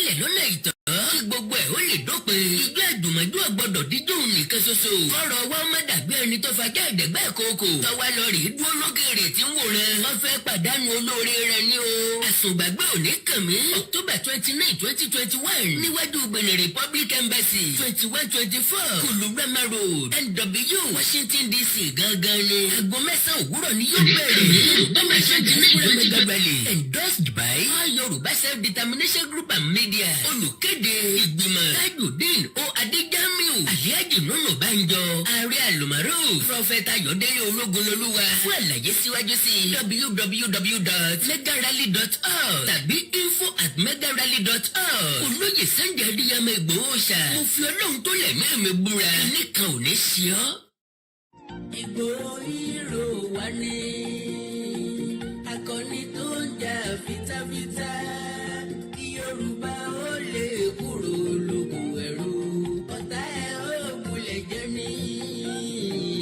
mọ́lẹ̀ lọ́nà ìtọ́. Kí gbogbo ẹ̀ ó lè dópin. Ijó àjùmọ̀jó ọ̀gbọ́dọ̀ díjó nìkan ṣoṣo. Kọ́rọ̀ wa má dàgbé ẹni tó fajá ẹ̀dẹ̀gbẹ́ ìkookò. Tọ́wá lọ rè é dúró lókèrè tí ń wòran. Wọ́n fẹ́ pàdánù olóore rẹ̀ ní o. Àsùngbàgbé òní kàn mí. October 29, 2021 níwájú Benin Republic Embassy 2124 Kulurama Road NW Washington DC gangan ni. Aago 9 òwúrọ̀ ni yóò bẹ̀rẹ̀. Bẹ́ẹ̀ni ṣẹ́ńtì ní ìlú Mẹ́gàbẹ̀lì. Endorsed by Yoruba Self-Determination Group and Media. Olùkéde ìgbìmọ̀ Tajudeen O Adejamiu. Alhaji Nono Banjo. Ààrẹ Àlùmọ́rò. Prọfẹ̀tà Ayọ̀délé Ológunlolúwa. Fún àlàyé síwájú sí www.megarally.org tàbí info@megarally.org. Olóyè Sunday Adéyẹmọ Ìgbòho ṣá. Mo fi Ọlọ́run tó lẹ̀ mẹ́rin búra. Nìkan ò ní ṣe ọ́. Ìgbòho hero wa ni akọni tó ń jà fitafita kí Yorùbá ó lè kúrò lóko ẹrú ọ̀tá ẹ̀ ó kulẹ̀ jẹ́ ní.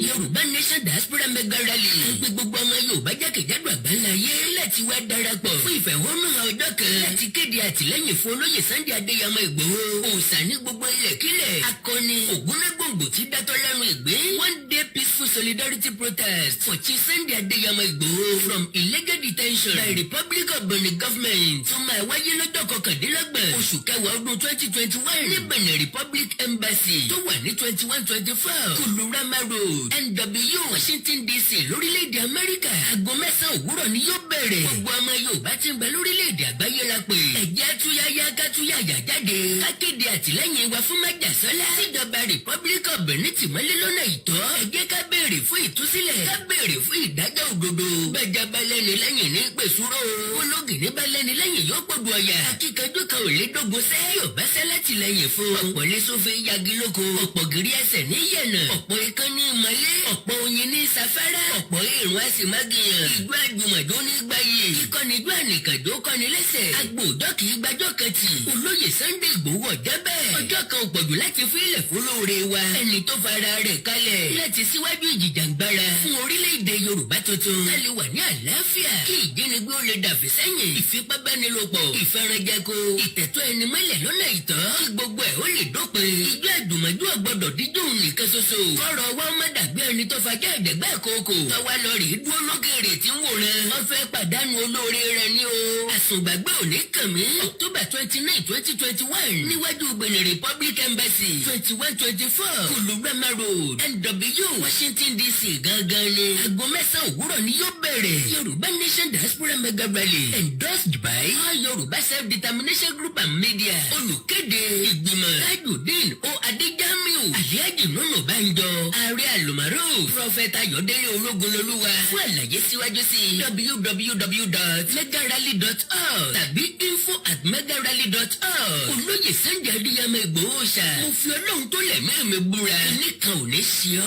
Yorùbá Nation Diaspora Mega Rally. Gbé gbogbo ọmọ Yorùbá jákèjádò àgbáńláyé láti wá darapọ̀ fún ìfẹ̀hónúhàn ọjọ́ kan láti kéde àtìlẹ́yìn fún olóyè Sunday Adéyẹmọ Ìgbòho. Òòṣà ní gbogbo ilẹ̀kílẹ̀. Akọni ògúnnágbòǹgbò tí dátọ́ lẹ́nu ìgbín. One day peaceful solidarity protest for Chief Sunday Adéyẹmọ Ìgbòho from illegal detention by Republic of Benin government. Tó máa wáyé lọ́jọ́ 29 oṣù kẹwàá ọdún 2021 ní Benin Republic Embassy tó wà ní 2124 Kulurama Road NW Washington DC lórílẹ̀‐èdè Amẹ́ríkà. Aago 9 òwúrọ̀ ni yóò bẹ̀rẹ̀. Gbogbo ọmọ Yorùbá tí ń bẹ lórílẹ̀‐èdè àgbáyé la pè. Ẹ̀jẹ̀ túyáyá kátúyàyà jáde. Kákéde àtìlẹ́yìn wa fún Májàsọ́lá. Síjọba Republic of Benin tìmọ́lé lọ́nà ìtọ́. Ẹ jẹ́ ká béèrè fún ìtúsílẹ̀. Ká béèrè fún ìdájọ́ òdodo. Bẹ́jà bá lẹ́ni lẹ́yìn ní pèsúrò. Ológìní bá lẹ́ni lẹ́yìn yóò pọ̀dù ọ̀yà. Akíkanjú kan ò lè dógun sẹ́. Yorùbá sẹ́ látìlẹ́yìn fún. Ọ̀pọ̀ lé sófin yagi lóko. Ọ̀pọ̀ gírí ẹsẹ̀ ní yẹ̀nà. Ọ̀pọ̀ ikán ní ìmọ̀lé. Ọ̀pọ̀ oyin ní safárá. Ọ̀pọ̀ èrùn àsìmágìyàn. Ìjọ àjùmọ̀jó ní gbáyé. Kíkọ́ni ijó ànìkànjó kọ́ni lẹ́sẹ̀. Agbòòjọ́ kì í gbàjọ́ kẹtì. Olóyè Sunday Ìgbòho ọ̀dẹ́bẹ̀. Ọjọ́ kan ò pọ̀jù láti fílẹ̀ fún lóore wa. Ẹni tó fara rẹ̀ kalẹ̀. Láti síwájú ìjìjàngbara. Fún orílẹ̀-èdè Yorùbá tuntun. Ká lè wà ní àlàáfíà. Kí ìjínigbé ó lè dàfí sẹ́yìn. Ìfipábánilòpọ̀. Ìfẹ́ranjẹko. Ìtẹ̀tọ́ ẹni mọ́lẹ̀ lọ́nà ìtọ́. Kí gbogbo ẹ̀ ó lè dópin. Ijó àjùmọ̀jó ọ̀gbọ́dọ̀ díjó nìkan ṣoṣo. Kọ́rọ̀ wa má dàgbé ẹni tó fajá ẹ̀dẹ̀gbẹ́ ìkookò. Tọ́wá lọ rè é dúró lókèrè tí ń wòran. Wọ́n fẹ́ pàdánù olóore rẹ̀ ní o. Àsùngbàgbé òní kàn mí. October 29, 2021 níwájú Benin Republic Embassy 2124 Kulurama Road NW Washington DC gangan ni. Aago 9 òwúrọ̀ ni yóò bẹ̀rẹ̀. Yorùbá Nation Diaspora Mega Rally endorsed by Yoruba Self-Determination Group and Media. Olùkéde ìgbìmọ̀ Tajudeen O Adejamiu. Alhaji Nono Banjo. Ààrẹ Àlùmọ́rò. Prọfẹ̀tà Ayọ̀délé Ológunlolúwa. Fún àlàyé síwájú sí www.megarally.org tàbí info@megarally.org. Olóyè Sunday Adéyẹmọ Ìgbòho ṣá. Mo fi Ọlọ́run tó lẹ̀ mẹ́rin búra. Nìkan ò ní ṣe ọ́.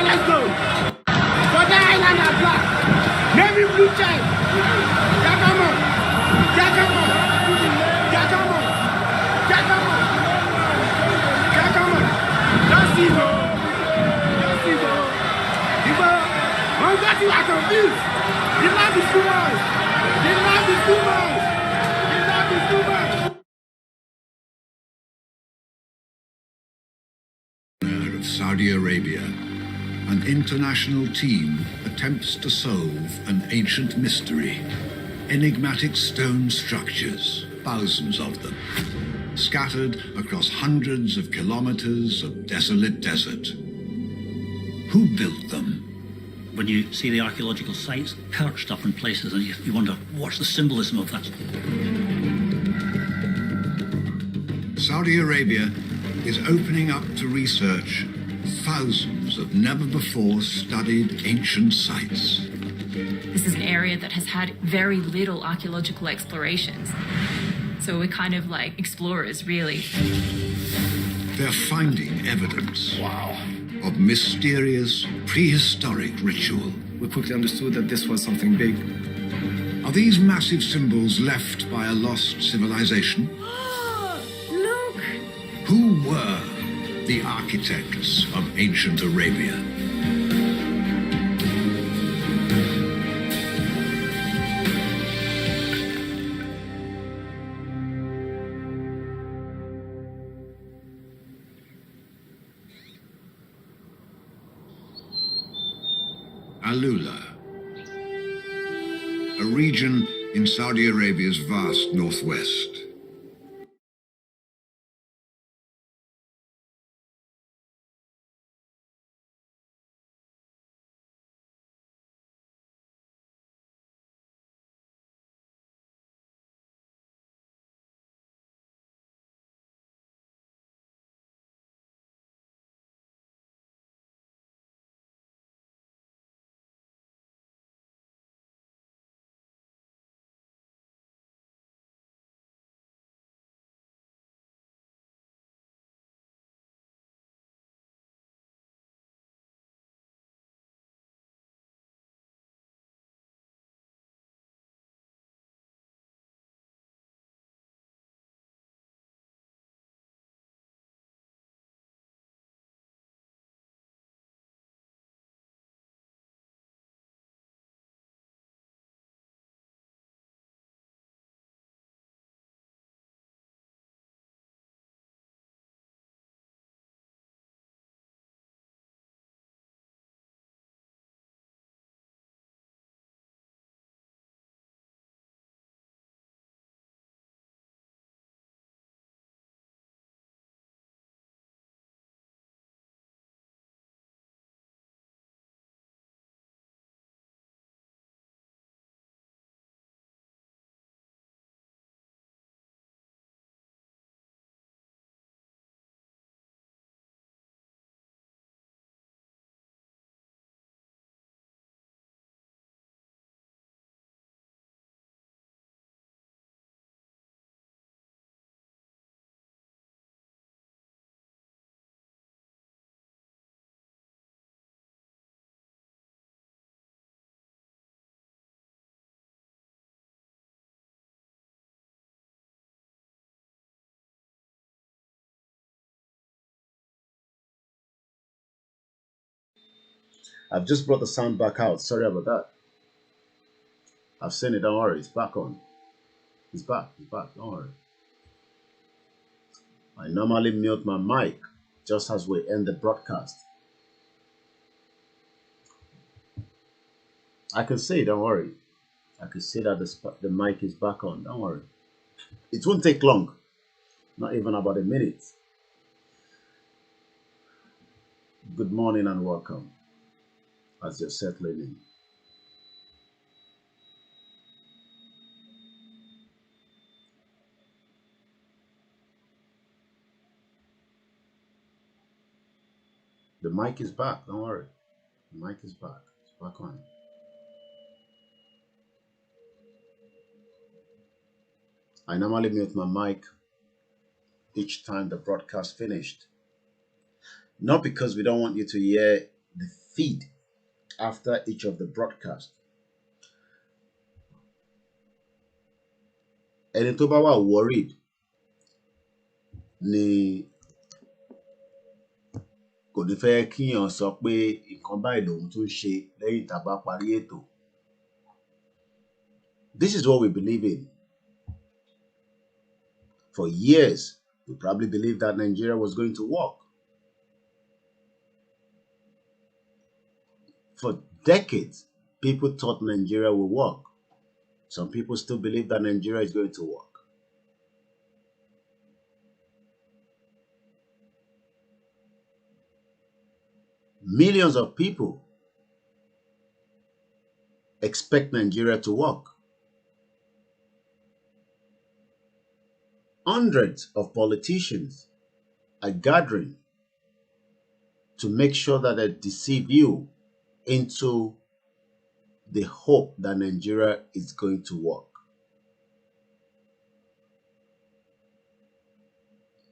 Let's go. For the island of black. Navy blue child. Jakamo. Jakamo. Jakamo. Jakamo. Jakamo. That's it. That's it. Don't get you confused. The land is too much. The land is too much. The land is too much. Of Saudi Arabia, an international team attempts to solve an ancient mystery. Enigmatic stone structures, thousands of them, scattered across hundreds of kilometers of desolate desert. Who built them? When you see the archaeological sites perched up in places and you wonder, what's the symbolism of that? Saudi Arabia is opening up to research thousands of never-before-studied ancient sites. This is an area that has had very little archaeological explorations. So we're kind of like explorers, really. They're finding evidence of mysterious prehistoric ritual. We quickly understood that this was something big. Are these massive symbols left by a lost civilization? Look! Who were the architects of ancient Arabia? Alula, a region in Saudi Arabia's vast northwest. I've just brought the sound back out. Sorry about that. I've seen it. Don't worry. It's back on. It's back. It's back. Don't worry. I normally mute my mic just as we end the broadcast. I can see. Don't worry. I can see that the mic is back on. Don't worry. It won't take long. Not even about a minute. Good morning and welcome as you're settling in. The mic is back. Don't worry. The mic is back. It's back on. I normally mute my mic each time the broadcast finished. Not because we don't want you to hear the feed after each of the broadcasts. Ẹni tó bá wà worried ni kò ní fẹ́ kíyàn sọ pé nǹkan báyìí lòun tún ṣe lẹ́yìn tá a bá parí ètò. This is what we believe in. For years, we probably believed that Nigeria was going to work. For decades, people thought Nigeria will work. Some people still believe that Nigeria is going to work. Millions of people expect Nigeria to work. Hundreds of politicians are gathering to make sure that they deceive you into the hope that Nigeria is going to work.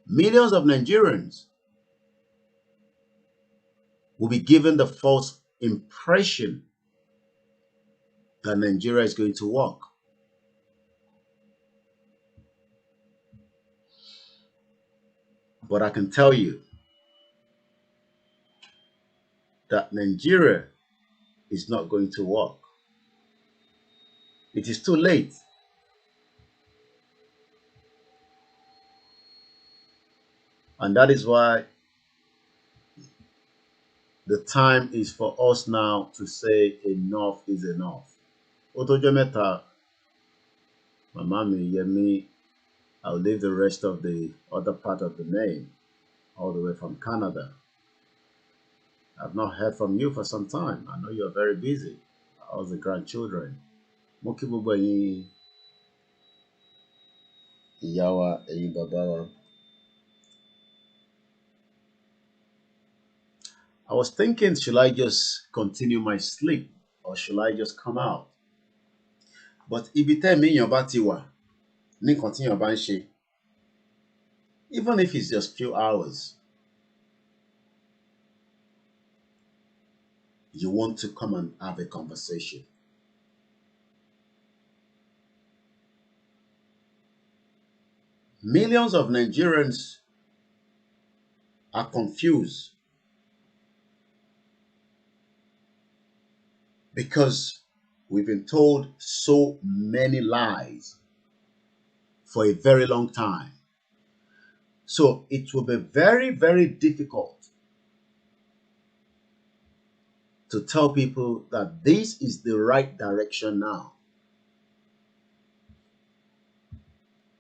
Millions of Nigerians will be given the false impression that Nigeria is going to work. But I can tell you that Nigeria is not going to work. It is too late. And that is why The time is for us now to say enough is enough. Otojo meta, Mama mi, Yemi, I'll leave the rest of the other part of the name, all the way from Canada. I've not heard from you for some time. I know you're very busy. How's the grandchildren? Mo kí gbogbo ẹ̀yin ìyá wa, ẹ̀yin bàbá wa. I was thinking, should I just continue my sleep or should I just come out? But ibi tẹ́mi èèyàn bá ti wà, ní nǹkan tí èèyàn bá ń ṣe, even if it's just few hours, you want to come and have a conversation. Millions of Nigerians are confused because we've been told so many lies for a very long time. So it will be very, very difficult to tell people that this is the right direction now.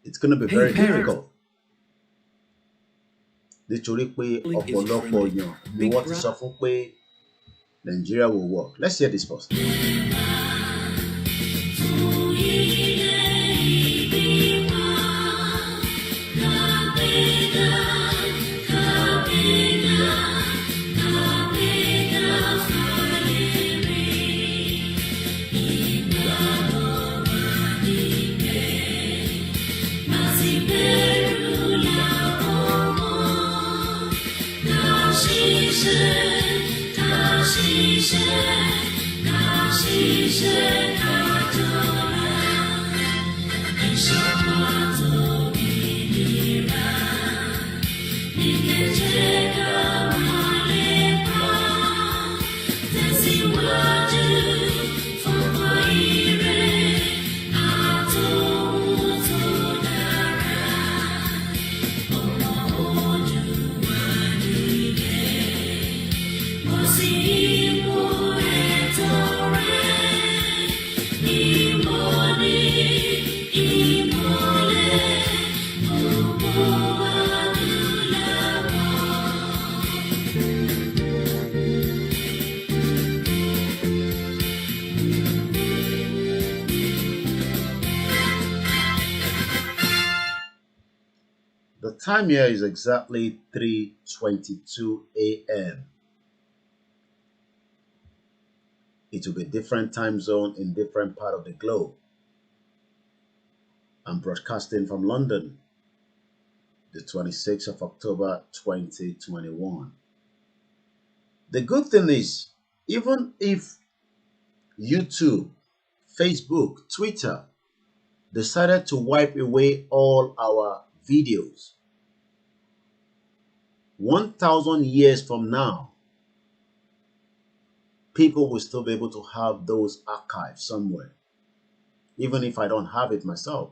It's going to be very difficult. Nítorí pé ọ̀pọ̀lọpọ̀ èèyàn ni wọ́n ti sọ fún pé Nigeria will work. Let's hear this first. The time here is exactly 3:22 a.m. It will be different time zone in different part of the globe. I'm broadcasting from London, the 26th of October 2021. The good thing is, even if YouTube, Facebook, Twitter decided to wipe away all our videos, 1,000 years from now, people will still be able to have those archives somewhere, even if I don't have it myself.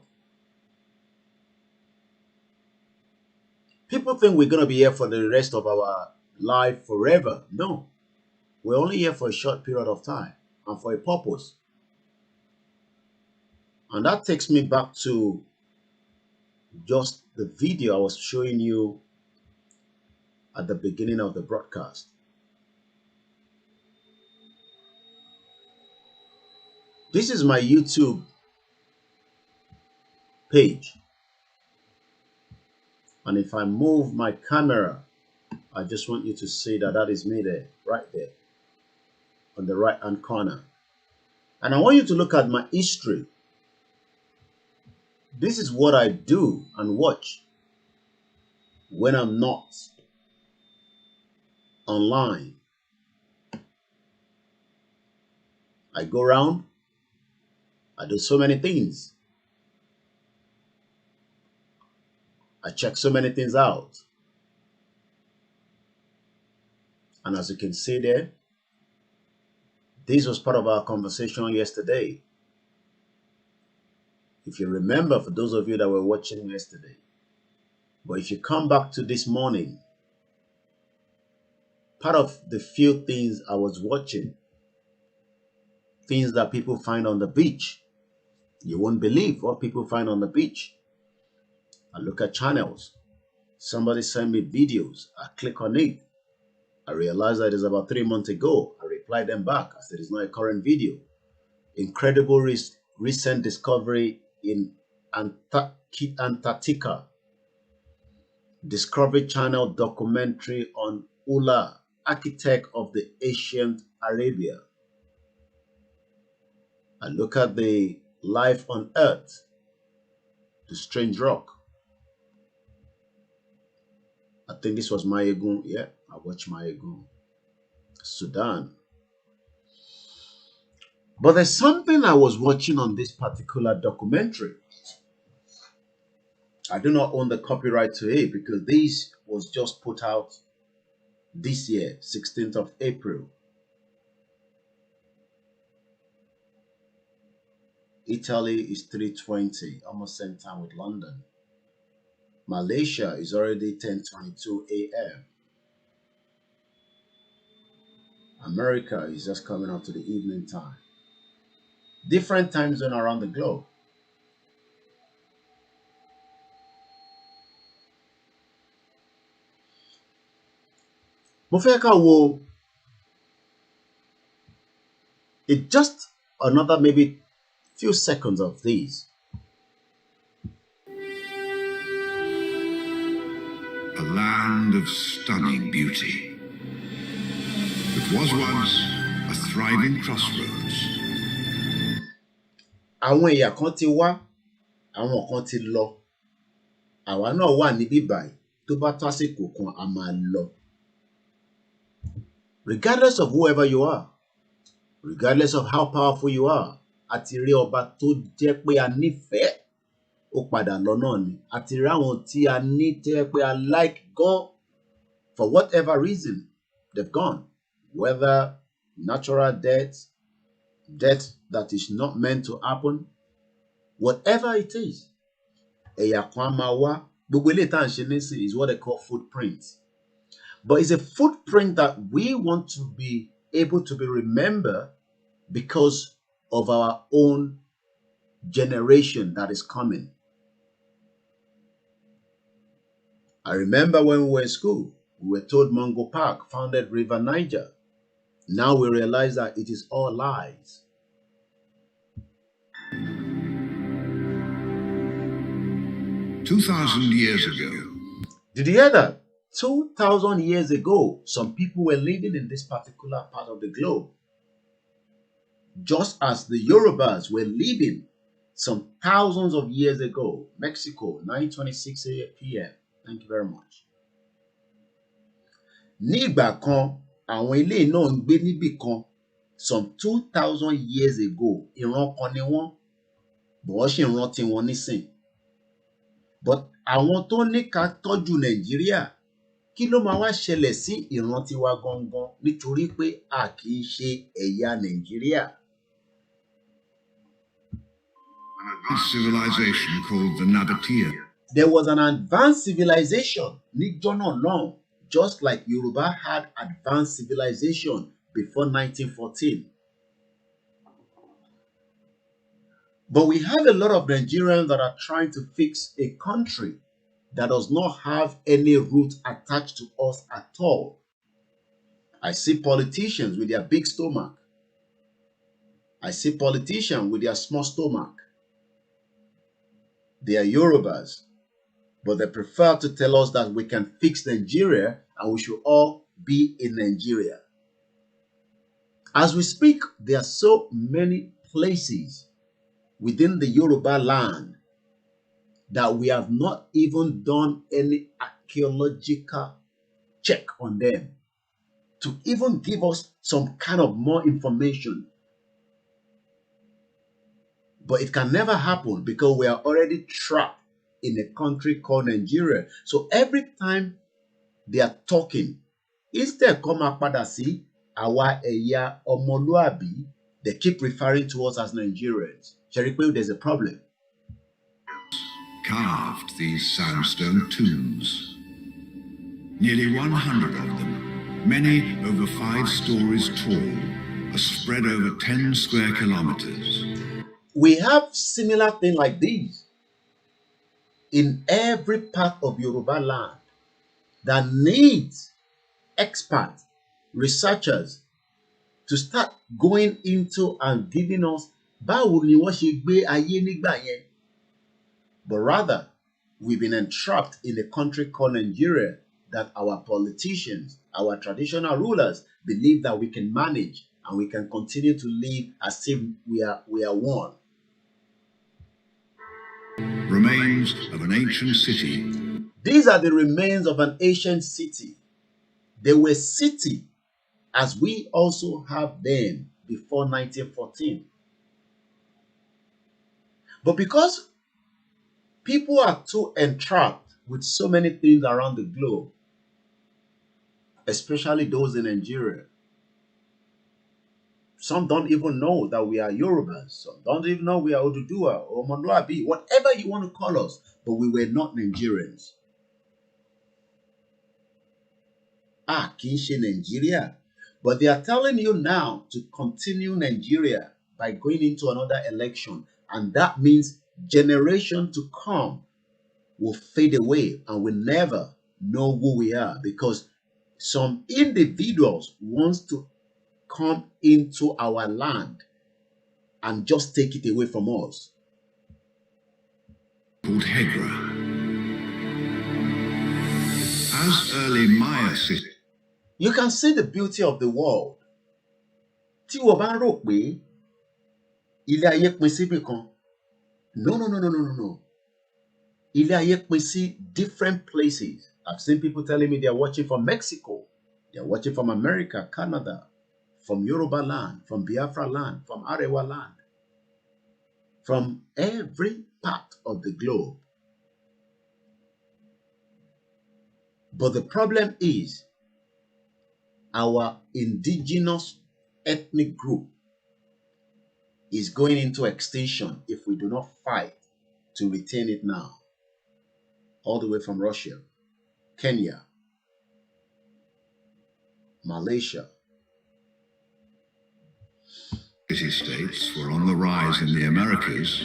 People think we're going to be here for the rest of our life forever. No, we're only here for a short period of time and for a purpose. And that takes me back to just the video I was showing you at the beginning of the broadcast. This is my YouTube page. And if I move my camera, I just want you to see that that is me there, right there, on the right-hand corner. And I want you to look at my history. This is what I do and watch when I'm not online. I go around, I do so many things. I check so many things out. And as you can see there, this was part of our conversation yesterday. If you remember, for those of you that were watching yesterday. But if you come back to this morning, part of the few things I was watching, things that people find on the beach. You won't believe what people find on the beach. I look at channels. Somebody sent me videos. I click on it. I realized that it's about 3 months ago. I replied them back. I said, it's not a current video. Incredible recent discovery in Antarctica. Discovery Channel documentary on Ula, architect of the ancient Arabia. I look at the life on Earth, the strange rock. I think this was Mayegun. Yeah, I watched Mayegun. Sudan. But there's something I was watching on this particular documentary. I do not own the copyright to it because this was just put out this year, 16th of April. Italy is 3:20, almost same time with London. Malaysia is already 10:22 a.m. America is just coming up to the evening time. Different time zone around the globe. Mo fẹ́ ká wo it just another maybe few seconds of these. A land of stunning beauty. It was once a thriving crossroads. Àwọn ẹ̀yà kan ti wá, àwọn kan ti lọ. Àwa náà wà níbí báyìí tó bá tó àsìkò kan a máa lọ. Regardless of whoever you are, regardless of how powerful you are, àti rí ọba tó jẹ́ pé a nífẹ̀ẹ́, ó padà lọ náà ni. Àti rí àwọn tí a ní tẹ́ pé a like gan, for whatever reason, they've gone. Whether natural death, death that is not meant to happen, whatever it is. Ẹ̀yà kan á máa wá, gbogbo eléyìí tá à ń ṣe nísìnyí is what they call footprint. But it's a footprint that we want to be able to be remembered because of our own generation that is coming. I remember when we were in school, we were told Mango Park founded River Niger. Now we realize that it is all lies. "2,000 years ago, Did you hear that? 2,000 years ago, some people were living in this particular part of the globe. Just as the Yorubas were living some thousands of years ago. Mexico, 9:26 p.m. Thank you very much. Ní ìgbà kan, àwọn ilé náà ń gbé níbì kan some 2,000 years ago. Ìran kan ni wọ́n, bọ̀ wọ́n ṣì ń rántí wọn nísìn. But àwọn tó ní ká tọ́jú Nàìjíríà, kí ló máa wá ṣẹlẹ̀ sí ìran tiwa gangan nítorí pé a kì í ṣe ẹ̀yà Nàìjíríà? an advanced civilization called the Nabatea. There was an advanced civilization níjọ́ náà lọ́hùn, just like Yoruba had advanced civilization before 1914. But we have a lot of Nigerians that are trying to fix a country that does not have any root attached to us at all. I see politicians with their big stomach. I see politicians with their small stomach. They are Yorubas, but they prefer to tell us that we can fix Nigeria and we should all be in Nigeria. As we speak, there are so many places within the Yoruba land that we have not even done any archaeological check on them to even give us some kind of more information. But it can never happen because we are already trapped in a country called Nigeria. So every time they are talking, instead come padà sí àwa ẹ̀yà ọmọlúàbí, they keep referring to us as Nigerians. Sherikwe, there's a problem. Carved these sandstone tombs. Nearly 100 of them many over 5 stories tall, are spread over 10 square kilometers. We have similar things like these in every part of Yoruba land that needs experts, researchers to start going into and giving us báwo ni wọ́n ṣe gbé ayé nígbà yẹn. But rather, we've been entrapped in a country called Nigeria that our politicians, our traditional rulers, believe that we can manage and we can continue to live as if we are one. Remains of an ancient city. These are the remains of an ancient city. They were city as we also have them before 1914. But because people are too entrapped with so many things around the globe, especially those in Nigeria, some don't even know that we are Yorubas. Some don't even know we are Oduduwa or Monduabi, whatever you want to call us, but we were not Nigerians. Kì í ṣe Nigeria. But they are telling you now to continue Nigeria by going into another election. And that means generation to come will fade away and will never know who we are, because some individuals wants to come into our land and just take it away from us. Called Hegra. As early Maya cities. You can see the beauty of the world. Tí wọ́n bá rò pé ilé ayé pín síbì kan. No. Ilé ayé pín sí different places. I've seen people telling me they are watching from Mexico. They are watching from America, Canada, from Yoruba land, from Biafra land, from Arewa land, from every part of the globe. But the problem is our indigenous ethnic group is going into extinction if we do not fight to retain it now. All the way from Russia, Kenya, Malaysia. City states were on the rise in the Americas,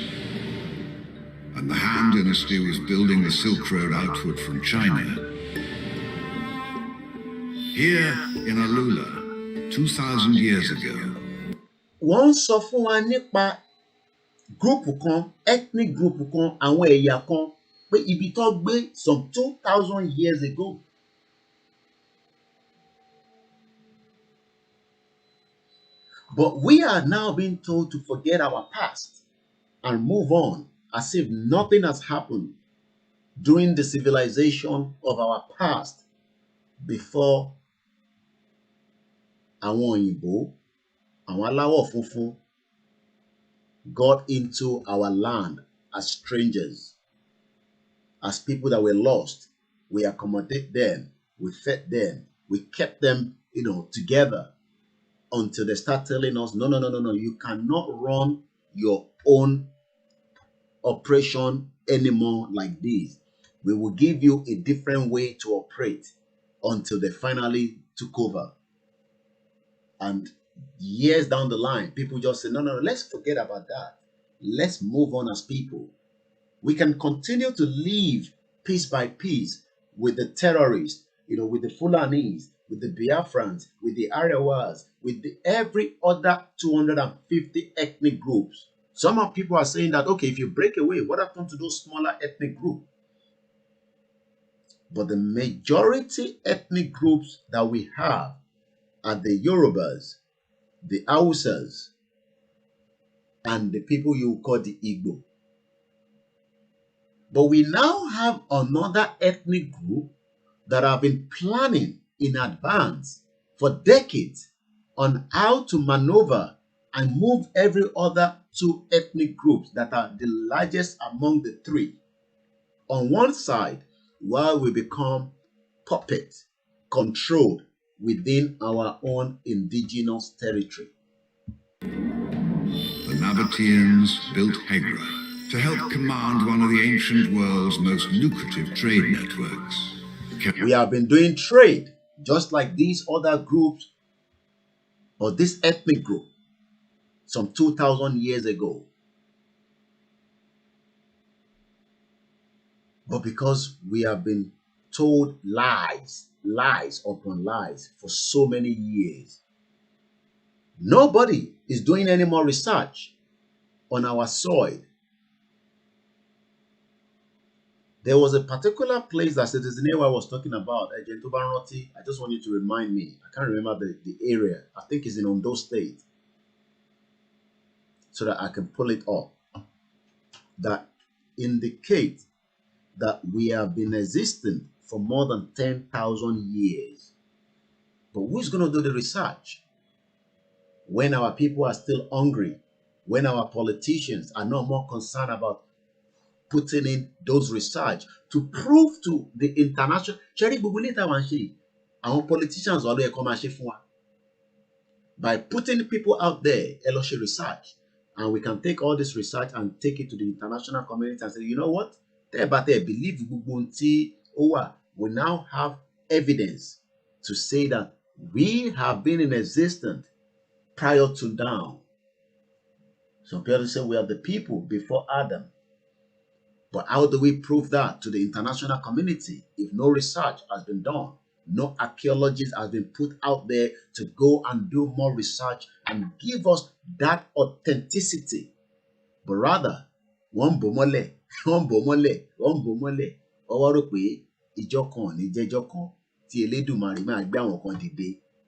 and the Han dynasty was building the Silk Road outward from China. Here in Alula, 2,000 years ago. Wọ́n sọ fún wa nípa gúrùpù kan, ethnic group kan, àwọn ẹ̀yà kan, pé ibi tó gbé some 2,000 years ago. But we are now being told to forget our past and move on as if nothing has happened during the civilization of our past before àwọn òyìnbó, àwọn aláwọ̀ funfun got into our land as strangers, as people that were lost. We accommodate them, we fed them, we kept them, together until they start telling us, no, you cannot run your own operation anymore like this. We will give you a different way to operate, until they finally took over. And years down the line, people just say, no, let's forget about that. Let's move on as people. We can continue to live piece by piece with the terrorists, with the Fulanis, with the Biafrans, with the Arewas, with every other 250 ethnic groups. Some people are saying that, okay, if you break away, what happens to those smaller ethnic groups? But the majority ethnic groups that we have are the Yorubas, the Hausas, and the people you call the Igbo. But we now have another ethnic group that have been planning in advance for decades on how to maneuver and move every other 2 ethnic groups that are the largest among the 3 on one side, while we become puppets controlled within our own indigenous territory. The Nabateans built Hegra to help command one of the ancient world's most lucrative trade networks. We have been doing trade just like these other groups or this ethnic group some 2,000 years ago. But because we have been told lies upon lies for so many years, nobody is doing any more research on our soil. There was a particular place that Citizen I was talking about, Gentobaranoti. I just want you to remind me. I can't remember the area. I think it's in Ondo State. So that I can pull it up. That indicate that we have been existing for more than 10,000 years. But who's going to do the research? When our people are still hungry, when our politicians are no more concerned about putting in those research to prove to the international, our politicians are by putting people out there, research, and we can take all this research and take it to the international community and say, you know what? Believe we now have evidence to say that we have been in existence prior to now. Some people say we are the people before Adam. But how do we prove that to the international community if no research has been done? No archaeologist has been put out there to go and do more research and give us that authenticity. But rather, one bomole,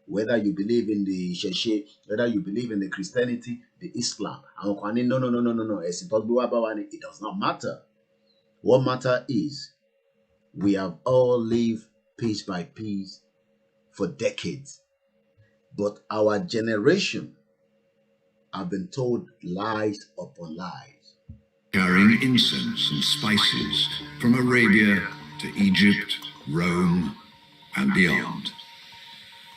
whether you believe in the Sheshe, whether you believe in the Christianity, the Islam. No. It does not matter. What matter is we have all lived piece by piece for decades. But our generation have been told lies upon lies. Carrying incense and spices from Arabia to Egypt, Rome, and beyond.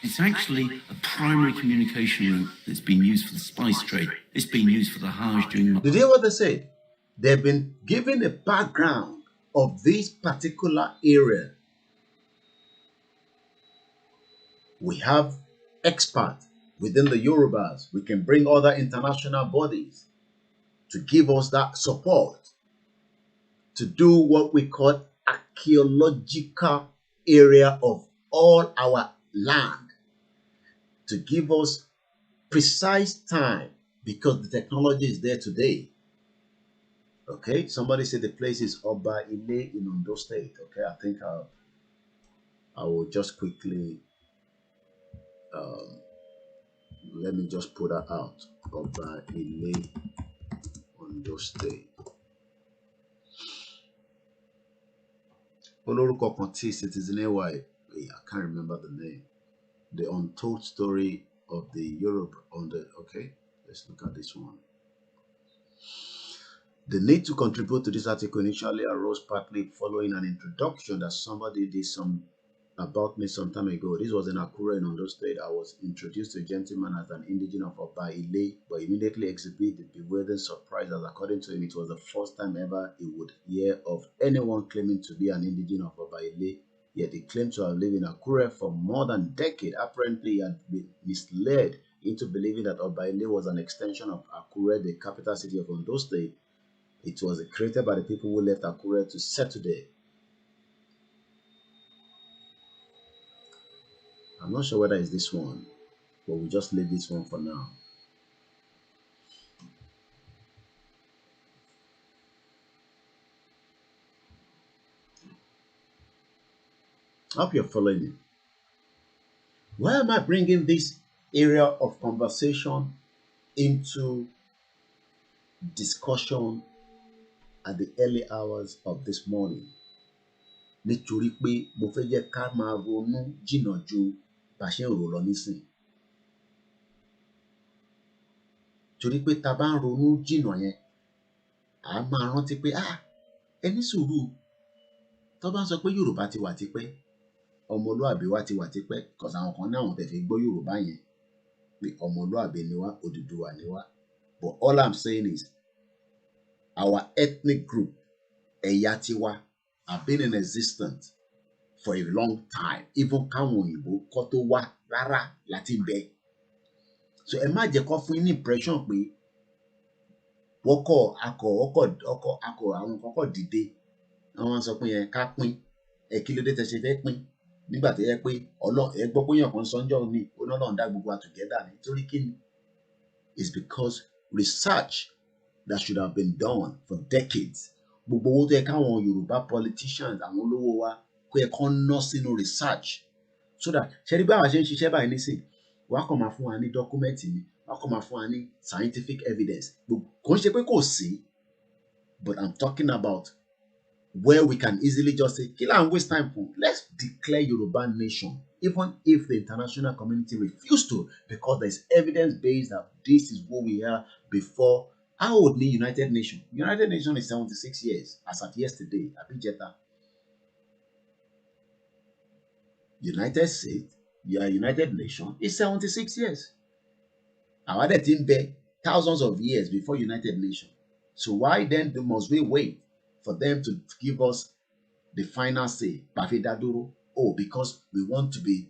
It's actually a primary communication route that's been used for the spice trade. It's been used for the Hajj during... Did you hear what they said? They've been given a background of this particular area. We have experts within the Yorubas. We can bring other international bodies to give us that support to do what we call archaeological area of all our land, to give us precise time because the technology is there today. Okay, somebody said the place is Oba Ile in Ondo State. Okay, I think I will just quickly let me just put that out. Oba Ile, Ondo State. Olorúkọ kan tí Citizen I can't remember the name. The untold story of the Yoruba on the, okay, let's look at this one. The need to contribute to this article initially arose partly following an introduction that somebody did about me some time ago. This was in Akure in Ondo State. I was introduced to a gentleman as an indigenous of Oba Ile, but immediately exhibited the bewildering surprise as according to him, it was the first time ever he would hear of anyone claiming to be an indigenous of Oba Ile. Yet he claimed to have lived in Akure for more than a decade. Apparently, he had been misled into believing that Oba Ile was an extension of Akure, the capital city of Ondo State. It was created by the people who left Akure to settle there. I'm not sure whether it's this one, but we'll just leave this one for now. I hope you're following me. Why am I bringing this area of conversation into discussion at the early hours of this morning? Nítorí pé mo fẹ́ jẹ́ ká máa ronú jìnnà ju bá ṣe ń rò lọ nísìn. Torí pé tá bá ń ronú jìnnà yẹn, a máa rántí pé ẹni sùúrù tó bá ń sọ pé Yorùbá ti wà tipẹ́, ọmọlúàbí wa ti wà tipẹ́, because àwọn kan náà wọ́n tẹ̀ fi gbọ́ Yorùbá yẹn pé ọmọlúàbí ni wá, Odùduwà ni wá. But all I'm saying is our ethnic group, ẹ̀yà tiwa, have been in existence for a long time, even káwọn òyìnbó kó tó wá rárá láti bẹ̀. So ẹ má jẹ́ kó fún yín ní impression pé wọ́kọ̀ àwọn kọ́kọ́ dìde àwọn sọ pé yẹn ká pín ẹ kí ló dé tẹ́ ṣe fẹ́ pín nígbà tó yẹ pé ẹ gbọ́ pé èèyàn kan sọ́njọ́ mi ó náà lọ́n dá gbogbo wa together nítorí kí ni? It's because research that should have been done for decades. Gbogbo owó tó yẹ káwọn Yorùbá politicians àwọn olówó wa kó yẹ kán ná sínú research so that ṣe rí bí àwọn ṣe ń ṣiṣẹ́ báyìí nísìn wàá kàn máa fún wa ní dọ́kúmẹ́ǹtì ni wàá kàn máa fún wa ní scientific evidence kò ń ṣe pé kò sí but I'm talking about where we can easily just say kill and waste time for. Let's declare Yoruba nation even if the international community refuse to, because there's evidence based that this is who we are before. How old the United Nations? United Nations is 76 years as at yesterday. Abijeta. United States, United Nations is 76 years. Our other team be thousands of years before United Nations. So why then must we wait for them to give us the final say? Oh, because we want to be,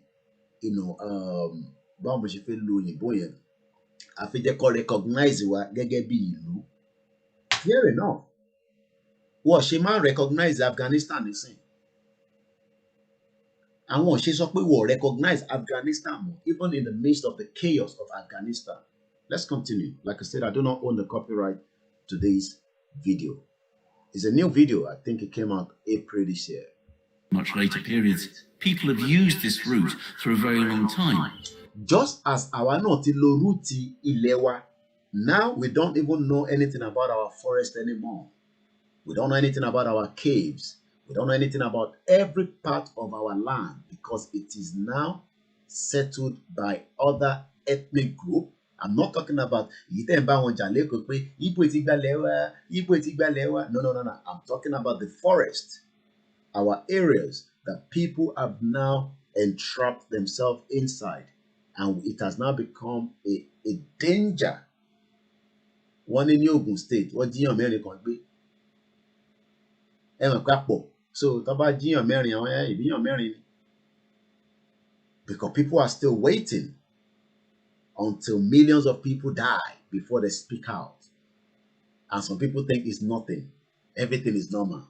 recognize wa gẹ́gẹ́ bí ìlú. Fair enough. Wọ́n ṣe máa recognize Afghanistan nísìn. Àwọn ṣe sọ pé wọ́n recognize Afghanistan even in the midst of the chaos of Afghanistan. Let's continue. Like I said, I do not own the copyright to this video. It's a new video. I think it came out April this year. Much later periods, people have used this route for a very long time. Just as àwa náà ti lo rúùtì ilẹ̀ wa, now we don't even know anything about our forest anymore. We don't know anything about our caves. We don't know anything about every part of our land because it is now settled by other ethnic group. I'm not talking about No. I'm talking about the forest, our areas that people have now entrapped themselves inside. And it has now become a danger. One in Ogun State, what do you mean? So, because people are still waiting until millions of people die before they speak out. And some people think it's nothing. Everything is normal.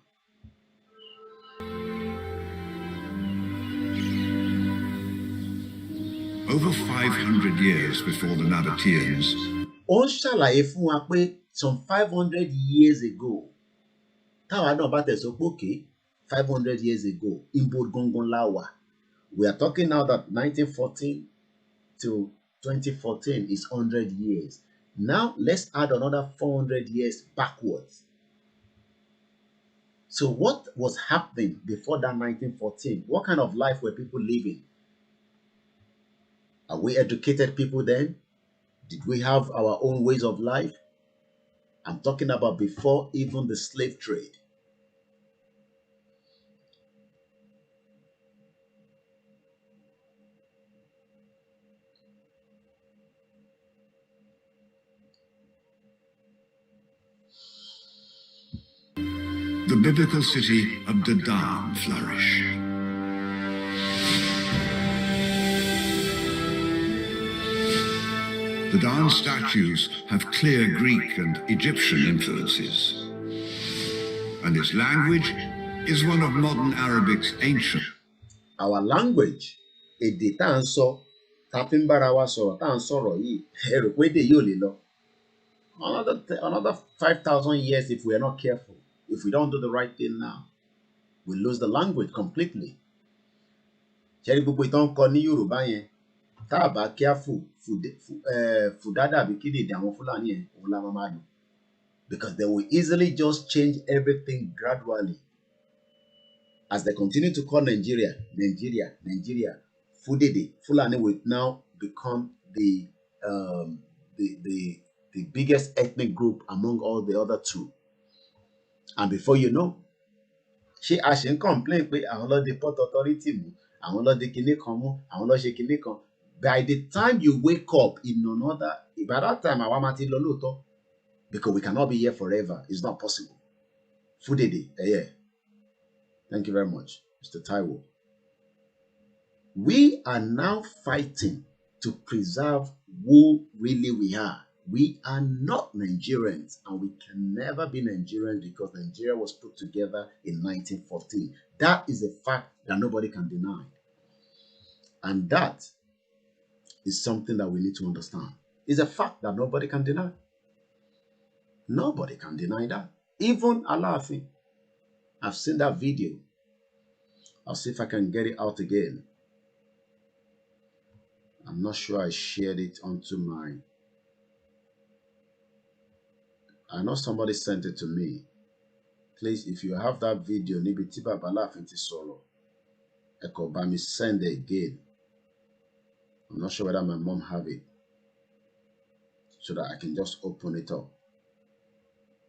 Over 500 years before the Nabateans, Ó ń ṣàlàyé fún wa pé some 500 years ago, táwa náà bá tẹ̀sọ́ pé okay, 500 years ago, ibo gangan la wà. We are talking now that 1914 to 2014 is 100 years. Now let's add another 400 years backwards. So what was happening before that 1914? What kind of life were people living? Are we educated people then? Did we have our own ways of life? I'm talking about before even the slave trade. the biblical city of Dadan flourished. The Dadan statues have clear Greek and Egyptian influences, and its language is one of modern Arabic's ancient. Our language, èdè tá ń sọ, tá fi ń bára wa sọ̀rọ̀, tá ń sọ̀rọ̀ yìí, ẹ rò pé èdè yìí ò lè lọ. Another 5,000 years if we are not careful, if we don't do the right thing now, we lose the language completely. Ṣé rí gbogbo ìtàn kọ ní Yorùbá yẹn, tá a bá careful, fùdádà bí kí lèdè àwọn Fúlàní yẹn, òun la máa lò. Because they will easily just change everything gradually. As they continue to call Nigeria, Fudede, Fulani will now become the biggest ethnic group among all the other two. And before you know, ṣé a ṣe ń complain pé àwọn ló di Port Authority mú, àwọn ló di kinní kan mú, àwọn ló ṣe kinní kan. By the time you wake up in another, by that time àwa máa ti lọ lóòótọ́, because we cannot be here forever. It's not possible. Fudede, yeah. Thank you very much, Mr. Taiwo. We are now fighting to preserve who really we are. We are not Nigerians, and we can never be Nigerians because Nigeria was put together in 1914. That is a fact that nobody can deny. And that is something that we need to understand. It's a fact that nobody can deny. Nobody can deny that. Even Alaafin. I've seen that video. I'll see if I can get it out again. I'm not sure I shared it onto my... I know somebody sent it to me. Please, if you have that video, níbi tí Baba Alaafin ti sọ̀rọ̀, ẹ kàn bá mi send it again. I'm not sure whether my mom have it, so that I can just open it up.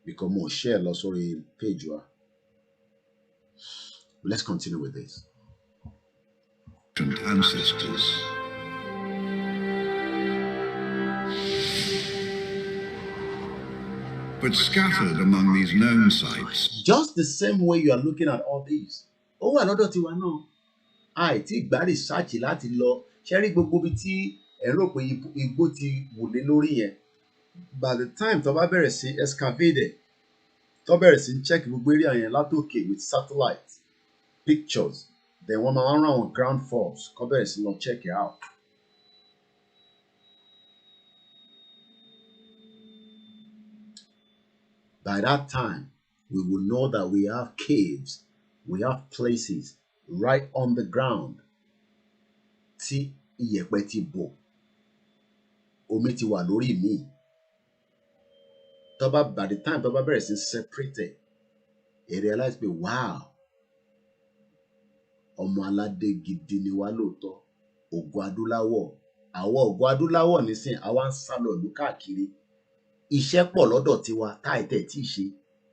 Because mo share lọ sórí page wa. Let's continue with this. Ancestors. But scattered among these known sites, Just the same way you are looking at all these. Ó wà lọ́dọ̀ tiwa náà. Àìtí ìgbà research láti lọ ṣẹ́rí gbogbo ibi tí ẹ rò pé igbó ti wùlé lórí yẹn. By the time tó bá bẹ̀rẹ̀ sí excavate, tó bẹ̀rẹ̀ sí check gbogbo area yẹn látòkè with satellite pictures, then wọ́n máa ń rán àwọn ground force kó bẹ̀rẹ̀ sí lọ check it out. By that time, we will know that we have caves, we have places right on the ground. Tí iyẹ̀pẹ̀ ti bò, omi ti wà lórí mi. By the time tó bá bẹ̀rẹ̀ sí separate, you realize pé wow, ọmọ aládé gidi ni wá lóòótọ́, ògo adúláwọ̀. Àwọn ògo adúláwọ̀ nísìn, àwa ń sálọ ìlú káàkiri. Iṣẹ́ pọ̀ lọ́dọ̀ tiwa táìtẹ̀ tí ṣe,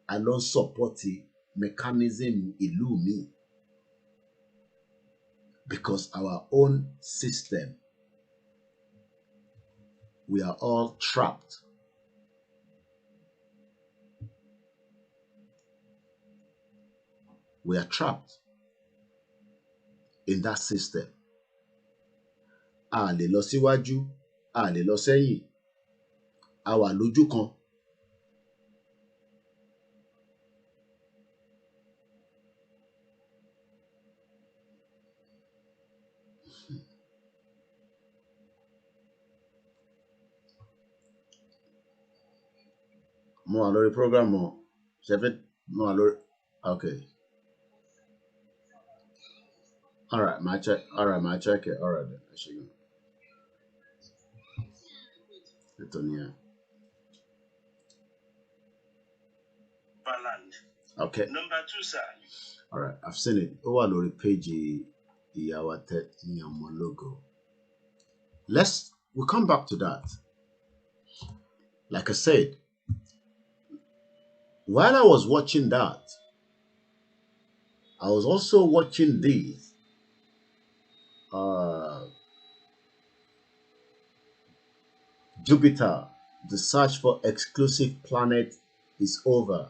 a lọ ń support mechanism ìlú mi. Because our own system, we are all trapped. We are trapped in that system. A lè lọ síwájú, a lè lọ sẹ́yìn. A wà lójú kan. Mo wà lórí program o. Mo wà lórí. Okay. All right, my check. All right, my check it. All right, then. I should go. Okay. Number 2, sir. All right, I've seen it. Ó wà lórí page ìyàwó tẹ ní ọmọ logo. We'll come back to that. Like I said, while I was watching that, I was also watching this. Jupiter, the search for exclusive planet is over.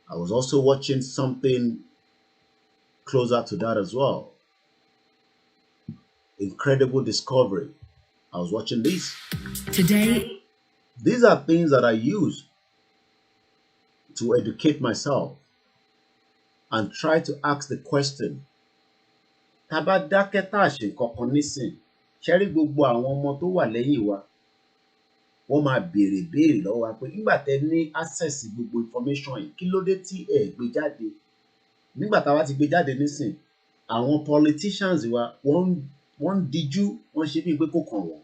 I was also watching something closer to that as well. Incredible discovery. I was watching this. Today, These are things that I use to educate myself and try to ask the question. Tàbá dákẹ́ tá a ṣe nǹkankan nísìn, ṣé rí gbogbo àwọn ọmọ tó wà lẹ́yìn wa, wọ́n máa béèrè lọ́wọ́ wa pé nígbà tẹ́ ní access gbogbo information yìí, kí ló dé tí ẹ gbé jáde? Nígbà tá a wá ti gbé jáde nísìn, àwọn politicians wa wọ́n díjú, wọ́n ṣe bíi pé kò kàn wọ́n.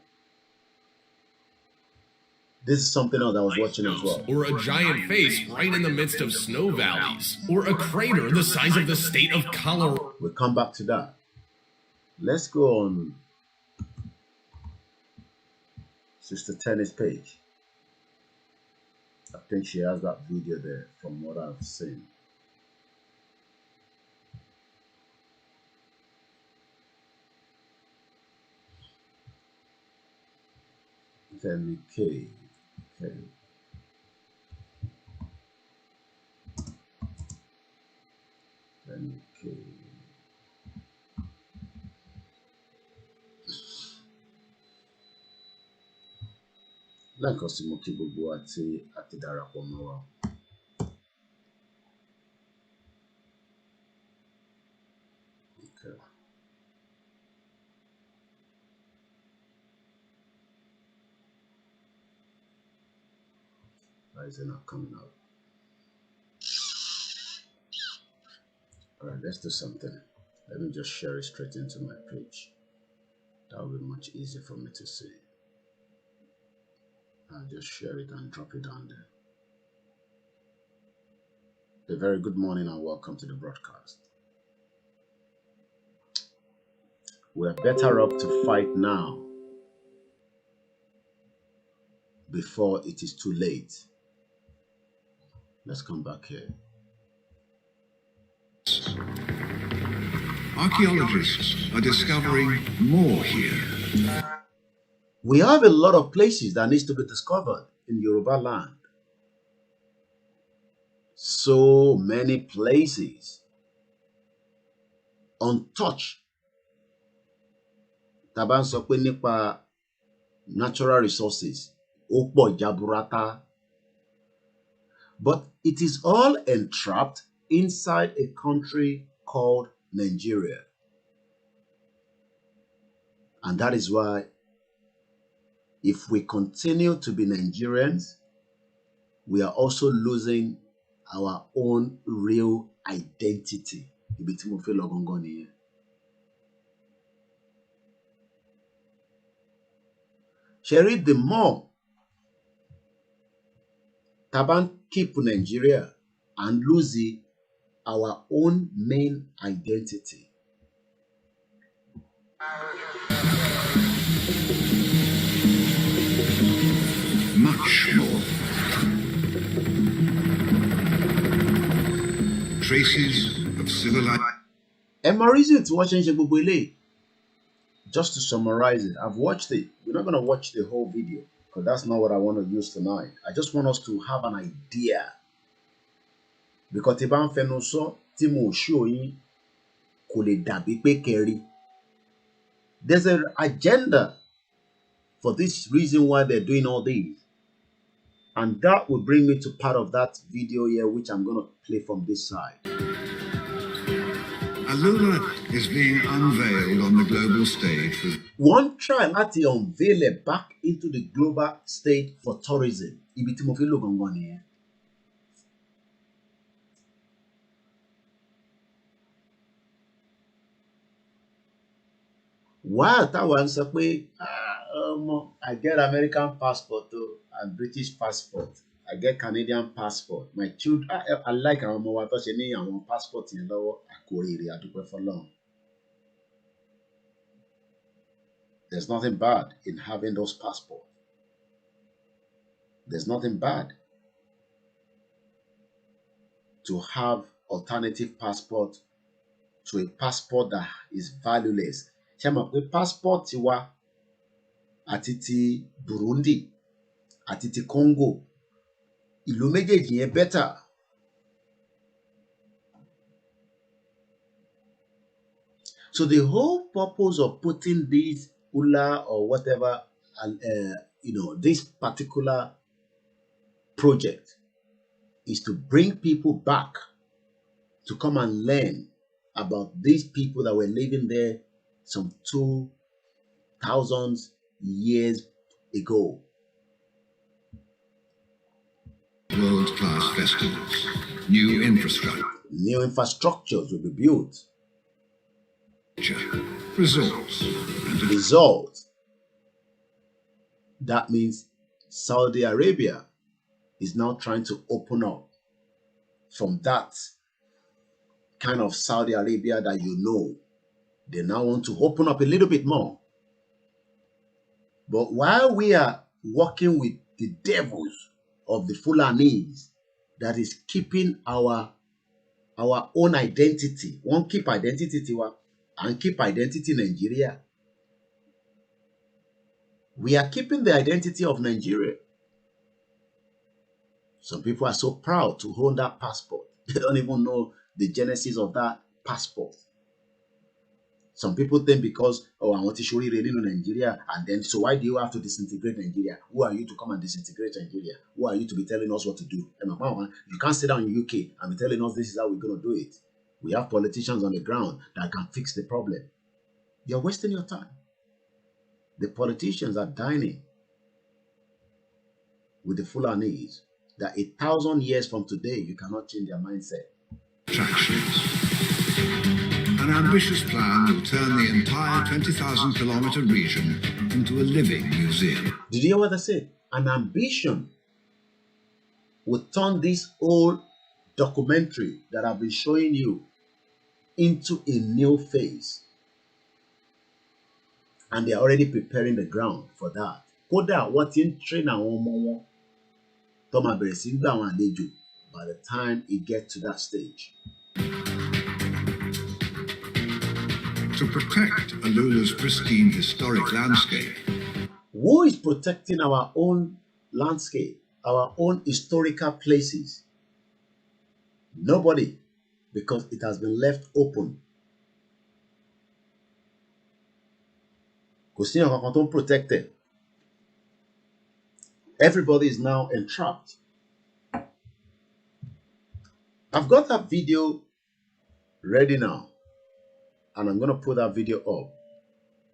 This is something else I was watching as well. Or a giant face right in the midst of snow valleys, or a crater the size of the state of Colorado. We'll come back to that. Let's go on Sister Tennis page. I think she has that video there from what I've seen. Then okay. Then okay. lẹ́ẹ̀kan sí mo kí gbogbo àti darapọ̀ mọ́ wa. Okay. Why is it not coming out? All right, let's do something. Let me just share it straight into my page. That will be much easier for me to see. I'll just share it and drop it down there. A very good morning and welcome to the broadcast. We're better off to fight now before it is too late. Let's come back here. Archaeologists are discovering more here. We have a lot of places that needs to be discovered in Yoruba land. So many places untouched. Tá bá ń sọ pé nípa natural resources, ó pọ̀ jaburata. But it is all entrapped inside a country called Nigeria. And that is why if we continue to be Nigerians, we are also losing our own real identity. Ibi tí mo fẹ́ lọ gangan nìyẹn. Sherry, the more Taban keep Nigeria and lose our own main identity. Much more. Traces of civilization. Reason to watch gbogbo eléyìí. Just to summarize it, I've watched it. We're not going to watch the whole video because that's not what I want to use tonight. I just want us to have an idea. Because tí bá ń fẹnu sọ tí mo show yín kò lè dàbí pé kẹ́rí. There's an agenda for this reason why they're doing all these. And that will bring me to part of that video here, which I'm going to play from this side. Alula is being unveiled on the global stage with one try láti unveil it back into the global stage for tourism. Ibi tí mo fi lò gangan nìyẹn. While táwa ń sọ pé I get American passport and British passport. I get Canadian passport. My children, I like àwọn ọmọ wa tó ṣe ní àwọn passport yẹn lọ́wọ́ àkórèrè àdúpẹ́ fọ́lọ́run. There's nothing bad in having those passports. There's nothing bad to have alternative passport to a passport that is valueless. Ṣé mọ̀ pé passport tiwa àti ti Burundi àti ti Congo ìlú méjèèjì yẹn better. So the whole purpose of putting this ULA or whatever, this particular project is to bring people back to come and learn about these people that were living there some 2,000 years ago. world-class festivals, new infrastructure, New infrastructures will be built. results, Result. That means Saudi Arabia is now trying to open up from that kind of Saudi Arabia that you know. They now want to open up a little bit more. But while we are working with the devils of the Fulanis that is keeping our own identity, one keep identity tiwa and keep identity Nigeria. We are keeping the identity of Nigeria. Some people are so proud to hold that passport. They don't even know the genesis of that passport. Some people think because, oh, I want to show you in Nigeria, and then, so why do you have to disintegrate Nigeria? Who are you to come and disintegrate Nigeria? Who are you to be telling us what to do? And you can't sit down in UK and be telling us this is how we're going to do it. We have politicians on the ground that can fix the problem. You're wasting your time. The politicians are dining with the Fulanis that 1,000 years from today, you cannot change their mindset. Attractions. An ambitious plan will turn the entire 20,000-kilometer region into a living museum. Did you hear what I said? An ambition will turn this old documentary that I've been showing you into a new phase. And they're already preparing the ground for that. Koda, what in train and one more. By the time it gets to that stage. To protect Alula's pristine historic landscape. Who is protecting our own landscape, our own historical places? Nobody, because it has been left open. Protected. Everybody is now entrapped. I've got that video ready now, and I'm going to put that video up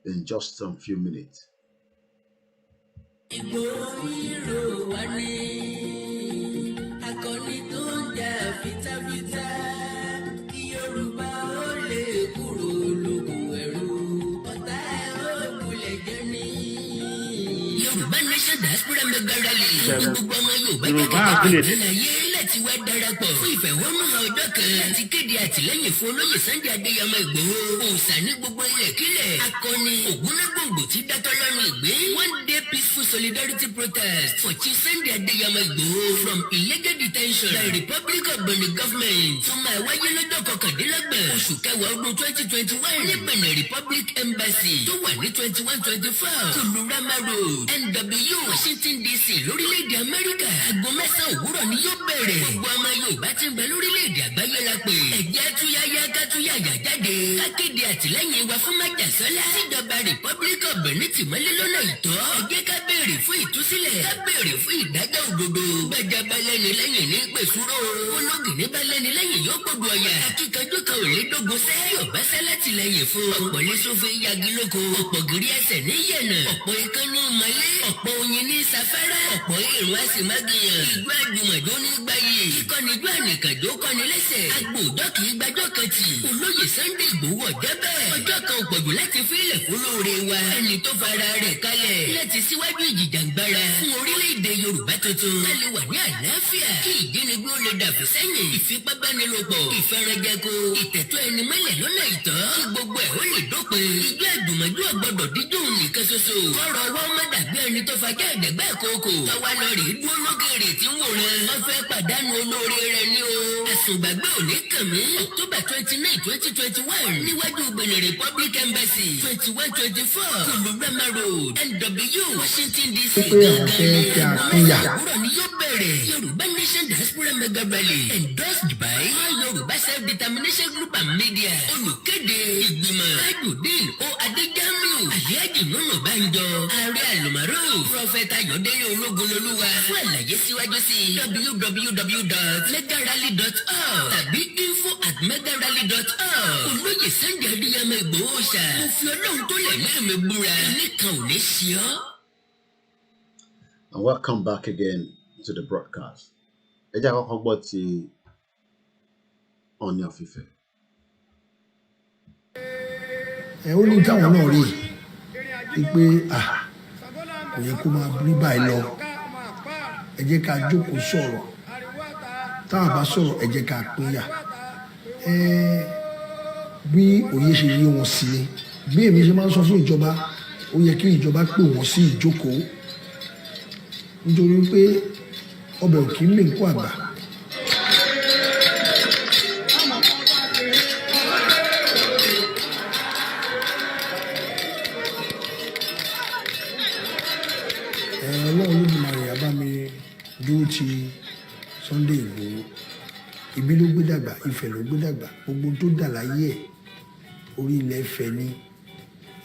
in just some few minutes. Yoruba àgbélé. láti wá darapọ̀ fún ìfẹ̀hónúhàn ọjọ́ kan láti kéde àtìlẹ́yìn fún olóyè Sunday Adéyẹmọ Ìgbòho òòṣà ní gbogbo ilẹ̀kílẹ̀ akọni ògúnnágbòǹgbò tí dátọ́ lọ́rùn ìgbín 1 day peaceful solidarity protest for Chief Sunday Adéyẹmọ Ìgbòho from illegal detention by Republic of Benin government tó máa wáyé lọ́jọ́ kọkàndínlọ́gbọ̀n oṣù kẹwàá ọdún 2021 ní Benin Republic Embassy tó wà ní 2124 Kulurama Road NW Washington DC lórílẹ̀‐èdè Amẹ́ríkà aago 9 òwúrọ̀ ni yóò bẹ̀rẹ̀ gbogbo ọmọ Yorùbá tí ń bẹ lórílẹ̀‐èdè àgbáyé la pè ẹ̀jẹ̀ túyáyá kátúyàyà jáde kákéde àtìlẹ́yìn wa fún májàsọ́lá síjọba Republic of Benin tìmọ́lé lọ́nà ìtọ́ ẹ̀jẹ̀ ká béèrè fún ìtúsílẹ̀ ká béèrè fún ìdájọ́ òdodo gbàjàbá lẹ́ni lẹ́yìn ní pèsúrò ológìní bá lẹ́ni lẹ́yìn yóò gbọdọ̀ ọ̀yà akíkanjú kan ò lè dógun sẹ́ Yorùbá sẹ́ látìlẹ́yìn fún ọ̀pọ̀ lẹ́sọ̀fẹ́ yagi lóko ọ̀pọ̀ gírí ẹsẹ̀ ní yẹ̀nà ọ̀pọ̀ ikán ní mọ́lé ọ̀pọ̀ oyin ní safẹ́rẹ́ ọ̀pọ̀ ìrún àsìmágìyàn ìgbó àjùmọ̀jó ní gbáyé kíkọ́nijú ànìkànjó kọ́ni lẹ́sẹ̀ agbóòjọ́ kì í gbàjọ́ kan tì olóyè Sunday Ìgbòho ọ̀jẹ́ bẹ́ẹ̀ ọjọ́ kan ò pọ̀jù láti fílẹ̀ fólóore wa ẹni tó fara rẹ̀ kalẹ̀ láti síwájú ìjìjàngbara fún orílẹ̀-èdè Yorùbá tuntun kálí wà ní àlàáfíà kí ìjínigbé ó lè dàbí sẹ́yìn ìfipábánilòpọ̀ ìfẹ́rẹ́jẹko ìtẹ̀tọ́ ẹni mẹ́lẹ̀ lọ́nà ìtọ́ kí gbogbo ẹ̀ ó lè dópin ìjọ àjùmọ̀jó ọgbọ́dọ̀ dídùn nìkan ṣoṣo kọ́rọ̀ ọwọ́ má dàbí ẹni tó fajá ẹ̀dẹ̀gbẹ́ kókò káwa lọ rèé dúró lókèrè tí ń wòran wọ́n fẹ́ pàdánù olóore rẹ̀ ní o àsùngbàgbé ò ní kàn mí October 29 2021 níwájú Benin Republic Embassy 2124 Kulurama Road NW Washington DC gangan àwòrán ni yóò bẹ̀rẹ̀ Yorùbá Nation Diaspora Mega Rally endorsed by Yorùbá Self-Determination Group and Media olùkéde ìgbìmọ̀ Tajudeen O Adéjamiu Alhaji Nunu Banjo ààrẹ àlùmọ́rò Prophet Ayọ̀délé Ológunlolúwa fún àlàyé síwájú sí www.megarally.org tàbí info@megarally.org olóyè Sunday Adéyẹmọ Ìgbòho ṣá mo fi Ọlọ́run tó lẹ̀ mẹ́rin mi búra nìkan ò ní ṣe ọ́. And welcome back again to the broadcast. Ẹ jẹ́ àkọ́kọ́ gbọ́ ti Ọọ̀ni of Ifẹ̀. Ó ní táwọn náà rí i pé kò yẹ kó máa rí báyìí lọ ẹ jẹ́ ká jókòó sọ̀rọ̀ táwọn bá sọ̀rọ̀ ẹ jẹ́ ká pínyà bí òye ṣe yé wọn sí ni bí èmi ṣe máa ń sọ fún ìjọba ó yẹ kí ìjọba pè wọ́n sí ìjókòó nítorí pé ọbẹ̀ ò kí ń lè kó àgbà. Ọlọ́run Olódùmarè àbá mi dúró ti Sunday Ìgbòho ibi ló gbé dàgbà Ifẹ̀ ló gbé dàgbà gbogbo tó dà láyé ẹ̀ orí ilẹ̀ Ifẹ̀ ni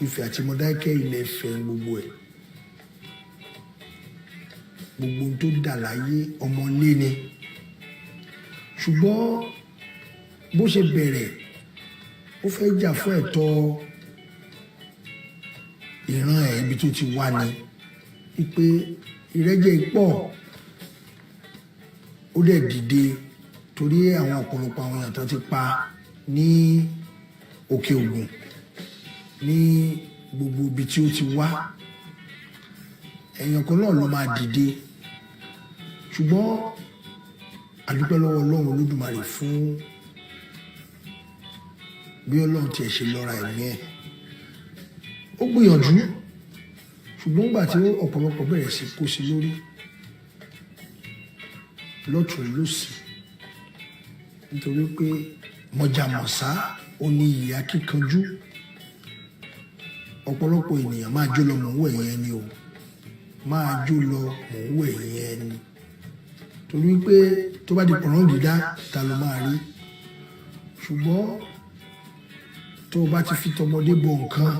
Ifẹ̀ àti Mọdákẹ́kẹ́ ilẹ̀ Ifẹ̀ gbogbo ẹ̀ gbogbo tó dà láyé ọmọlé ni ṣùgbọ́n bó ṣe bẹ̀rẹ̀ ó fẹ́ jà fún ẹ̀tọ́ ìran ẹ̀ ibi tó ti wá ni wípé ìrẹ́jẹ pọ̀ ó dẹ̀ dìde torí àwọn ọ̀pọ̀lọpọ̀ àwọn èèyàn tó ti pa ní Òkè Ògùn ní gbogbo ibi tí ó ti wá èèyàn kan náà ló máa dìde ṣùgbọ́n àdúpẹ́ lọ́wọ́ Ọlọ́run Olódùmarè fún bí Ọlọ́run tiẹ̀ ṣe lọ́ra ẹ̀mí ẹ̀ ó gbìyànjú ṣùgbọ́n nígbà tí ọ̀pọ̀lọpọ̀ bẹ̀rẹ̀ sí kó sí lórí lọ́tùn lósì nítorí pé mọ̀jàmọ̀sá ó ní ìyá kíkanjú ọ̀pọ̀lọpọ̀ ènìyàn máa jó lọ mọ̀ ń wẹ̀ yẹn ni o máa jó lọ mọ̀ ń wẹ̀ yẹn ni torí pé tó bá di pọ̀nrán dídá ta ló máa rí ṣùgbọ́n tó o bá ti fi tọmọdé bọ nǹkan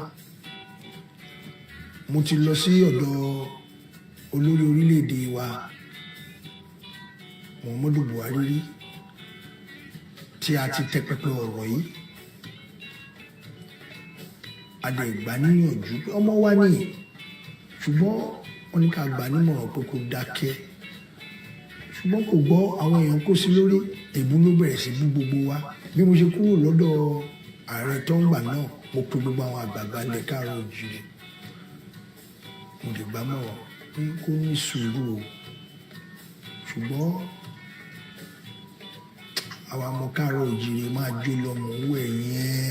mo ti lọ sí ọ̀dọ̀ olórí orílẹ̀-èdè wa Muhammadu Buhari rí tí a ti tẹ pẹpẹ ọ̀rọ̀ yìí a dẹ̀ gbà níyànjú pé ọmọ wa ní ṣùgbọ́n wọ́n ní ká gbà nímọ̀ràn pé kó dákẹ́ ṣùgbọ́n kò gbọ́ àwọn èèyàn kó sí lórí èébú ló bẹ̀rẹ̀ sí bú gbogbo wa bí mo ṣe kúrò lọ́dọ̀ ààrẹ tó ń gbà náà mo pe gbogbo àwọn àgbààgbà ilẹ̀ káàárọ̀ oòjíire mo lè gbà mọ̀ pé kó ní sùúrù o ṣùgbọ́n àwọn ọmọ káàárọ̀ oòjíire máa jó lọ mọ̀ owó ẹ̀yìn ẹ̀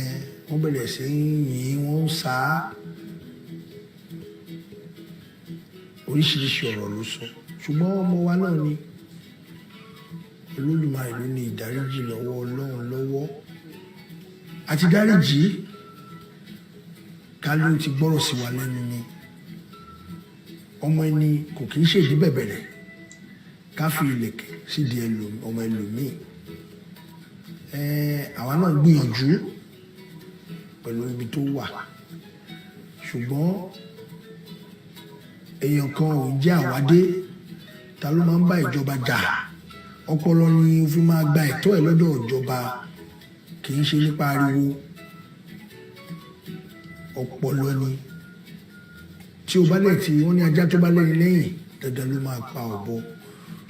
wọ́n bẹ̀rẹ̀ sí yìn wọ́n ń sá oríṣiríṣi ọ̀rọ̀ ló sọ ṣùgbọ́n ọmọ wa náà ni Olódùmarè ló ní ìdáríjì lọ́wọ́ Ọlọ́run lọ́wọ́ àti dáríjì ká ló ti gbọ́rọ̀ sí wa lẹ́nu ni ọmọ ẹni kò kì í ṣèdí bẹ̀bẹ̀rẹ̀ ká fi ìlẹ̀kẹ̀ sídìí ọmọ ẹlòmíì àwa náà gbìyànjú pẹ̀lú ibi tó wà ṣùgbọ́n èèyàn kan ò jẹ́ àwádé ta ló máa ń bá ìjọba jà ọpọlọ ni ó fi máa gba ẹ̀tọ́ ẹ̀ lọ́dọ̀ ìjọba kì í ṣe nípa ariwo ọpọlọ ni tí o bá lè ti wọ́n ní ajá tó bá lẹ́ni lẹ́yìn dandan ló máa pa ọ̀bọ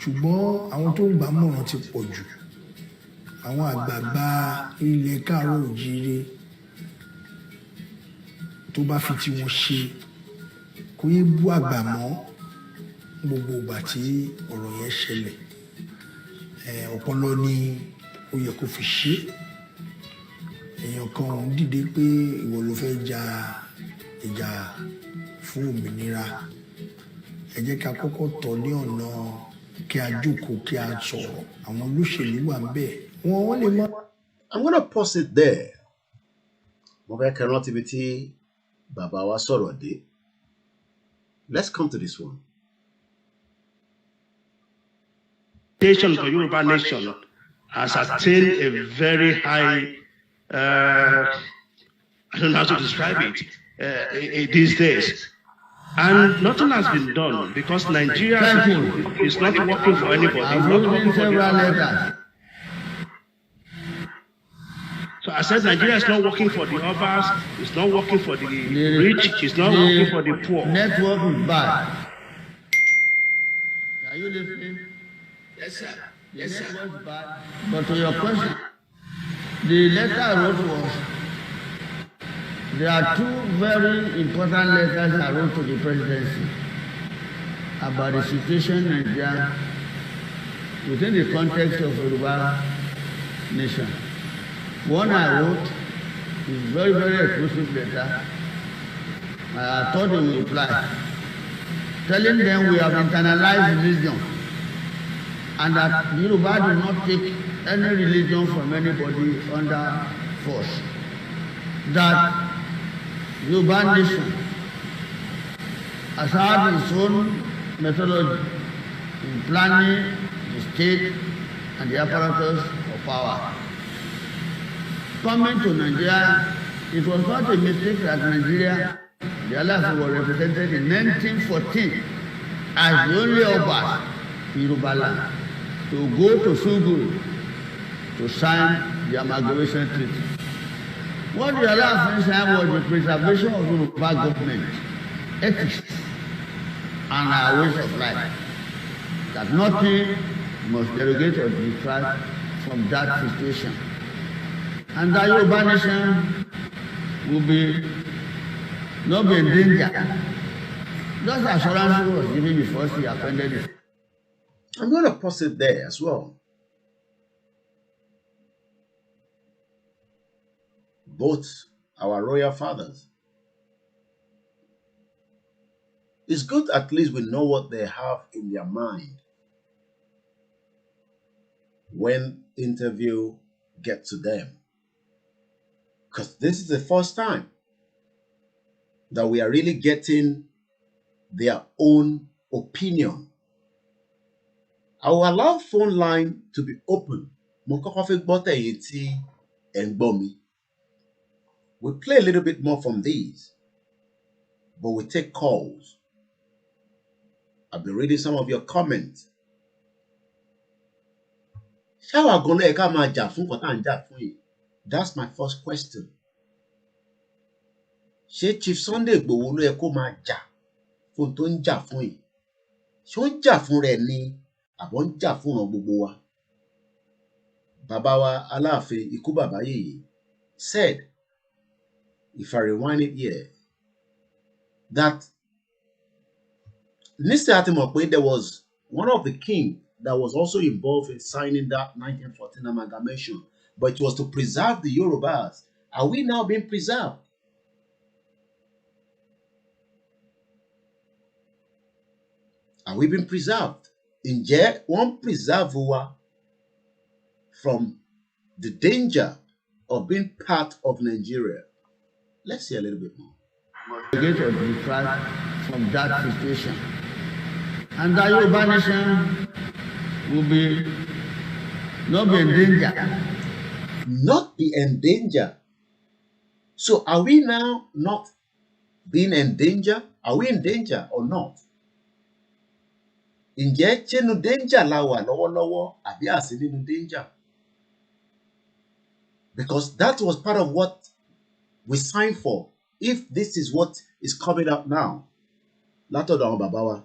ṣùgbọ́n àwọn tó ń gbà mọ̀ràn ti pọ̀ jù àwọn àgbààgbà ilẹ̀ káàárọ̀ oòjíire tó bá fi tí wọ́n ṣe kó yé bú àgbà mọ́ gbogbo ìgbà tí ọ̀rọ̀ yẹn ṣẹlẹ̀ ọpọlọ ni ó yẹ kó fi ṣe èèyàn kan òun dìde pé ìwọ ló fẹ́ ja ìjà fún òmìnira ẹ jẹ́ ká kọ́kọ́ tọ̀ ní ọ̀nà kí a jókòó kí a sọ̀rọ̀ àwọn olóṣèlú wà ń bẹ̀ wọ́n lè mọ́. I'm gonna pause it there. Mo fẹ́ kẹ́ rántí ibi tí bàbá wa sọ̀rọ̀ dé. Let's come to this one. Nation for Yoruba nation has attained a very high, I don't know how to describe it, these days. And nothing has been done because Nigeria is not working for anybody. It's not working for the So I said Nigeria is not working for the others, it's not working for the rich, it's not working for the poor. Network is bad. Are you listening? Yes, sir. The network is bad. But to your question, the letter I wrote was, there are two very important letters I wrote to the presidency about the situation in Nigeria within the context of Yoruba nation. One I wrote is very, very exclusive letter. I thought they would reply, telling them we have internalized religion and that Yoruba do not take any religion from anybody under force. That Yoruba nation has had its own methodology in planning the state and the apparatus of power. Coming to Nigeria It was not a mistake that Nigeria, the Alaafin was represented in 1914 as the only Oba in Yoruba land to go to Suguru to sign the amalgamation treaty. What the Alaafin signed was the preservation of Yoruba government, ethics, and our ways of life. That nothing must derogate or detract from that situation. And that Yoruba nation will not be in danger. Those assurances was given before she appended it. I'm going to pause it there as well. Both our royal fathers. It's good at least we know what they have in their mind when interview get to them. Because this is the first time that we are really getting their own opinion. I will allow phone line to be open. We'll play a little bit more from these, but we take calls. I've been reading some of your comments. That's my first question. Ṣé Chief Sunday Igboho ló yẹ kó máa jà fún tó ń jà fún yìí? Ṣé ó ń jà fún rẹ̀ ni àbọ̀ ń jà fún ọ̀ràn gbogbo wa? Bàbá wa Aláàfin Ikú Bàbá Yèyé said, if I rewind it here, that there was one of the king that was also involved in signing that 1914 amalgamation, but it was to preserve the Yorubas. Are we now being preserved? Are we being preserved? Ǹjẹ́ wọ́n preserve wa from the danger of being part of Nigeria? Let's see a little bit more. Derogate or detract from that situation. And that Yoruba nation will not be in danger. Not be in danger. So are we now not being in danger? Are we in danger or not? Ǹjẹ́ ṣénu danger la wà lọ́wọ́lọ́wọ́ àbí àsí nínú danger? Because that was part of what we signed for. If this is what is coming up now, látọ̀dọ̀ àwọn bàbá wa.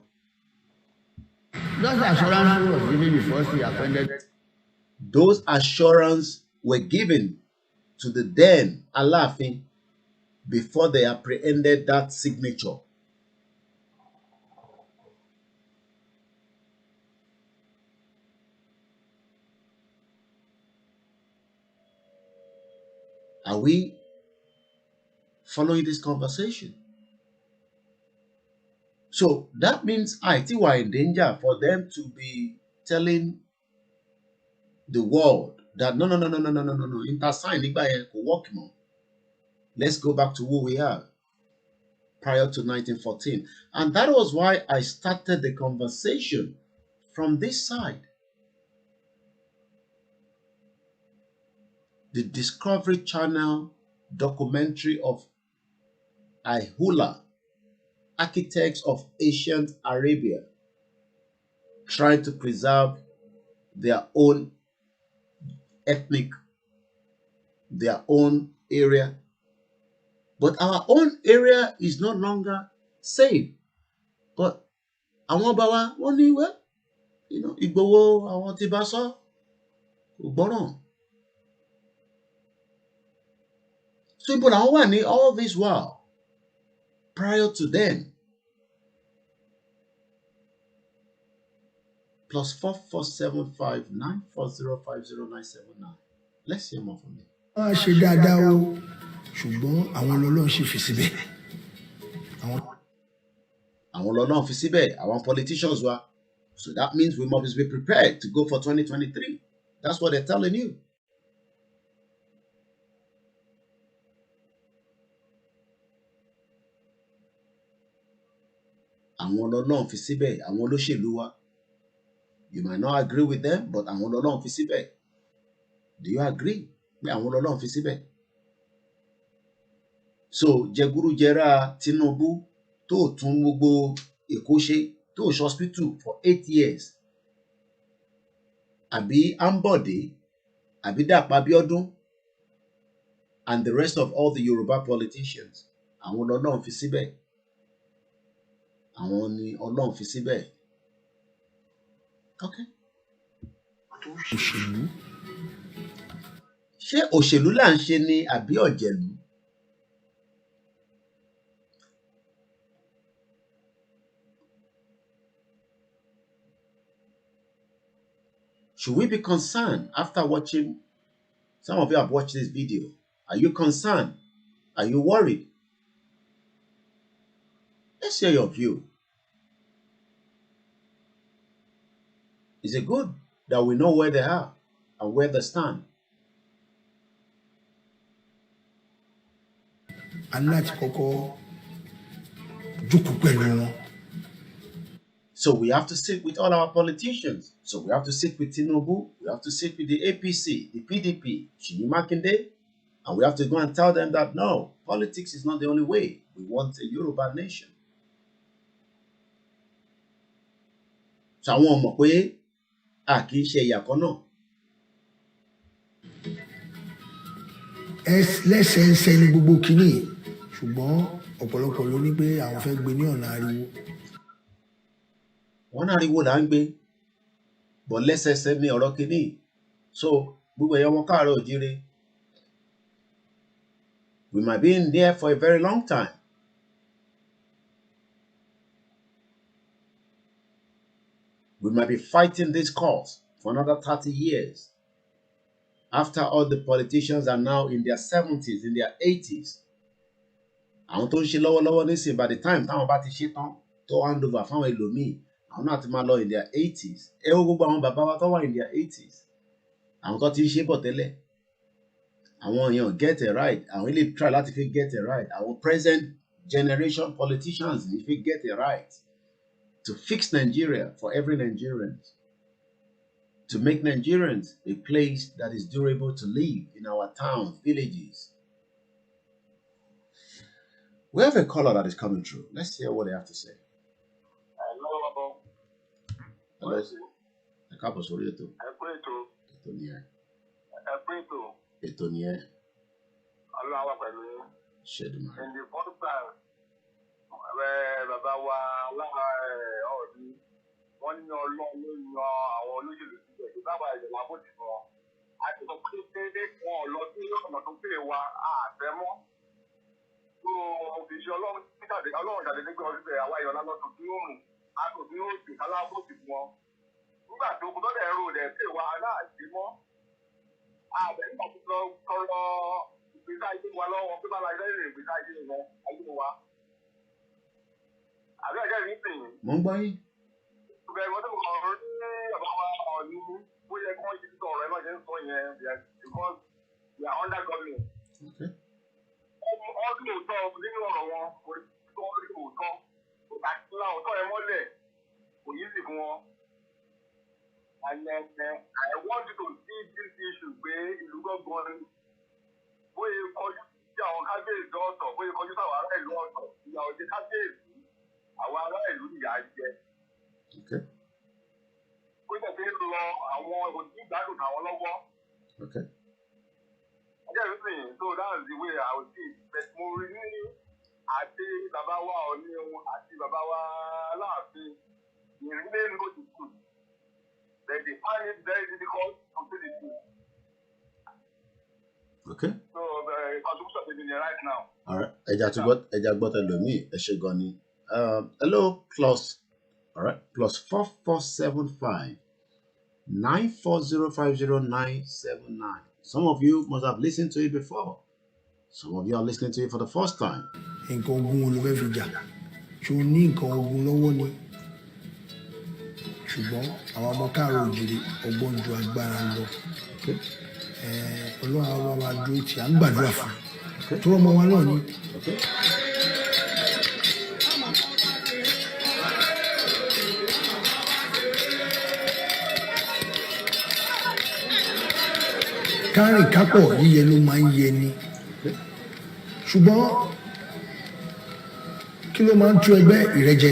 Those assurances were given before she appended. Those assurances were given to the then Aláàfin before they apprehended that signature. Are we following this conversation? So that means I think we're in danger for them to be telling the world that no, intersign nígbà yẹn kò work more. Let's go back to who we are prior to 1914. And that was why I started the conversation from this side. The Discovery Channel documentary of Ihula, Architects of Ancient Arabia, trying to preserve their own ethnic, their own area. But our own area is no longer safe. But àwọn bá wa wọ́n ní wẹ́, Ìgbòho àwọn tí bá sọ kò gbọ́ràn. So ibo làwọn wà ní all this while prior to then. +447594050979. Let's hear more from you. Wọ́n á ṣe dáadáa o, ṣùgbọ́n àwọn lọ́lọ́run ṣì fi síbẹ̀. Àwọn lọ́lọ́run fi síbẹ̀, àwọn politicians wa. So that means we must be prepared to go for 2023. That's what they're telling you. Àwọn lọ́lọ́run fi síbẹ̀, àwọn olóṣèlú wa. You might not agree with them, but àwọn lọ́lọ́run fi síbẹ̀. Do you agree? Pé àwọn lọ́lọ́run fi síbẹ̀. So jẹgúrújẹrá Tinubu tó tún gbogbo Èkó ṣe tó hospital for 8 years àbí Ambode àbí Dàpọ̀ Abíọ́dún and the rest of all the Yoruba politicians àwọn Ọlọ́run fi síbẹ̀ àwọn ni Ọlọ́run fi síbẹ̀. Okay. òṣèlú Ṣé òṣèlú là ń ṣe ni àbí ọ̀jẹ̀lú? Should we be concerned after watching? Some of you have watched this video. Are you concerned? Are you worried? Let's hear your view. Is it good that we know where they are and where they stand? aláti kọ́kọ́ jókòó pẹ̀lú wọn. So we have to sit with all our politicians. So we have to sit with Tinubu. We have to sit with the APC, the PDP, Seyi Makinde, and we have to go and tell them that no, politics is not the only way. We want a Yoruba nation. So àwọn mọ̀ pé a kì í ṣe ẹ̀yà kan náà. lẹ́sẹẹsẹ ní gbogbo kínní ṣùgbọ́n ọ̀pọ̀lọpọ̀ ló ní pé àwọn fẹ́ gbé ní ọ̀nà ariwo. Wọ́n náà ariwo là ń gbé bọ̀ lẹ́sẹẹsẹ ní ọ̀rọ̀ kínní. So gbogbo ẹ̀yà wọn káàárọ̀ òjíire. We might be in there for a very long time. We might be fighting this cause for another 30 years. After all the politicians are now in their 70s, in their 80s. Àwọn tó ń ṣe lọ́wọ́lọ́wọ́ nísìnyí by the time táwọn bá ti ṣe tán tó hand over fáwọn ẹlòmíì, àwọn náà ti máa lọ in their 80s. Ẹ wo gbogbo àwọn bàbá wa tó wà in their 80s. Àwọn tó ti ń ṣe bọ̀ tẹ́lẹ̀. Àwọn èèyàn get it right. Àwọn ilé try láti fi get it right. Our present generation politicians ní fi get it right. To fix Nigeria for every Nigerian. To make Nigerians a place that is durable to live in our towns, villages. We have a caller that is coming through. Let's hear what they have to say. Hello. Hello. Ẹ káàbọ̀ sórí ètò. Ètò ni ẹ. Ètò ni ẹ. Ṣèdùmá. In the first time, bàbá wa ọ̀ọ́dún, wọ́n ní Ọlọ́run ló yan àwọn olóṣèlú síbẹ̀. Ìbáwá ìjọba bó ti sọ, a ti sọ pé déédé wọn lọ sí ọ̀nà tó pè wá àfẹ́mọ́. So òfìṣẹ́ Ọlọ́run jáde nígbà ọdún bẹ̀rẹ̀ àwa ìyọ̀lá lọ́tọ̀ tí ó rùn, a kò ní ó sì kálábò sí fún wọn. Nígbà tó kú tọ́lẹ̀ ẹ̀rọ rẹ̀ pè wá aláàjì mọ́. Àbẹ̀ nígbà tó lọ tọrọ ìgbésí ayé wa lọ́wọ́ pé bá la ilé ìrìn ìgbésí ayé wọn ayé wa. Àbí ẹ̀jẹ̀ rí sìn. Mo ń gbọ́ yín. Bẹ́ẹ̀ wọ́n tó kọ̀ ọ́ ní ọ̀bá wa ọ̀ní bóyá kí wọ́n yí títọ̀ ọ̀rọ̀ ẹ̀ náà ṣe ń sọ yẹn because we are under government. Ọdún òótọ́ nínú ọ̀rọ̀ wọn kò tó ọdún òótọ́. Òtàkìlá òótọ́ ẹ mọ́lẹ̀ kò yí sì fún wọn. And then I want you to see this issue pé ìlú gbọ́ngàn bóyá kọjú sí àwọn kábíyèsí ọ̀tọ̀ bóyá kọjú sí àwọn ará ìlú ọ̀tọ̀ ìyà òde kábíyèsí àwọn ará ìlú ìyà jẹ. Ó jẹ́ pé lọ àwọn òdì ìgbádùn àwọn lọ́wọ́. Ẹjẹ́ mi sìn so that's the way I would see it. But mo rí ní àti bàbá wa Ọọ̀ni àti bàbá wa Aláàfin ìrìnlẹ̀ ló ti kù. But they find it very difficult to do the two. Okay. So the contribution is right now. All right. Ẹja gbọ́ tẹlòmíì ẹ ṣé gan ni. Hello, all right, +4475 94050 Some of you must have listened to it before. Some of you are listening to it for the first time. Nǹkan ogun wo ló fẹ́ fi jà? Ṣé o ní nǹkan ogun lọ́wọ́ ni? Ṣùgbọ́n àwọn ọmọ káàárọ̀ òjìrì ọgbọ́n ju agbára lọ. Ọlọ́run àwa wa dúró tí à ń gbàdúrà fún. Tó ọmọ wa náà ni. Kárìn kápọ̀ yíyẹ ló máa ń yẹ ni. Ṣùgbọ́n kí ló máa ń tú ẹgbẹ́? Ìrẹ́jẹ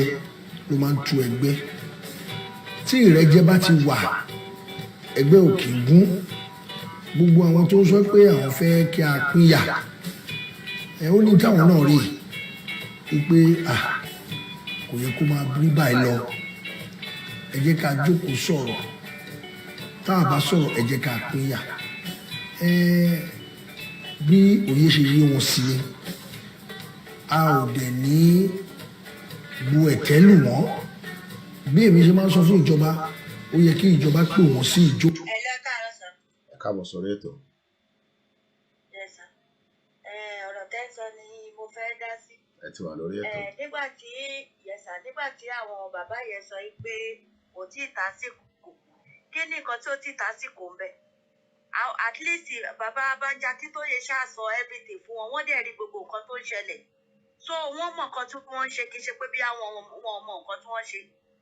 ló máa ń tú ẹgbẹ́. Tí ìrẹ́jẹ bá ti wà, ẹgbẹ́ ò kì í gún. Gbogbo àwọn tó ń sọ pé àwọn fẹ́ kí a pínyà, ó ní táwọn náà rí i pé kò yẹ kó máa rí báyìí lọ. Ẹ jẹ́ ká jókòó sọ̀rọ̀. Tá a bá sọ̀rọ̀, ẹ jẹ́ ká pínyà. Bí òye ṣe yé wọn sí ni, a ò dẹ̀ ní bu ẹ̀tẹ́ lù wọ́n. Bí èmi ṣe máa ń sọ fún ìjọba, ó yẹ kí ìjọba pè wọ́n sí ìjó. Ẹ káàbọ̀ sórí ètò. Ọ̀rọ̀ tẹ́ sọ ni mo fẹ́ dá sí. Ẹ ti wà lórí ètò. Nígbà tí àwọn bàbá yẹn sọ pé kò tí ì tásìkò, kí ni nǹkan tí ó tí ì tásìkò ń bẹ? At least bàbá Abájá kí tó yẹ ṣáà sọ everything fún wọn, wọ́n dẹ̀ rí gbogbo nǹkan tó ń ṣẹlẹ̀. So wọ́n mọ̀ nǹkan tí wọ́n ń ṣe, kì í ṣe pé bí àwọn mọ̀ nǹkan tí wọ́n ṣe.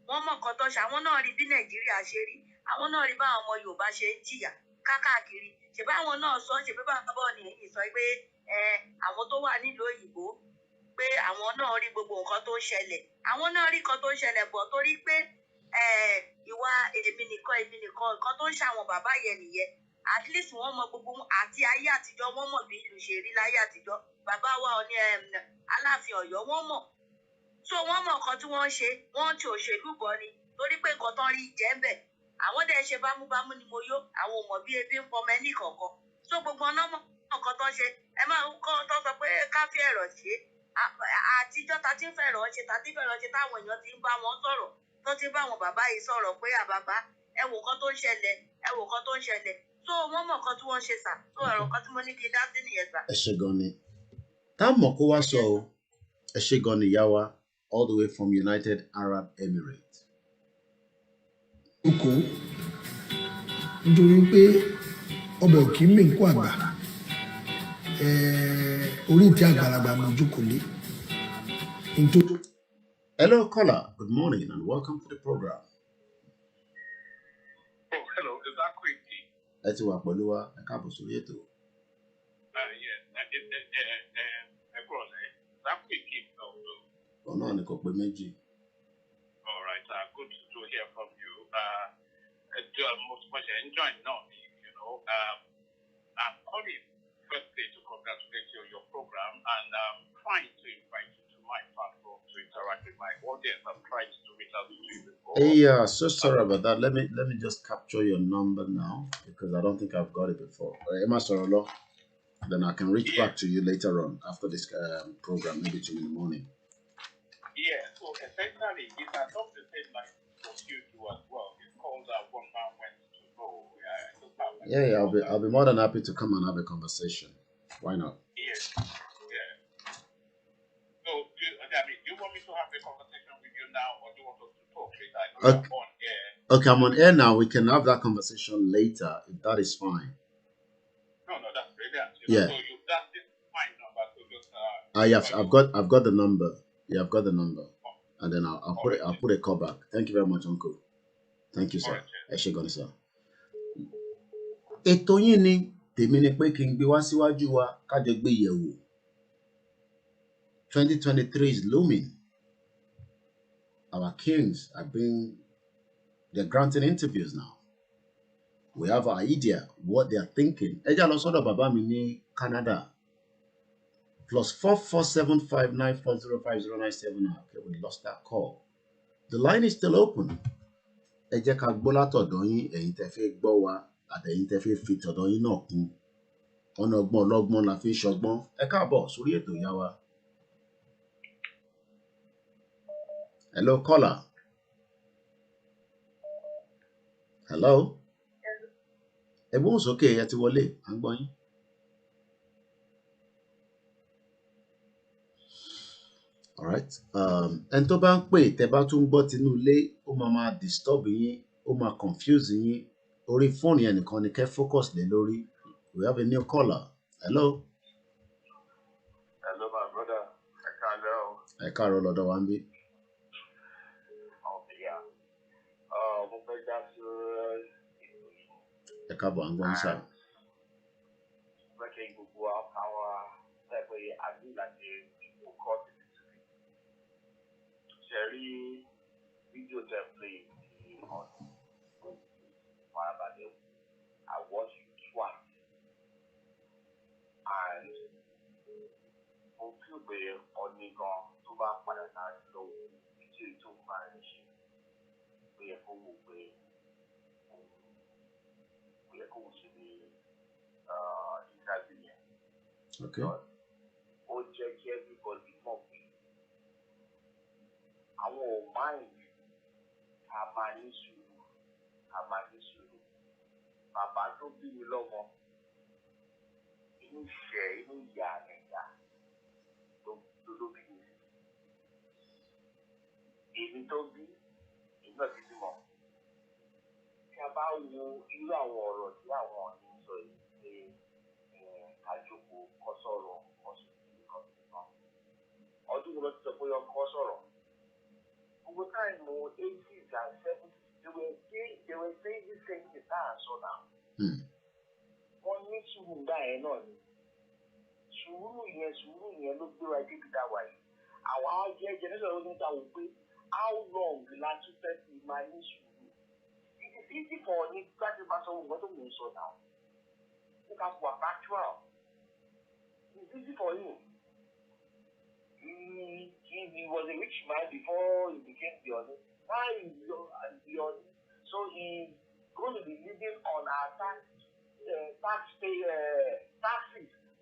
Wọ́n mọ̀ nǹkan tó ṣe, àwọn náà rí bí Nàìjíríà ṣe rí, àwọn náà rí báwọn ọmọ Yorùbá ṣe ń jìyà káàkiri. Ṣèbí àwọn náà sọ, ṣèbí bàbá Bọ́ọ̀nì yìí sọ pé àwọn tó wà nílùú òyìnbó pé àwọn náà rí gbogbo nǹkan tó ń ṣẹlẹ̀. Àwọn náà rí nǹkan tó ń ṣẹlẹ̀ bọ̀ torí pé ìwà èmi nìkan nǹkan tó ń ṣàwọn bàbá yẹn nìyẹn. At least wọ́n mọ gbogbo àti ayé àtijọ́, wọ́n mọ̀ bí ìlú ṣe rí láyé àtijọ́. Bàbá wa Ọọ̀ni Aláàfin Ọ̀yọ́ wọ́n mọ̀. So wọ́n mọ̀ nǹkan tí wọ́n ṣe, wọ́n ti òṣèlú bọ̀ ni torí pé nǹkan tán rí jẹ́ ń bẹ̀. Àwọn dẹ̀ ṣe bámúbámú ni mo yó, àwọn ò mọ̀ bí ebi ń pọmọ ẹnì kọ̀ọ̀kan. So gbogbo ọ̀nà mọ̀ nǹkan tó ṣe. Ẹ máa ń kọ́ tó sọ pé ká fi ẹ̀rọ ṣe. Àtijọ́ ta ti ń fẹ̀rọ̀ ṣe, táwọn èèyàn ti ń bá wọn sọ̀rọ̀, tó ti ń bá àwọn bàbá yìí sọ̀rọ̀ pé àbàbá ẹ wò nǹkan tó ń ṣẹlẹ̀, ẹ wò nǹkan tó ń ṣẹlẹ̀. So wọ́n mọ̀ nǹkan tí wọ́n ṣe sà. So ọ̀rọ̀ kan tí mo ní kí n dá sí nìyẹn sà. Ẹ ṣé gan ni. Táàmọ̀ kó wá sọ o. Ẹ ṣé gan ni ìyá wa, all the way from United Arab Emirates. Oko nítorí pé ọbẹ̀ ò kí ń mì ń kó àgbà. Orí ìtẹ́ àgbàlagbà mo jókòó lé. Hello, caller. Good morning and welcome to the program. Oh, hello. Is that Koiki? Ẹ ti wà pẹ̀lú wa, ẹ káàbọ̀ sórí ètò. That Koiki also. Ọ̀nà ni kò pé méjì. All right. Good to hear from you. Most much enjoying now, you know. I'm calling firstly to congratulate you on your program, and I'm trying to invite you to my platform to interact with my audience. I've tried to reach out to you before. Hey, so sorry about that. Let me just capture your number now because I don't think I've got it before. Emma Sorolo, then I can reach back to you later on after this program, maybe 2 in the morning. Yeah. So essentially, it's adopts the same like what you do as well. It's called One Man Went to Go. Yeah, I'll be more than happy to come and have a conversation. Why not? Yes. Yeah. So, do you want me to have a conversation with you now, or do you want us to talk later? Okay. On air. Okay, I'm on air now. We can have that conversation later if that is fine. No, that's brilliant. Yeah. So that is fine number. So just yes, I've got the number. Yeah, I've got the number, and then I'll put a call back. Thank you very much, Uncle. Thank you, sir. Ẹ ṣé gan ni, sir. Ètò yín ni tèmi ni pé kí n gbé wá síwájú wa kájọ gbé yẹ̀wò. 2023 is looming. Our kings they're granting interviews now. We have an idea what they are thinking. Ẹ já lọ sọ́dọ̀ bàbá mi ní Canada. +447594050979. Okay, we lost that call. The line is still open. Ẹ jẹ́ ká gbọ́ látọ̀dọ̀ yín, ẹ̀yin tẹ́ fẹ́ gbọ́ wa àtẹ̀yin tẹ́ fẹ́ fi tọ̀dọ̀ yín náà kún. Ọ̀nà ọgbọ́n ọlọ́gbọ́n la fi ń ṣọgbọ́n. Ẹ káàbọ̀ sórí ètò ìyá wa. Hello, caller. Hello. Ẹ gbóhùn sókè, ẹ ti wọlé, à ń gbọ́ yín. All right. Ẹni tó bá ń pè tẹ́ bá tún gbọ́ tinú ilé, ó máa disturb yín, ó máa confuse yín. Orí fóònù yẹn nìkan ni kẹ́ focus lé lórí. We have a new caller. Hello. Hello, my brother. Ẹ káàárọ̀ lọ́dọ̀ wa ń bí. Mo fẹ́ dá sí Ẹ káàbọ̀, à ń gbọ́ yín sá. Mo fẹ́ kí gbogbo àwọn ẹgbẹ́ àdúrà láti kọ́ Sherry video template on Marabade. I watched it twice. And mo feel pé ọ̀nìkan tó bá padà náà lọ ìtú ètò máa ń ṣe ó yẹ kó wò pé ó yẹ kó wò ṣe ní interview yẹn. Okay. Ó jẹ́ kí everybody mọ̀ pé àwọn ò mind ká máa ní sùúrù bàbá tó bí mi lọ́mọ inú ìṣẹ́ inú ìyá ẹ̀yà tó lóbi mi èmi tó bí èmi náà ti bímọ tí a bá wo irú àwọn ọ̀rọ̀ tí àwọn ọ̀nì sọ yìí pé àjòkò kọ́ sọ̀rọ̀ ọdún wo ló ti sọ pé ọkọ sọ̀rọ̀ gbogbo táìmù 80s and 70s they were saying the same thing that I saw now. Wọ́n ní sùúrù ńgbà yẹn náà ni sùúrù yẹn ló gbé wa débi tá a wà yìí àwa jẹ́ generation ló ní ta wò pé how long la tún fẹ́ fi máa ní sùúrù it is easy for ní láti máa sọ nǹkan tó mò ń sọ náà ó ká wà factual it is easy for him. He was a rich man before he became the honor. Now he's the honor. So he's going to be living on our taxes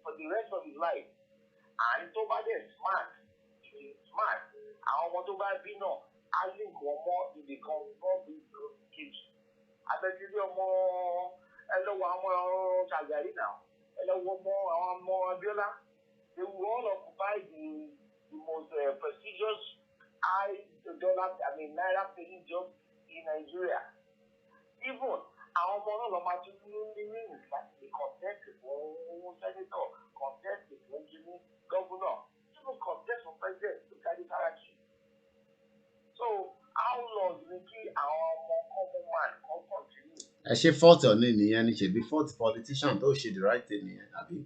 for the rest of his life. And so by the smart. Our motto by Bino, I think one more in the big kids. I bet you more. Hello, one more Chagari now. Hello, one more Abiola. They will all occupy the most prestigious naira paying job in Nigeria. Even our money no matter means like the contest for senator, contest for governor, even contest for president to carry character. So how long will our common man continue? I say fault on any and it should be fault politician though she the right thing, Abi.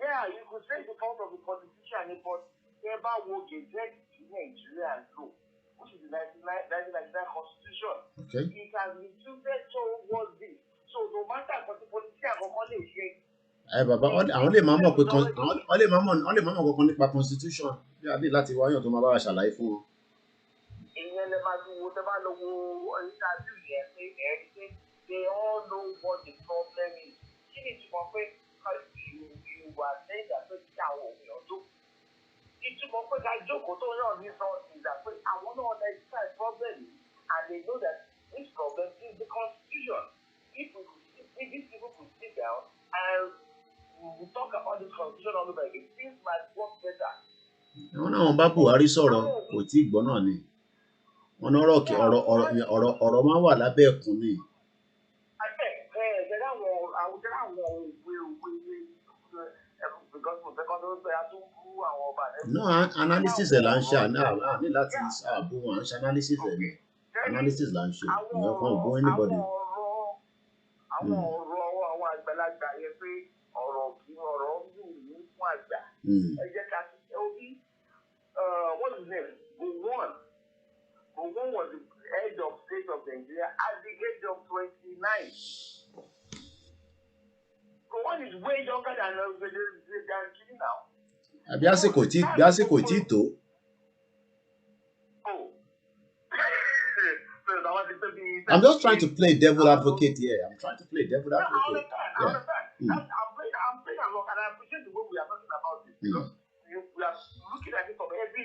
Yeah, you could say the fault of the politician, but never will get in Nigeria and law, which is the 1999 Constitution. Okay. It has been treated towards this. So no matter what the politician will call it, bàbá àwọn lè máa mọ̀ pé àwọn lè máa mọ̀ kankan nípa constitution bí a ní láti wáyàn tó máa bá wa ṣàlàyé fún wọn. Ìyẹn lè máa wo tẹ́ bá lọ wo interview yẹn pé ẹ̀rí pé they all know what the problem is. Kí ni ìtumọ̀ pé you were saying that pé kí àwọn èèyàn tó ìtumọ̀ pé ká jókòó tó yàn ní sọ ìgbà pé àwọn náà understand problem and they know that this problem is the constitution. If these people could sit down and we talk about this constitution all over again, things might work better. Àwọn náà bá Buhari sọ̀rọ̀ kò tí ì gbọ́ náà ni wọ́n ní ọ̀rọ̀ máa wà lábẹ́ ẹ̀kún ni. No, analysis ẹ̀ là ń ṣe ní láti ààbò wọn à ń ṣe analysis ẹ̀ ní analysis là ń ṣe ìyẹn kan ò bó anybody. Àwọn ọ̀rọ̀ àwọn àgbàlagbà yẹn pé ọ̀rọ̀ kí ọ̀rọ̀ ń wù ní fún àgbà. Ẹ jẹ́ ká ti ṣe orí what's his name? Gowon was the head of state of Nigeria at the age of 29. Gowon is way younger than Kini now. Bí àsìkò tí tó. I'm just trying to play devil advocate here. I'm trying to play devil advocate. I understand. I'm playing along, and I appreciate the way we are talking about this because we are looking at it from every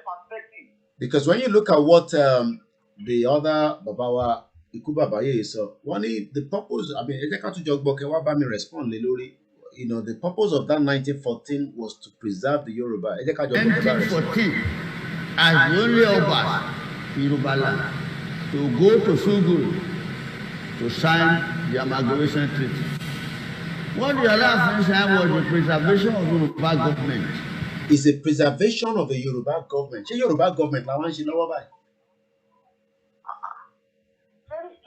perspective. Because when you look at what the other Babawa Ikubabaye is, the purpose. I mean, respond you know, the purpose of that 1914 was to preserve the Yoruba. 1914, as the only Oba Yoruba land to go to Suguru to sign the amalgamation treaty. What the Alaafin signed was the preservation of Yoruba government. It's a preservation of the Yoruba government. The Yoruba government,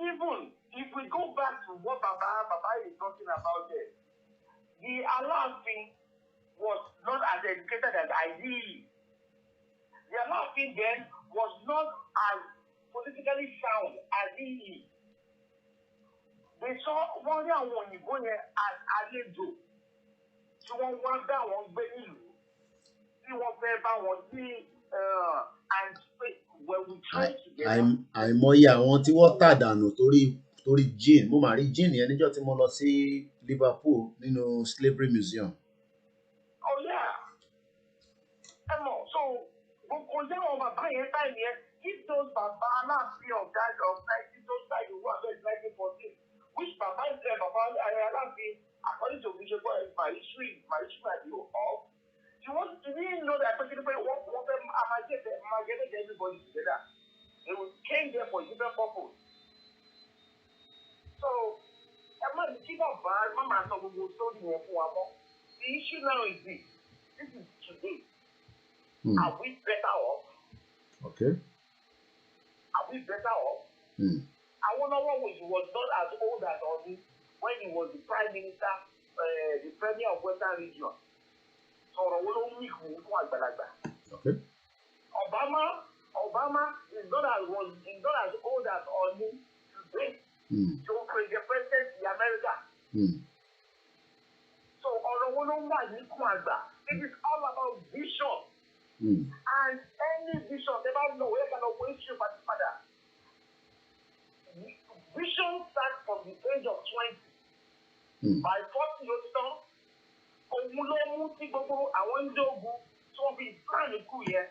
even if we go back to what Baba is talking about there, the Alaafin was not as educated as I did. The Alaafin then was not as politically sound as he is. They saw one day àwọn òyìnbó yẹn as àlejò tí wọ́n wá bá wọn gbé nílùú tí wọ́n fẹ́ bá wọn sí and when we try together. Àìmọye àwọn tí wọ́n tàdánù torí gin. Mo máa rí gin yẹn níjọ́ tí mo lọ sí Liverpool nínú Slavery Museum. Oh yeah. So gbogbo jẹ́ àwọn bàbá yẹn táyì yẹn if those bàbá Aláàfin of that of 19 those táyì wà bẹ́ẹ̀ 1914 which bàbá ìṣẹ̀lẹ̀ bàbá Aláàfin according to my history might be off. You didn't know that particular one of them amalgamated everybody together. They came there for a different purpose. So, the issue now is this. This is today. Are we better off? Okay. Are we better off? I wonder what he was not as old as Oni when he was the prime minister, the premier of Western region. Okay. Obama is not as old as Oni today. So the president in America. So it is all about vision. And any vision, never know where can waste you but father. Vision starts from the age of 20. By 40 years old, Omulemu ti gbogbo àwọn ìjọba tí wọ́n fi plan ikú yẹn.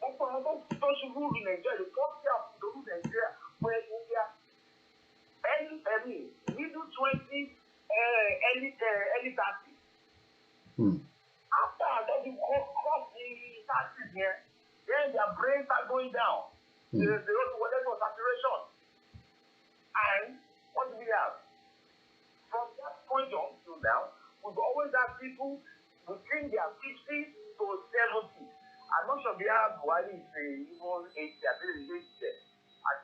Wọ́n fọ àwọn tó ṣubú ní Nàìjíríà, the first year of the Nigeria were India. Middle 20s, early 30s. After that, you cross the 30s here, then their brains are going down. They go to whatever saturation. And what do we have? From that point on to now, we've always had people between their 50s to 70s. I'm not sure we have one is even 80. I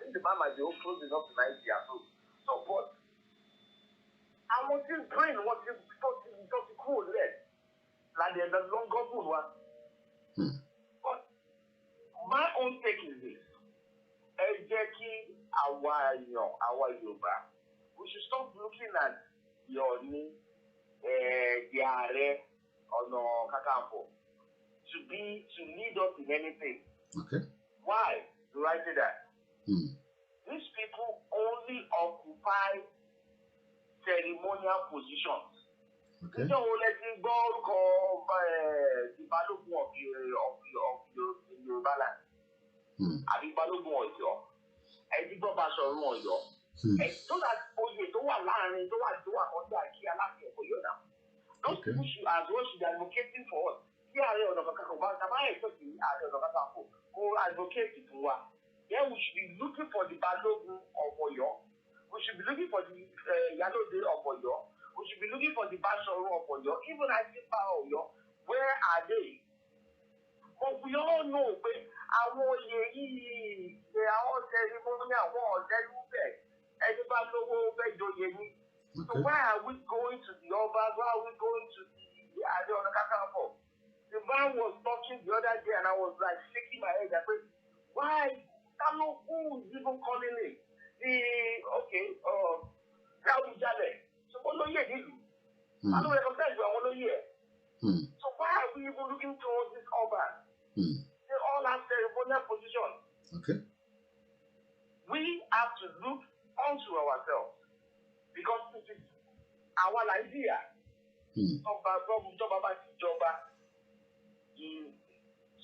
think the man might be close enough to 90 or so. So, but I want to brain what you thought cool there. Like the longer good one. But my own take is this. Our Yoruba. We should stop looking at your knee, the Are, or no Kakampo to lead us in anything. Okay. Why do I say that? These people only occupy ceremonial positions. Okay. So let's go the Balogun of Yoruba land. Àbí Balogun Ọ̀yọ́. Ẹ̀dígbọ́ bá sọ̀rọ̀ Ọ̀yọ́. So that oyè tó wà láàrin tó wà ọjà kí Aláàfin Ọ̀yọ́ náà. Those people should as well should be advocating for us. Kí Ààrẹ Ọ̀nà Kakanfò bá ẹ̀sọ́ sí Ààrẹ Ọ̀nà Kakanfò kó advocate fún wa. Then we should be looking for the Balogun of Ọ̀yọ́. We should be looking for the Yalode of Ọ̀yọ́. We should be looking for the Basoro of Ọ̀yọ́. Even Ajipa Ọ̀yọ́, where are they? But we all know pé àwọn oyè yìí ṣe àwọn ceremony àwọn ọ̀dẹ́rú bẹ̀ ẹni bá lówó bẹ́ẹ̀ joyè ni. So why are we going to the Obas? Why are we going to the Ààrẹ Ọ̀nà Kakanfò? The man was talking the other day and I was like shaking my head. I said, why? Who is even calling it? Jale. So olóyè nílùú. I don't recognize àwọn olóyè. So why are we even looking towards this Obas? They all have ceremonial positions. Okay. We have to look onto ourselves because it is our idea.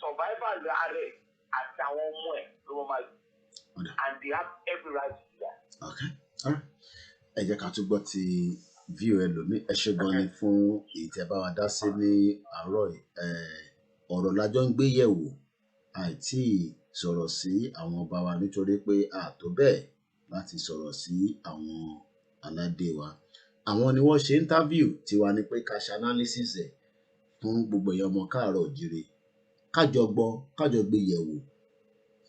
Survival ààrẹ àti àwọn ọmọ ẹ̀ ló máa lò. And they have every right to do that. Okay. All right. Ẹ jẹ́ ká tún gbọ́ ti view ẹlòmíì. Ẹ ṣé gan ni fún èyí tí ẹ bá wa dá sí ní àárọ̀ yìí. Ọ̀rọ̀ la jọ ń gbé yẹ̀wò àìtí sọ̀rọ̀ sí àwọn ọba wa nítorí pé àtó bẹ́ẹ̀ láti sọ̀rọ̀ sí àwọn aládé wa. Àwọn ni wọ́n ṣe interview tiwa ni pé ká ṣe analysis ẹ̀ fún gbogbo èèyàn ọmọ káàárọ̀ òjíire. Kájọ gbọ́, kájọ gbé yẹ̀wò.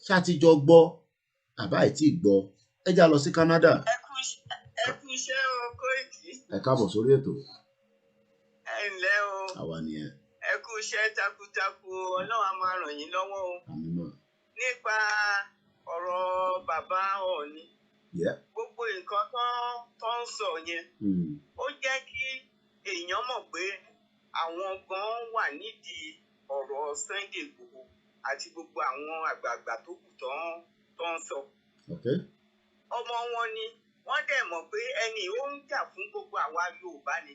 Ṣátijọ́ gbọ́, àbá àìtí gbọ́. Ẹ já lọ sí Canada. Ẹ kú iṣẹ́ o, Koiki. Ẹ káàbọ̀ sórí ètò. Ẹ ǹlẹ́ o. Àwa nìyẹn. Ẹ kú iṣẹ́ takuntakun Ọlọ́run á máa ràn yín lọ́wọ́ o. Nípa ọ̀rọ̀ bàbá Ọọ̀ni. Gbogbo nǹkan tó ń sọ yẹn. Ó jẹ́ kí èèyàn mọ̀ pé àwọn gan wà nídìí ọ̀rọ̀ Sunday Igboho àti gbogbo àwọn àgbààgbà tó kù tó ń sọ. Ọmọ wọn ni wọ́n dẹ̀ mọ̀ pé ẹni ó ń jà fún gbogbo àwa Yorùbá ni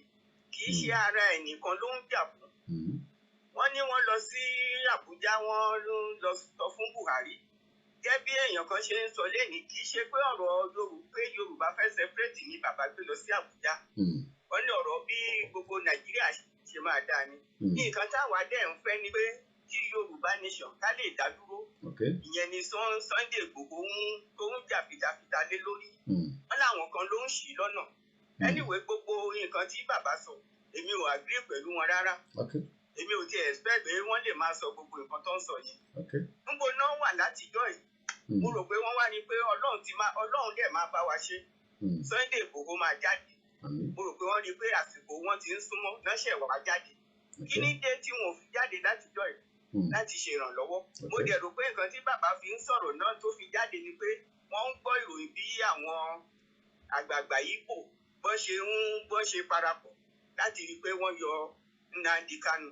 kì í ṣe ara ẹnìkan ló ń jà fún. Wọ́n ní wọ́n lọ sí Àbújá wọ́n lọ sọ fún Buhari. Gẹ́gẹ́ bí èèyàn kan ṣe ń sọ lẹ́nìí kì í ṣe pé ọ̀rọ̀ Yorùbá fẹ́ separate ni bàbá gbé lọ sí Àbújá. Wọ́n ní ọ̀rọ̀ bí gbogbo Nàìjíríà ṣe máa dáa ni. Nǹkan táwa dẹ̀ ń fẹ́ ni pé kí Yorùbá nation ká lè dá dúró. Ìyẹn ni Sunday Igboho tó ń jà fìtàfìtà lé lórí. Wọ́n láwọn kan ló ń ṣì lọ́nà. Anyway gbogbo nǹkan tí bàbá sọ èmi ò agree pẹ̀lú wọn rárá. Èmi ò tiẹ̀ expect pé wọ́n lè máa sọ gbogbo nǹkan tó ń sọ yẹn. Níbo náà wà látijọ́ yìí? Mo rò pé wọ́n wá ní pé Ọlọ́run dẹ̀ máa bá wa ṣe. Sunday Igboho máa jáde. Mo rò pé wọ́n rí pé àsìkò wọn ti ń súnmọ́ lọ́sẹ̀ wá jáde. Kí ni dé tí wọn ò fi jáde látijọ́ yìí láti ṣe ìrànlọ́wọ́? Mo dẹ̀ rò pé nǹkan tí bàbá fi ń sọ̀rọ̀ náà tó fi jáde ni pé wọ́n ń gbọ́ ìròyìn bí àwọn àgbààgbà Ìgbò bọ́ ṣe parapọ̀ láti rí i pé wọ́n yọ Nnamdi Kanu.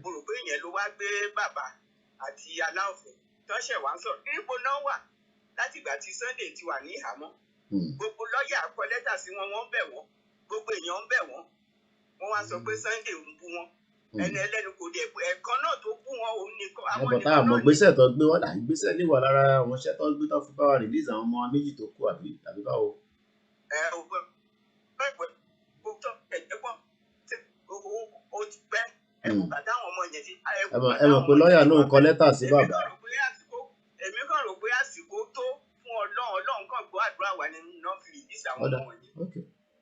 Mo rò pé ìyẹn ló wá gbé bàbá àti Aláàfin tọ́ṣẹ̀ wá ń sọ̀rọ̀. Níbo náà wà láti ìgbà tí Sunday ti wà ní ìhámọ́? Gbogbo lọ́ọ̀yà kọ lẹ́tà sí wọn, wọ́n ń bẹ̀ wọ́n. Gbogbo èèyàn ń bẹ̀ wọ́n. Wọ́n wá sọ pé Sunday ń bú wọn. Ẹni ẹlẹ́nu kò dé ẹ̀kan náà tó bú wọn òun nìkan. Àwọn nìkan náà ní gbèsè tó gbé wọn là gbèsè lè wà lára àwọn iṣẹ́ tó gbé tó fi bá wa release àwọn ọmọ méjì tó kú àbí báwo. Ẹ mọ̀ pé lọ́ọ̀yà náà kọ lẹ́tà sí bàbá. Èmi kàn rò pé àsìkò tó fún Ọlọ́run kàn gbọ́ àdúrà wà nínú náà fi release àwọn ọmọ wọ̀nyí.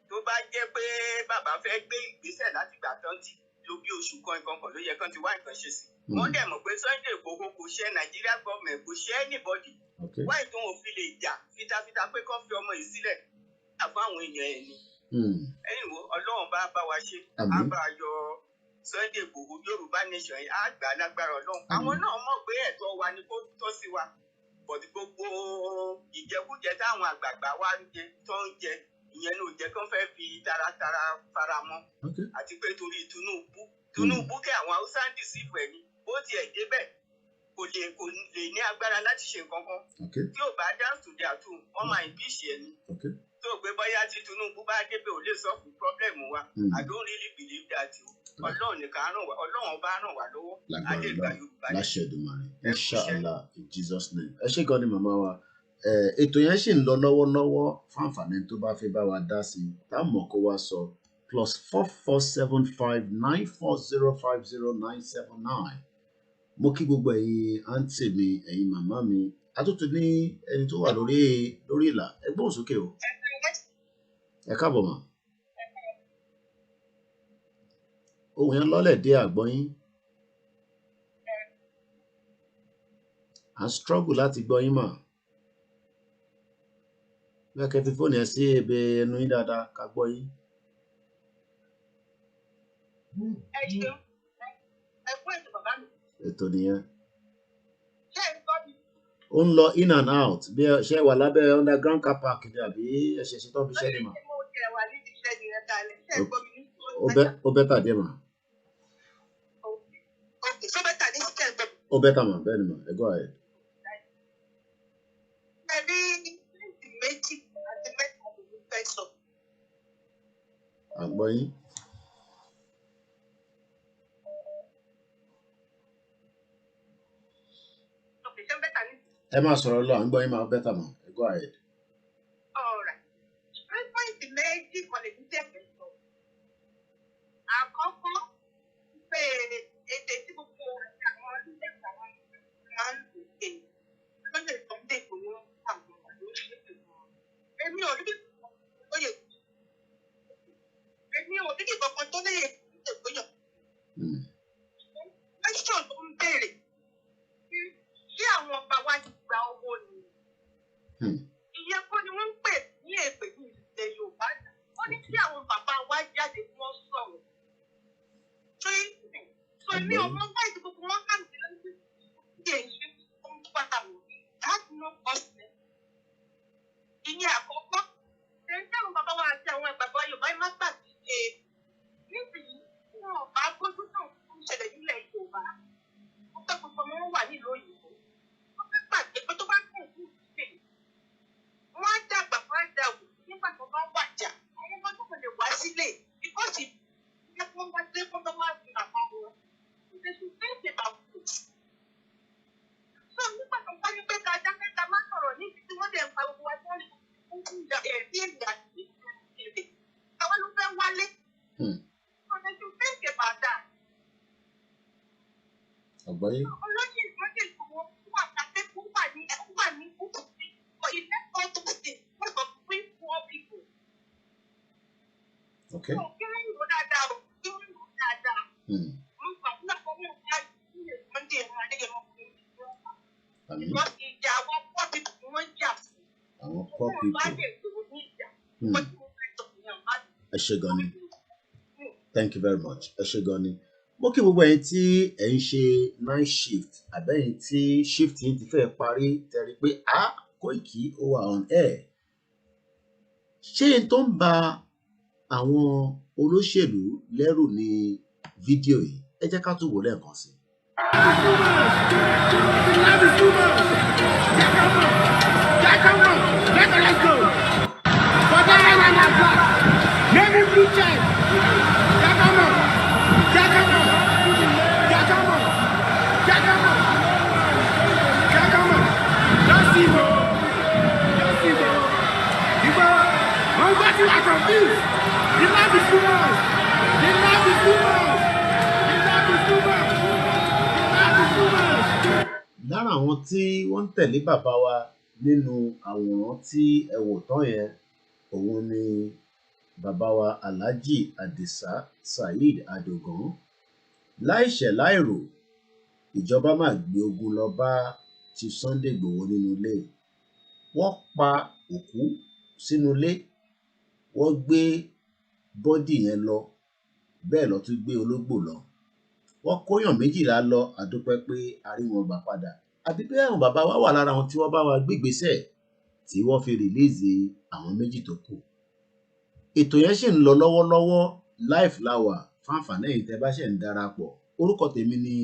Tó bá jẹ́ pé bàbá fẹ́ gbé ìgbésẹ̀ láti gbà tán tí ló bí oṣù kan ló yẹ kán ti wá nǹkan ṣe sí. Wọ́n dẹ̀ mọ̀ pé Sunday Igboho kò ṣe Nigeria government kò ṣe anybody. Wáyé tó wọn fi lè jà fitafita pé kán fi ọmọ yìí sílẹ̀ àfọ àwọn èèyàn ẹ̀ ni. Ẹ̀yìn wo Ọlọ́run bá wa ṣe á bá yọ Sunday Igboho Yorùbá nation yìí á gbà lágbára Ọlọ́run. Àwọn náà mọ̀ pé ẹ̀tọ́ wa ni kó tọ́ sí wa. Bọ̀dì gbogbo ìjẹkújẹ táwọn àgbààgbà wa ń jẹ tó ń jẹ ìyẹn ló jẹ́ kán fẹ́ fi taratara fara mọ́. Àti pé torí Tinubu kẹ́ àwọn Haúsá ń dìsífù ẹ̀ ni bó tiẹ̀ débẹ̀ kò lè ní agbára láti ṣe nǹkan kan. Tí ò bá dance to their tune wọ́n máa ìbíṣì ẹ̀ ni. Tó gbé bóyá tí Tinubu bá débẹ̀ ò lè solve problem wa. I don't really believe that o. Ọlọ́run nìkan Ọlọ́run ọba ràn wá lọ́wọ́. Láṣẹ Èdùmàrè. Inshallah in Jesus name. Ẹ ṣé gan ni màmá wa. Ètò yẹn ṣì ń lọ lọ́wọ́lọ́wọ́ fún àǹfààní tó bá fẹ́ bá wa dá sí i tá mọ̀ kó wá sọ +447594050979. Mo kí gbogbo ẹ̀yin àǹtí mi ẹ̀yin màmá mi àtúntò ní ẹni tó wà lórí ìlà ẹ gbóhùn sókè o. Ẹ káàbọ̀ mà. Ohùn yẹn lọ́lẹ̀ dé àgbọ́yín. À ń struggle láti gbọ́ yín mà. Bẹ́ẹ̀ kẹ́ fi fóònù ẹ̀ sí ebè ẹnu yín dáadáa ká gbọ́ yín. Ẹ ṣeun. Ẹ kú ètò bàbá mi. Ètò nìyẹn. Ṣé ẹ gbọ́ mi? Ó ń lọ in and out bí ẹ ṣe wà lábẹ́ underground car park ni àbí ẹ ṣe ṣe tó fi ṣẹ́ ni mà. Mo jẹ wà ní ìṣẹ́ ni ẹ kalẹ̀. Ṣé ẹ gbọ́ mi ní? Ó bẹ́tà díẹ̀ mà. Okay, ṣó bẹ́tà ní ṣe ẹ gbọ́ mi? Ó bẹ́tà mà bẹ́ẹ̀ ni mà ẹ go ahead. Ẹ ní méjì àti mẹ́ta ló ń fẹ́ sọ. À ń gbọ́ yín. Okay, ṣó bẹ́tà ní? Ẹ máa sọ̀rọ̀ lọ à ń gbọ́ yín mà ó bẹ́tà mà ẹ go ahead. All right. Pẹ́pẹ́ǹtì méjì kan lè ní tẹ̀fẹ̀ sọ. Àkọ́kọ́ pé èdè tí gbogbo àwọn oníṣẹ́gbà máa ń lò dé lọ́jọ́ ìtọ́jú èkó ní àwọn àlọ́ ìṣètò wọn. Èmi ò rí kankan tó lè ṣègbóyàn. Question tó ń béèrè ṣé àwọn ọba wa ti gba owó ni? Ìyẹn kọ́ ni wọ́n ń pè ní èpè ní ilẹ̀ Yorùbá. Wọ́n ní kí àwọn bàbá wa jáde kí wọ́n sọ̀rọ̀. So èmi ò mọ So they should think about that. Ọgbọ́yé. Olóyè ìgbọ́dẹ̀ ìgbòho fún àtàkẹ́ fún wà ní kúkú sí. But if let's go to the group of poor people. Okay. So kí wọ́n lò dáadáa o, kí wọ́n lò dáadáa. Mo gbàdúrà fún mi ọ̀gá ìdílé Monday ẹ̀rọ adéyẹmọ fún mi. Because ìjà àwọn poor people ni wọ́n jà fún. Àwọn poor people. Ẹ ṣé gan ni. Thank you very much. Ẹ ṣé gan ni. Mo kí gbogbo ẹ̀yin tí ẹ ń ṣe night shift àbẹ́yìn tí shift yìí ti fẹ́ parí tẹ̀rí pé Koiki ó wà on air. Ṣé n tó ń ba àwọn olóṣèlú lẹ́rù ní fídíò yìí? Ẹ jẹ́ ká tún wò lẹ́ẹ̀kan sí. Lára àwọn tí wọ́n ń tẹ̀lé bàbá wa nínú àwòrán tí ẹ wò tán yẹn, òun ni bàbá wa Alhaji Adisa Saheed Adogan. Láìṣẹ̀ láìrò, ìjọba máa gbé ogun lọ bá Chief Sunday Igboho nínú ilé. Wọ́n pa òkú sínú ilé, wọ́n gbé bọ́dì yẹn lọ, bẹ́ẹ̀ lọ tún gbé ológbò lọ. Wọ́n kóyàn méjìlá lọ, àdúpẹ́ pé a rí wọn gbà padà. Àbí pé àwọn bàbá wa wà lára wọn tí wọ́n bá wa gbégbésẹ̀ tí wọ́n fi rìlíìsì àwọn méjì tó kù. Ètò yẹn ṣì ń lọ lọ́wọ́lọ́wọ́, live láwà fún àǹfààní ẹ̀yin tẹ́ bá ṣe ń darapọ̀. Orúkọ tèmi ni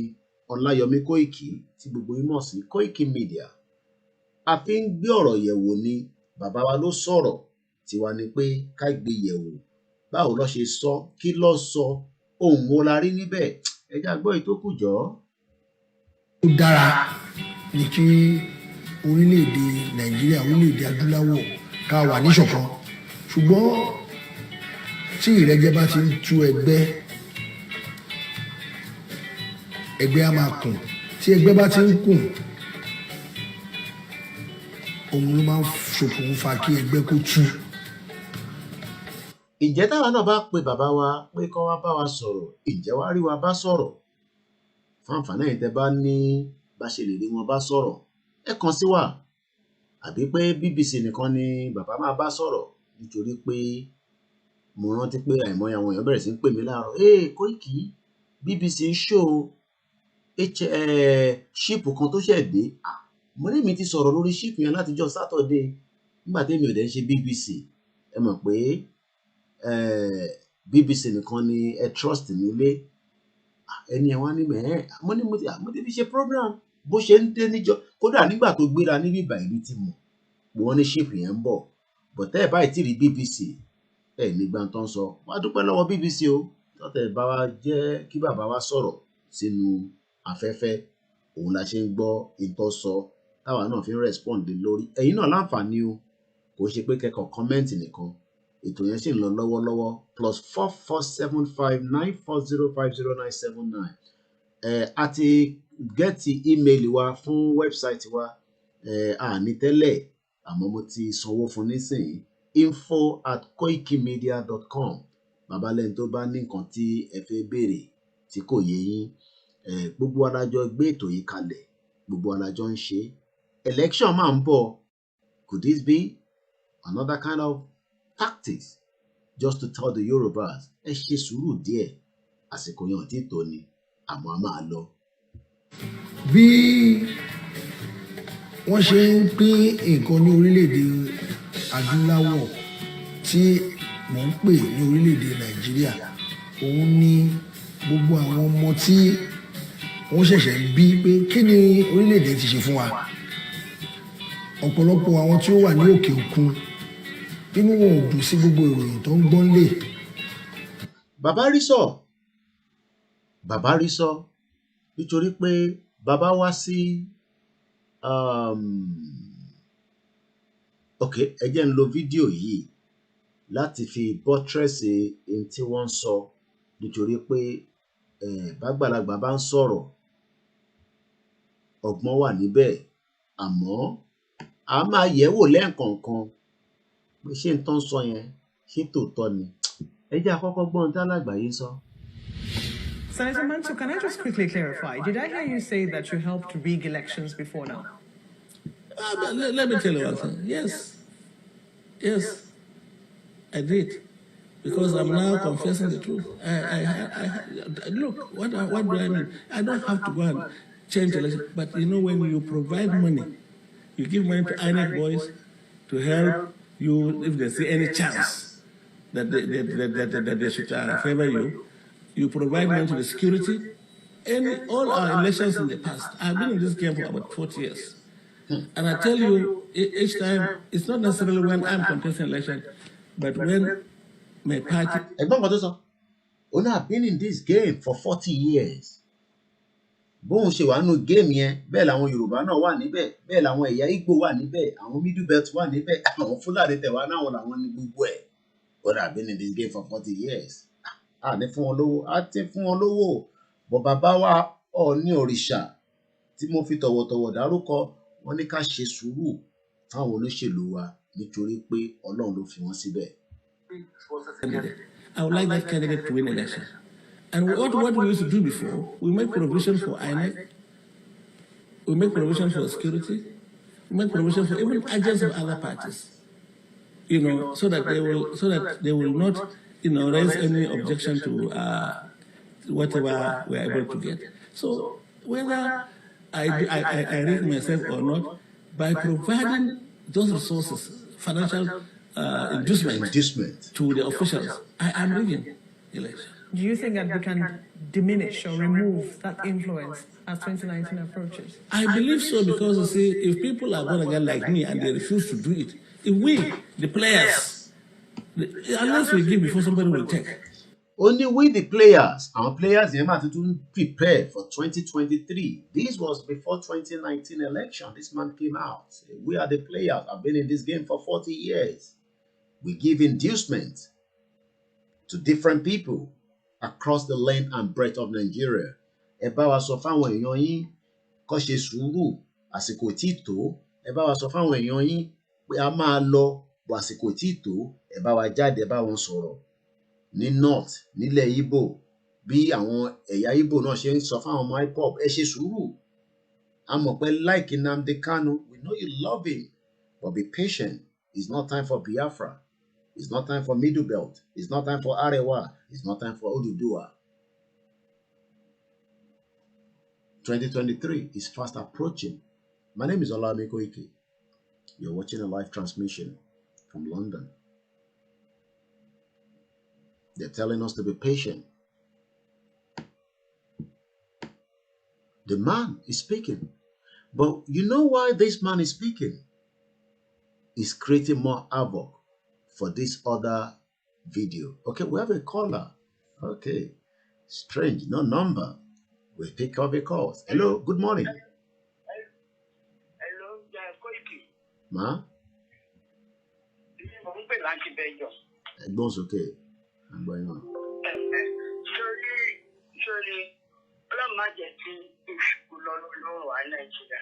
Ọláyọmí Kóìkì tí gbogbo yín mọ̀ sí Koikimedia. A fi ń gbé ọ̀rọ̀ yẹ̀wò ni, bàbá wa ló sọ̀rọ̀, tiwa ni pé ká gbé yẹ̀wò. Báwo ló ṣe sọ, kí ló sọ, ohun wo la rí níbẹ̀? Ẹ jẹ́ á gbọ́ èyí tó kù jọ. Ó dára ní kí orílẹ̀-èdè Nàìjíríà, orílẹ̀-èdè adúláwọ̀ ká wà níṣọ̀kan. Ṣùgbọ́n tí ìrẹ́jẹ bá ti ń tú ẹgbẹ́ á máa kùn. Tí ẹgbẹ́ bá ti ń kùn, òun ló máa ń ṣokùnfà kí ẹgbẹ́ kó tú. Ǹjẹ́ táwa náà bá pe bàbá wa pé kó wá bá wa sọ̀rọ̀, ǹjẹ́ wá rí wa bá sọ̀rọ̀? Fún àǹfààní ẹ̀yin tẹ́ bá ní bá ṣe lè rí wọn bá sọ̀rọ̀, ẹ kàn sí wa. Àbí pé BBC nìkan ni bàbá máa bá sọ̀rọ̀, nítorí pé mo rántí pé àìmọye àwọn èèyàn bẹ̀rẹ̀ sí ń pè mí láàárọ̀, Koiki, BBC ń ṣó ṣíìpù kan tó ṣẹ̀ dé. Mo ní mi ti sọ̀rọ̀ lórí ṣíìpù yẹn látijọ́ Saturday nígbà tí èmi ò dẹ̀ ń ṣe BBC. Ẹ mọ̀ pé BBC nìkan ni ẹ trust nílé. Ẹni ẹ̀ wá ní mo ní mo ti fi ṣe program bó ṣe ń dé níjọ́. Kódà nígbà tó gbéra níbí ìbàyìí ti mọ̀ pé wọ́n ní ṣíìpù yẹn ń bọ̀. Bọ̀tẹ́ ẹ̀ báyìí tí rí BBC nígbà tó ń sọ. Wá dúpẹ́ lọ́wọ́ BBC o. Tọ́tẹ̀ bá wa jẹ́ kí bàbá wa sọ̀rọ̀ sínú afẹ́fẹ́, òun la ṣe ń gbọ́ ìtọ́ sọ, táwa náà fi ń respond lórí. Ẹ̀yin náà láǹfààní o, kò ṣe pé kẹ́kọ̀ọ́ comment nìkan. Ètò yẹn ṣì ń lọ lọ́wọ́lọ́wọ́. +4475905097 àti gẹ́ẹ̀tì ímeèlì wa fún wẹ́bsáìtì wa. Àní tẹ́lẹ̀, àmọ́ mo ti sanwó fún nísìnyí. info@koikimedia.com. Bàbá lẹ́ni tó bá ní nǹkan tí ẹ fẹ́ béèrè tí kò yé yín, gbogbo alájọ gbé ètò yìí kalẹ̀, gbogbo alájọ ń ṣe. Election máa ń bọ̀. Could this be another kind of tactics just to tell the Yorubas, ẹ ṣe sùúrù díẹ̀, àsìkò yẹn ò tí tó ni, àmọ́ a máa lọ. Bí wọ́n ṣe ń pín nǹkan ní orílẹ̀-èdè adúláwọ̀ tí mò ń pè ní orílẹ̀-èdè Nàìjíríà, òun ni gbogbo àwọn ọmọ tí wọ́n ṣẹ̀ṣẹ̀ ń bí pé kí ni orílẹ̀-èdè ti ṣe fún wa. Ọ̀pọ̀lọpọ̀ àwọn tí ó wà ní òkè òkun, inú wọn ò dùn sí gbogbo ìròyìn tó ń gbọ́n lé. Bàbá rí sọ nítorí pé bàbá wá sí ẹ jẹ́ ń lo fídíò yìí láti fi buttress in tí wọ́n sọ nítorí pé bàgbàlagbà bá ń sọ̀rọ̀ ọgbọ́n wà níbẹ̀ àmọ́ a máa yẹ̀wò lẹ́ẹ̀kọ̀ọ̀kan pé ṣé n tán sọ yẹn ṣé tòótọ́ ni ẹ jẹ́ àkọ́kọ́ gbọ́n tí alàgbàyé sọ. Senator Mansour, can I just quickly clarify? Did I hear you say that you helped rig elections before now? Let me tell you one thing. Yes, I did. Because I'm now confessing the truth. Look, what do I mean? I don't have to go and change the election. But you know, when you provide money, you give money to INEC boys to help you if they see any chance that they should favor you. You provide money to the security. And all our elections in the past, I've been in this game for about 40 years. And I tell you, each time, it's not necessarily when I'm contesting election, but when my party... Ona have been in this game for 40 years. Bóun ṣe wà nínú game yẹn, bẹ́ẹ̀ làwọn Yorùbá náà wà níbẹ̀, bẹ́ẹ̀ làwọn ẹ̀yà Igbo wà níbẹ̀, àwọn Middle Belt wà níbẹ̀, àwọn Fúlàní tẹ̀wá náà làwọn ní gbogbo ẹ̀. Ona have been in this game for 40 years. Ní fún wọn lówó, á ti fún wọn lówó. Bọ̀ bàbá wa Ọọ̀ni òrìṣà tí mo fi tọ̀wọ̀tọ̀wọ̀ dárúkọ, wọ́n ní ká ṣe sùúrù fáwọn olóṣèlú wa nítorí pé Ọlọ́run ló fi wọ́n síbẹ̀. I would like that candidate to win election. And what we used to do before, we make provision for INEC, we make provision for security, we make provision for even agents of other parties, you know, so that they will not, you know, raise any objection to whatever we are able to get. So whether I rig myself or not, by providing those resources, financial inducement to the officials, I am rigging election. Do you think that we can diminish or remove that influence as 2019 approaches? I believe so, because you see, if people are going to get like me and they refuse to do it, if we, the players, unless we give before somebody will take. Only we, the players, our players, they have to prepare for 2023. This was before 2019 election. This man came out. We are the players. I've been in this game for 40 years. We give inducement to different people across the length and breadth of Nigeria. Ẹ bá wa sọ fáwọn èèyàn yín kó ṣe sùúrù, àsìkò tí tó. Ẹ bá wa sọ fáwọn èèyàn yín pé a máa lọ, bọ̀ àsìkò tí tó. Ẹ bá wa jáde, ẹ bá wọn sọ̀rọ̀. Ní North, nílẹ̀ Igbo, bí àwọn ẹ̀yà Igbo náà ṣe ń sọ fáwọn ọmọ hip-hop, ẹ ṣe sùúrù. A mọ̀ pé like Nnamdi Kanu, we know you love him, but be patient. It's not time for Biafra. It's not time for Middle Belt. It's not time for Arewa. It's not time for Oduduwa. 2023 is fast approaching. My name is OLAYOMI KOIKI. You're watching a live transmission from London. They're telling us to be patient. The man is speaking. But you know why this man is speaking? He's creating more havoc for this other video. Okay, we have a caller. Okay. Strange, no number. We pick up a call. Hello, good morning. Hello, Koiki. Ma? Everyone's okay. I'm going on. Surely, ọlọ́run má jẹ́ kí èṣù lọ́rùn wa Nàìjíríà.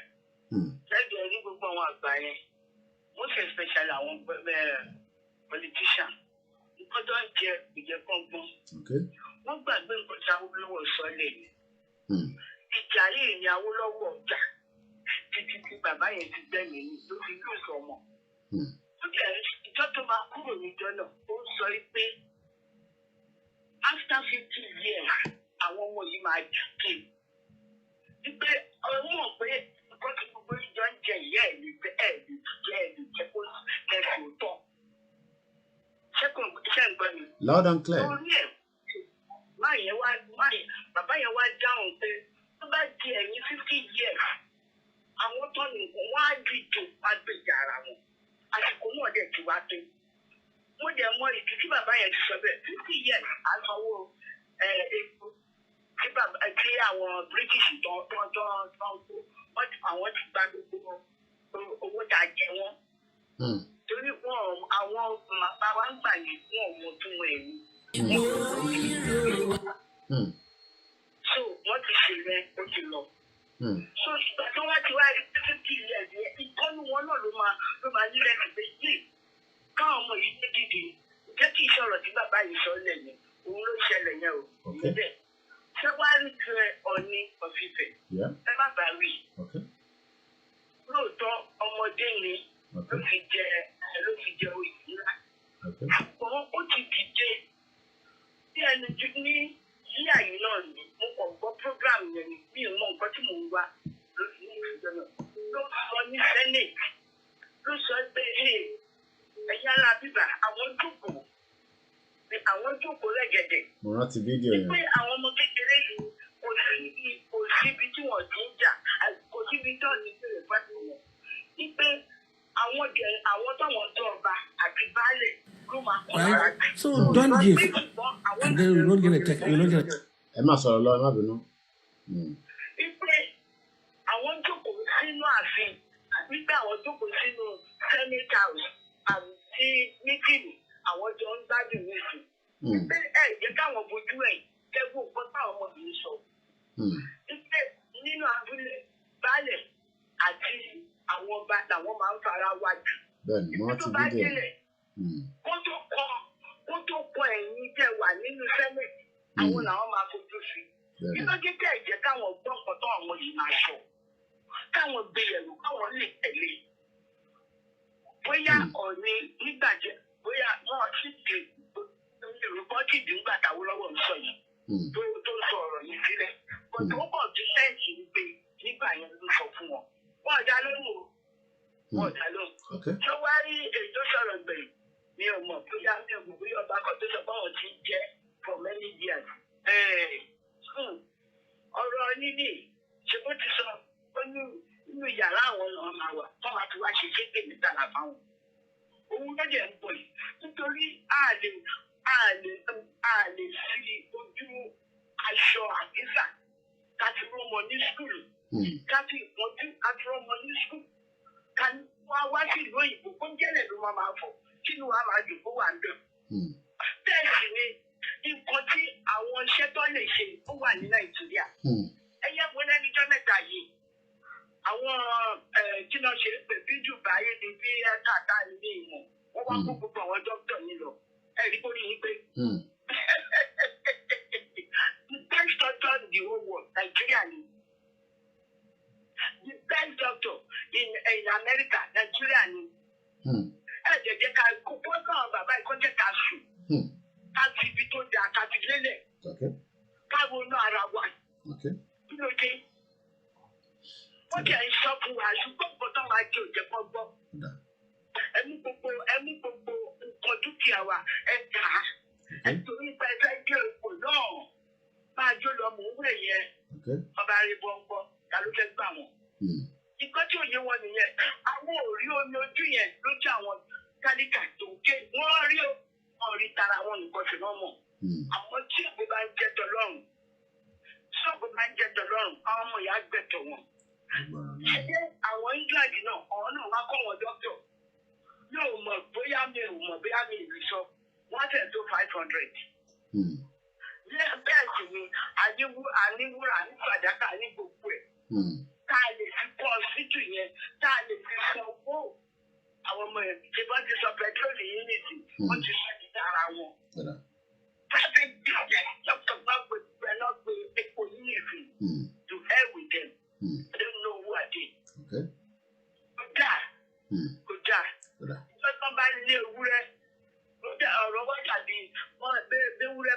Lẹ́gbẹ̀ẹ́ ní gbogbo àwọn àgbà yẹn, most especially àwọn politician, nǹkan tó ń jẹ ìjẹkọ̀gbọ́n. Wọ́n gbàgbé nǹkan tí Awólọ́wọ̀ sọ lẹ́yìn. Ìjà yìí ni Awólọ́wọ̀ ọjà títí tí bàbá yẹn ti gbẹ̀mí ní ló fi lóòsọ ọmọ. Ìjọ tó máa kúrò níjọ náà, ó sọ pé after 50 years, àwọn ọmọ yìí máa dìde. Wípé ọmọ pé nǹkan tí gbogbo ìjọ ń jẹ ìyá ẹ̀ ní pé ẹ̀ lè jẹ́ kó kẹ́sì òótọ́. Ṣé ń gbọ́ mi? Loud and clear. Orí ẹ̀ bàbá yẹn wá dáhùn pé tó bá di ẹ̀yìn 50 years, àwọn tó nìkan wọ́n á dìde wá gbèjà ara wọn. Àsìkò náà dẹ̀ ti wá pé. Mo dẹ̀ mọ ìdí tí bàbá yẹn ti sọ bẹ́ẹ̀ 50 years àsanwó epo tí àwọn British tó ń kó àwọn ti gba gbogbo owó tá a jẹ wọ́n. torí wọn àwọn bàbá wa ń gbà yẹn wọn ò mọ tún wọn ẹ̀mí. So wọ́n ti ṣe yẹn ó ti lọ. So ìgbà tó wá ti wá rí 50 years yẹn ìkọ́nù wọn náà ló máa nílẹ̀ ẹgbẹ́ yìí káwọn ọmọ yìí ṣe dìde jẹ́ kí ìṣòro tí bàbá yìí sọ lẹ́yìn òun ló ṣẹlẹ̀ yẹn o níbẹ̀ ṣé wàá rí tirẹ̀ Ọọ̀ni of Ifẹ̀ ẹ má bàa rí lóòótọ́ ọmọdé ni ló fi jẹ oyè ńlá ṣùgbọ́n ó ti dìde bí ẹni ní yíyà yìí náà ni mo kàn gbọ́ program yẹn ni mi ò mọ nǹkan tí mò ń wá lórí ní ìfìjọ náà ló sọ ní Senate ló sọ pé ẹ̀yin ará bíbà àwọn jókòó lẹ́gẹ̀dẹ̀. Mo rántí fídíò yẹn. pé àwọn ọmọ kékeré yìí kò síbi tí wọ́n ti ń jà kò síbi tí wọ́n ti ń bèrè pàtó wọn. Wípé àwọn táwọn tó ọba àti baálẹ̀ ló máa kọ́ ara jù. So don't give and then you don't get a text. Ẹ má sọ̀rọ̀ lọ, ẹ má bínú. Wípé àwọn jókòó sínú ààfin wípé àwọn jókòó sínú Senate House àti mítìnì àwọn jọ ń gbádùn nísìn. Wípé jẹ́ káwọn bojú ẹ̀ kẹ́gbọ́n nǹkan táwọn ọmọ yìí sọ. Wípé nínú abúlé baálẹ̀ àti àwọn ọba làwọn máa ń fara wá jù. Bẹ́ẹ̀ni, mo rántí fídíò yẹn. Kó tó kọ ẹ̀yìn tẹ́ wà nínú Senate àwọn làwọn máa fojú sí. Kí ló dé tẹ́ ẹ̀jẹ̀ káwọn gbọ́ nǹkan tó àwọn yìí máa sọ? Káwọn gbéyẹ̀wò káwọn lè tẹ̀lé. Bóyá Ọọ̀ni nígbàjẹ́ bóyá wọ́n sì dé rìpọ́tì nígbà táwọn lọ́wọ́ ń sọ yìí tó sọ ọ̀rọ̀ yìí sílẹ̀. Bọ̀dọ̀ ó bọ̀ ju sẹ́ǹsì wípé nígbà yẹn ló sọ fún wọn. Wọ́n ọ̀dà lóhùn o. Wọ́n ọ̀dà lóhùn. Ṣé wàá rí èyí tó sọ̀rọ̀ gbẹ̀yìn? Mi ò mọ̀ bóyá mi ò mọ̀ bóyá ọba kan tó sọ pé àwọn ti jẹ́ for many years. Ọ̀rọ̀ níní ṣe bó ti sọ ó nínú yàrá àwọn náà máa wà fún wa tí wàá ṣe ṣégbè níta làbáwọn. Òun lọ́dẹ̀ ń bọ̀ yìí nítorí a lè fi ojú aṣọ àkísà káti rọmọ ní skul káti ìpọ́njú káti rọmọ ní skul ká wá sí ìlú òyìnbó kó jẹ́lẹ̀ ló máa fọ̀ kínú wa máa dùn kó wà ń bẹ̀. Bẹ́ẹ̀ sì ni nǹkan tí àwọn iṣẹ́ tó lè ṣe ó wà ní Nàìjíríà. Ẹyẹ wo lẹ́nijọ́ mẹ́ta yìí àwọn kí náà ṣe pé bí Dubai ni bí kàtà ilé ìmọ̀ wọ́n wá kó gbogbo àwọn dókítà yìí lọ ẹ̀rí kó rí yín pé the best doctor in the whole world Nigeria ni the best doctor in America Nigeria ni jẹ́ ká kókó náà bàbá ìkọ́jẹ́ ká sùn ká ti ibi tó dáa ká ti lélẹ̀ ká ronú ara wa kí ló dé wọ́n jẹ́ ìṣọ́ fún wa ṣùgbọ́n nǹkan tó máa jẹ òjẹ́ kan gbọ́ ẹ̀mú gbogbo nǹkan dúkìá wa ẹ̀ka nítorí pé ẹ fẹ́ gbé ipò náà máa jó lọ mò ń wẹ̀ yẹn ọba rí bọ́ńbọ́ ta ló fẹ́ gbà wọ́n. Nǹkan tí òye wọn nìyẹn àwọn ò rí omi ojú yẹn lójú àwọn kálíkà tó ké wọ́n rí wọn rí tara wọn nǹkan tí wọ́n mọ̀. Àwọn tí ògbó bá ń jẹ́ tọ́lọ́run àwọn ọmọ ìyá gbẹ̀tọ̀ wọn. Ṣé àwọn England náà ọ̀hún náà wá kọ́ wọn dọ́kítọ̀ yóò mọ̀ bóyá mi ò mọ̀ bóyá mi ì rí sọ wọ́n tẹ̀ tó 500. Bẹ́ẹ̀ sì ni àníwúrà ní fàdákà ní gbogbo ẹ̀. Tá a lè fi kọ́ ọ̀sìtù yẹn tá a lè fi san owó àwọn ọmọ ẹ̀ tí wọ́n ti sọ pẹtrólì yìí nìsín wọ́n ti sọ ní ara wọn. Private business dọ́kítọ̀ bá gbé náà gbé epo yìí nìsín to hell with them. I don't know who I did. Kò dáa. Ìjọba bá lé ewúrẹ́ ọ̀rọ̀ wá tàbí wọ́n gbé ewúrẹ́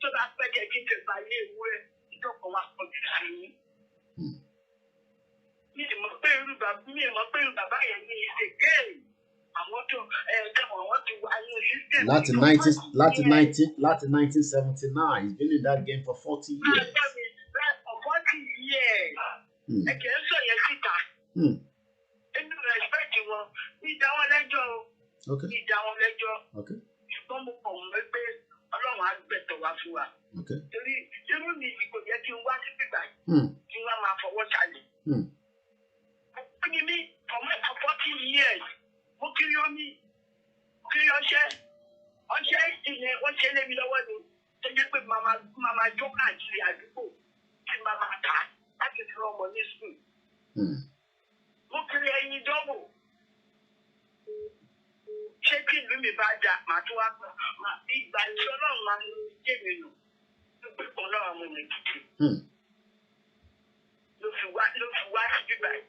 tó bá pẹ́kẹ́ kí n tẹ̀ bá lé ewúrẹ́ ìjọba wa pọ̀jù sí i. Mi ì mọ̀ pé irú bàbá yẹn ní ìṣe géèmù àwọn tó àwọn ti wà ní system. Láti 1979 he's been in that game for 40 years. For 40 years. Ẹ̀kẹ́ ń sọ yẹn síta. Inú respect wọn ní ìdáwọn lẹ́jọ́ o. Ní ìdáwọn lẹ́jọ́. Ṣùgbọ́n mo kàn mọ́ pé Ọlọ́run á gbẹ̀tọ̀ wá fún wa. Torí irú mi kò yẹ kí n wá sí bíbá yìí kí wọ́n máa fọwọ́ ṣàlẹ̀. Ó ní mí for 40 years mo kiri omi kiri ọṣẹ ìyẹn wọ́n ṣe lé mi lọ́wọ́ ni tó jẹ́ pé màmá jó káàkiri àdúgbò tí màmá ta láti fi ọmọ ní sùn. Mo kiri ẹyin dọ́wò. Ṣé kí ìlú mi bá jà màá tún wá pọ̀? Ìgbà tí Ọlọ́run máa ń jẹ́ mi nù ló pé kan náà mo lè dìde. Ló fi wá sí bíbáyìí.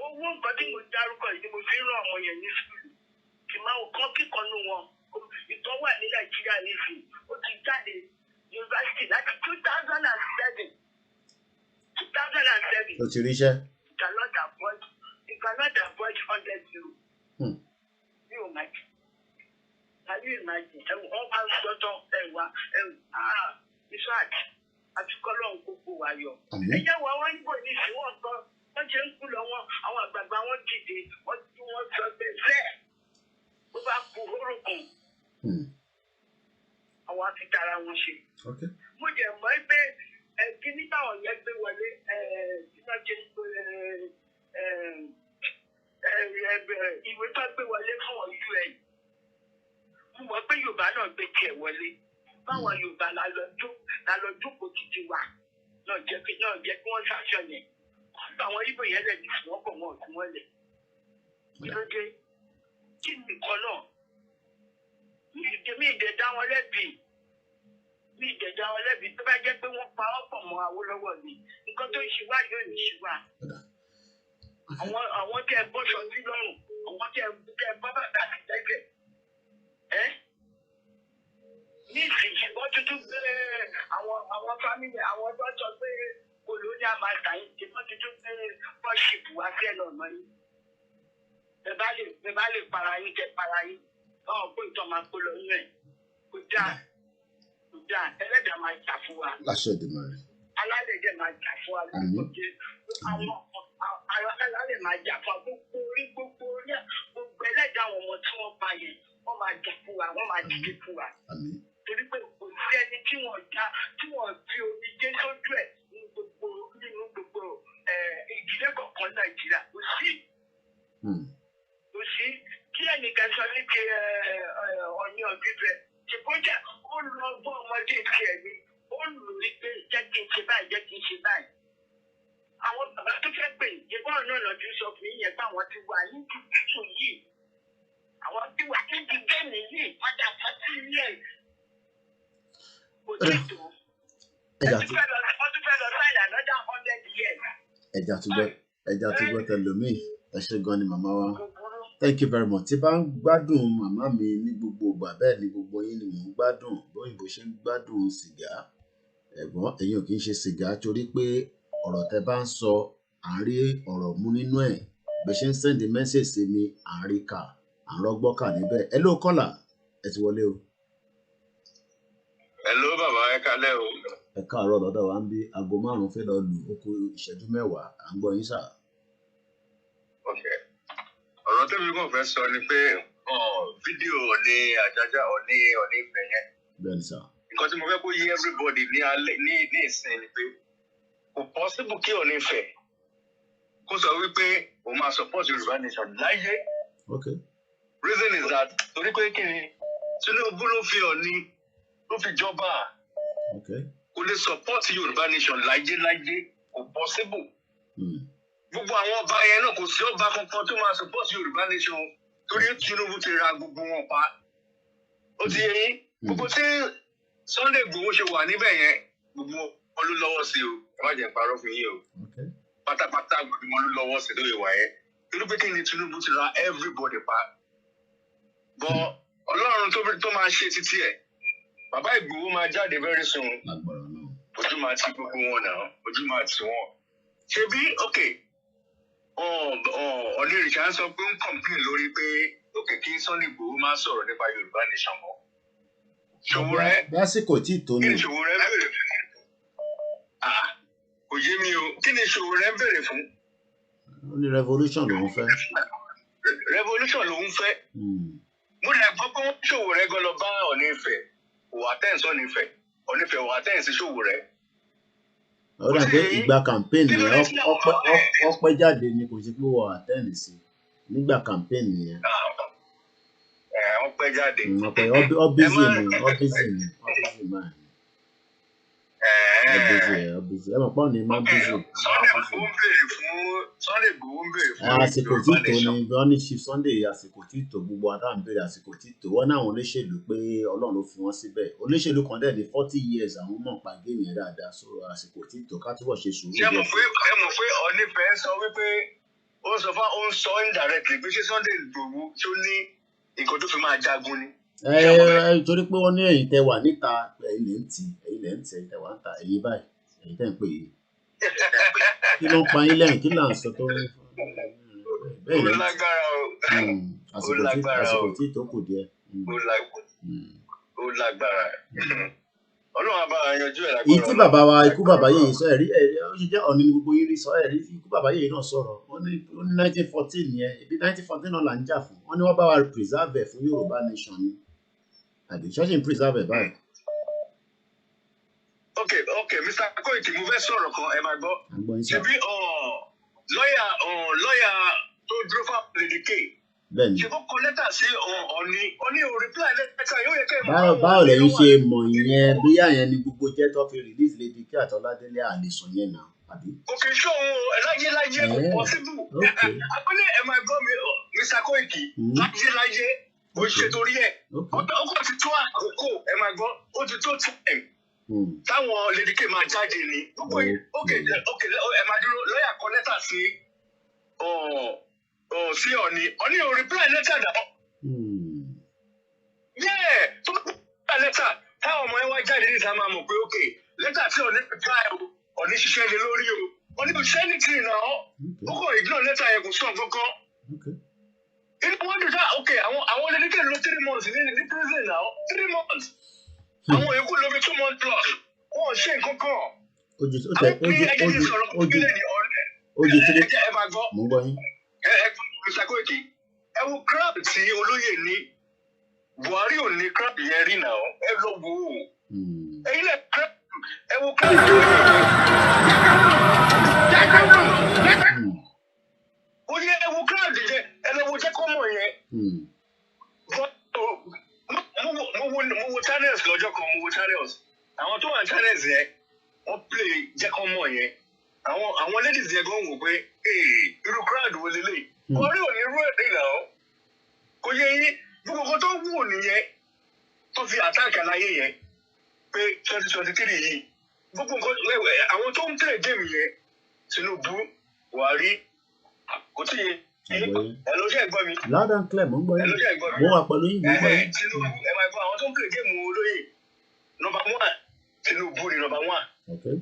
Owó nǹkan tí mo dárúkọ yìí ni mo fi rán ọmọ yẹn ní sùúrù. Kì máa kọ́ kíkan nù wọn. Ìtọ́ wà ní Nàìjíríà nísìnyí. Ó ti jáde yunifásitì láti 2007. 2007. Ó ti ríṣẹ́. You cannot avoid 100 euro. You imagine. Can you imagine? All hands sọ́tọ̀ ẹ̀wà it's hard. Àti kọ́lọ́ ń kókó wa yọ. Ẹ̀yẹ́ wa wọ́n ń bọ̀ ní ìsìn wọn kan. Wọ́n ṣe ń kú lọ wọn. Àwọn àgbààgbà wọn dìde. Wọ́n tí wọ́n sọ pé bẹ́ẹ̀. Ó bá kú orúkún. Àwọn á fi tara wọn ṣe. Mo jẹ̀ mọ́ pé kí ní táwọn yẹn gbé wọlé tí wọ́n ṣe ń pè ìwé tó gbé wọlé fún UN. Mo mọ̀ pé Yorùbá náà gbé tiẹ̀ wọlé. Báwọn Yorùbá la lọ jókòó títí wa náà jẹ́ kí wọ́n ṣàṣọyẹ̀. Àwọn Ìgbò yẹn lè ní fún ọkọ̀ wọn òkú wọn lẹ̀. Kí ló dé? Kí nìkan náà? Mi ìdẹ̀dá wọn lẹ́bi. Tó bá jẹ́ pé wọ́n pa ọ̀pọ̀ mọ́ Awólọ́wọ̀ ni. Nǹkan tó ń ṣe wá yóò ní ṣe wá. Àwọn tẹ́ ẹ bọ́ṣọ sí lọ́rùn. Àwọn tẹ́ ẹ bọ́ bàtà sí lẹ́gbẹ̀ẹ́. Ní ìsìn wọ́n tuntun gbé àwọn fámìlì àwọn tó sọ pé colonial master yìí ti wọ́n tuntun gbé bọ́ṣìpù wá sí ẹ̀nà ọ̀nà yìí. Bẹ́ẹ̀ bá lè para yín kẹ́ para yín. Báwọn kó ìtọ́ máa kó lọ inú ẹ̀. Kò dáa. Ẹlẹ́dàá máa jà fún wa. Láṣẹ ìdìmọ̀ rẹ̀. Alálẹ̀dẹ̀ máa jà fún wa. Àwọn alálẹ̀ máa jà fún wa. Gbogbo ẹlẹ́dàá àwọn ọmọ tí wọ́n pa yẹn wọ́n máa jà fún wa. Wọ́n máa dìde fún wa. Torí pé kò sí ẹni tí wọ́n fi omi dé sójú ẹ̀ nínú gbogbo ìdílé kọ̀ọ̀kan Nàìjíríà. Kò sí kí ẹnìkan sọ ní ti ọ̀ní ọ̀gbìn ṣùgbọ́n jẹ́ ó lọ bọ́ ọmọdé tiẹ̀ ni ó lù ú pé jẹ́ kí n ṣe báyìí. Àwọn bàbá tó fẹ́ pè ìbọn náà lọ́dún sọ fún yín yẹn pé àwọn ti wà ní tùtù yìí. Àwọn ti wà ní dìbẹ́ẹ̀nì yìí padà 40 years. Kò tí tó. Wọ́n tún fẹ́ lọ sáyà lọ́jà 100 years. Ẹja tó gbọ́ tẹlómi ẹ ṣé gan ni màmá wa. Thank you very much. Tí bá ń gbádùn màmá mi ní gbogbo ìgbà bẹ́ẹ̀ ni gbogbo yín ni mò ń gbádùn bóyìnbó ṣe ń gbádùn sìgá. Ẹ̀gbọ́n ẹ̀yin ò kì í ṣe sìgá torí pé ọ̀rọ̀ tẹ́ bá ń sọ à ń rí ọ̀rọ̀ mú nínú ẹ̀. Bẹ́ẹ̀ ṣe ń send message sí mi à ń rí kà à ń rọ́gbọ́ kà níbẹ̀. Hello caller ẹ ti wọlé o. Hello bàbá ẹ kálẹ́ o. Ẹ káàárọ̀ lọ́dọ̀ wa ń bí aago 5 fẹ́ lọ lù ó kù ìṣẹ́jú 10 à ń gbọ́ yín sà. Okay. Ọ̀rọ̀ tó mi kàn fẹ́ sọ ni pé fídíò ní àjájá ní ìfẹ́ yẹn. Bẹ́ẹ̀ni sà. Nǹkan tí mo fẹ́ kó yé everybody ní alẹ́ ní ìsìn ni pé kò possible kí Ọọ̀ni Ifẹ̀ kó sọ wípé o máa support Yorùbá nation láyé. Okay. Reason is that torí pé kí ni Tinubu ló fi Ọọ̀ni ló fi jọba. Okay. Kò lè support Yorùbá nation láyé kò possible. Gbogbo àwọn ọba yẹn náà kò sí ọba kankan tó máa support Yorùbá nation torí Tinubu ti ra gbogbo wọn pa. Ó ti yé yín gbogbo tí Sunday Igboho ṣe wà níbẹ̀ yẹn gbogbo wọn ló lọ́wọ́ sí o ẹ má jẹ́ parọ́ fún yín o. Pátápátá gbogbo wọn ló lọ́wọ́ sí lóye wà yẹn torí pé kí ni Tinubu ti ra everybody pa. Bọ́ Ọlọ́run tó máa ṣe títí ẹ̀ bàbá Igboho máa jáde very soon. Ojú máa ti gbogbo wọn náà ojú máa ti wọn. Ṣebí okay. Ọ̀nìrìṣà ń sọ pé ń complain lórí pé òkè kí Sunday Igboho máa sọ̀rọ̀ nípa Yorùbá nation mọ́. Ṣòwòrẹ́ lásìkò tí tó ní. Kí ni Ṣòwòrẹ́ bèrè fún? Kò yé mi o. Kí ni Ṣòwòrẹ́ bèrè fún? Ó ní revolution lòun fẹ́. Revolution lòun fẹ́. Mo lè gbọ́ pé wọ́n Ṣòwòrẹ́ gan lọ bá Ọọ̀ni Ifẹ̀. Òwò àtẹ̀sí Ọọ̀ni Ifẹ̀. Ọọ̀ni Ifẹ̀ òwò àtẹ̀sí Ṣòwòrẹ́. ó dà pé ìgbà campaign yẹn ọpẹ́ jáde ni kò sí pé wọ́n attend sí nígbà campaign yẹn. Ọpẹ́ jáde. Ọbísì máa ọbísì ẹ mọ̀ pọ́n ní máa bísì. Sunday Igboho ń béèrè fún àsìkò tí tò ní wọ́n ní Chief Sunday àsìkò tí tò gbogbo àtà ń béèrè àsìkò tí tò wọ́n náà àwọn olóṣèlú pé Ọlọ́run ló fi wọ́n síbẹ̀ olóṣèlú kan dẹ̀ ní 40 years àwọn mọ̀ pa géèmì yẹn dáadáa so àsìkò tí tò ká túbọ̀ ṣe sùúrù. ẹ mọ̀ pé Ọ̀nífẹ́ sọ wípé ó ń sọ indirectly pé ṣé Sunday Igboho tó ní nǹkan tó fi máa jagun ni. Torí pé wọ́n ní ẹ̀yin tẹ wà níta ẹ̀yin lè ń tì ẹ̀yin tẹ wà níta ẹ̀yin báyìí ẹ̀yin tẹ̀ ń pè yìí kí ló ń pa yín lẹ́yìn kí là ń sọ tó ń bẹ́ẹ̀ lẹ́yìn àsìkò tí tó kù díẹ̀. Ó lágbára Ọlọ́run àbá yanjú ẹ̀ lágbára. Èyí tí bàbá wa ikú bàbá yèyí sọ ẹ̀rí ó ṣe jẹ́ ọ̀nì ní gbogbo yín rí sọ ẹ̀rí ikú bàbá yèyí náà sọ̀rọ̀ wọ́n ní 1914 yẹn ibi 1914 náà là ń jà fún wọ́n ní wọ́n bá wa preserve ẹ̀ fún Yorùbá nation ni àbí ṣọ́ọ̀ṣì ń preserve ẹ̀ báyìí. ok Mr. Koiki mo fẹ́ sọ̀rọ̀ kan ẹ máa gbọ́ ṣebí lọ́ọ̀yà tó dúró fún àpèlédèké ṣe kó kọ lẹ́tà sí Ọ̀ní ò reply lẹ́tà yóò yẹ kẹ́ ẹ̀ mọ̀. Báwo lẹ́yìn ṣe mọ̀ ìyẹn bóyá yẹn ni gbogbo jẹ́ tó fi release Lady K àtọ́ládélé àlèsàn yẹn náà àbí. òkè ṣó òun láyé kò possible àpẹẹrẹ ẹ máa gbọ́ mi Mr. Koiki láyé ó ṣe torí ẹ̀ ọkọ̀ ti tó àkókò ẹ máa gbọ́ ó ti tó time táwọn Lady K máa jáde ni ok ẹ máa dúró lọ́ọ̀yà kọ lẹ́tà sí sí Ọ̀ní ò reply lẹ́tà náà. tó bá lẹ́tà táwọn ọmọ yẹn wá jáde níta máa mọ̀ pé ok lẹ́tà tí Ọ̀ní reply Ọ̀ní ṣiṣẹ́ lé lórí o Ọ̀ní kò ṣẹ́ ní tìrì náà ó kò ignore lẹ́tà yẹn kò sọ̀ kankan. inú wọn dùn sáà ok àwọn Lady K lò 3 months ní prison náà 3 months àwọn èkó lò bí 2 months plus wọn ò ṣe nǹkan kan. ojú tí ẹ máa gbọ́ mo gbọ́ yín. Mr. Koiki ẹ wo crowd tí olóyè ní Buhari ò ní crowd yẹn rí náà ẹ lọ wò ó ẹ̀yin lẹ crowd ẹ wo crowd tí olóyè ẹ wo crowd yẹn ẹ lọ wo jẹ́ kọ́ mọ̀ yẹn. mo wo channels lọ́jọ́ kan mo wo channels àwọn tó wà channels yẹn wọ́n play jẹ́ kọ́ mọ̀ yẹn àwọn ladies yẹn gan wò pé irú crowd wo lélẹ̀ orí ò ní irú èdè náà kò yẹ yín gbogbo nǹkan tó wù nìyẹn tó fi àtàkì àlàyé yẹn pé 2023 yìí gbogbo nǹkan àwọn tó ń play game yẹn Tinubu Buhari kò tí yẹ ẹ ló ṣe gbọ́ mi. Loud and clear mo ń gbọ́ yín mo wà pẹ̀lú yín mo ń gbọ́ yín. Tinubu ẹ máa gbọ́ àwọn tó ń play game olóyè number 1 Tinubu ni number 1.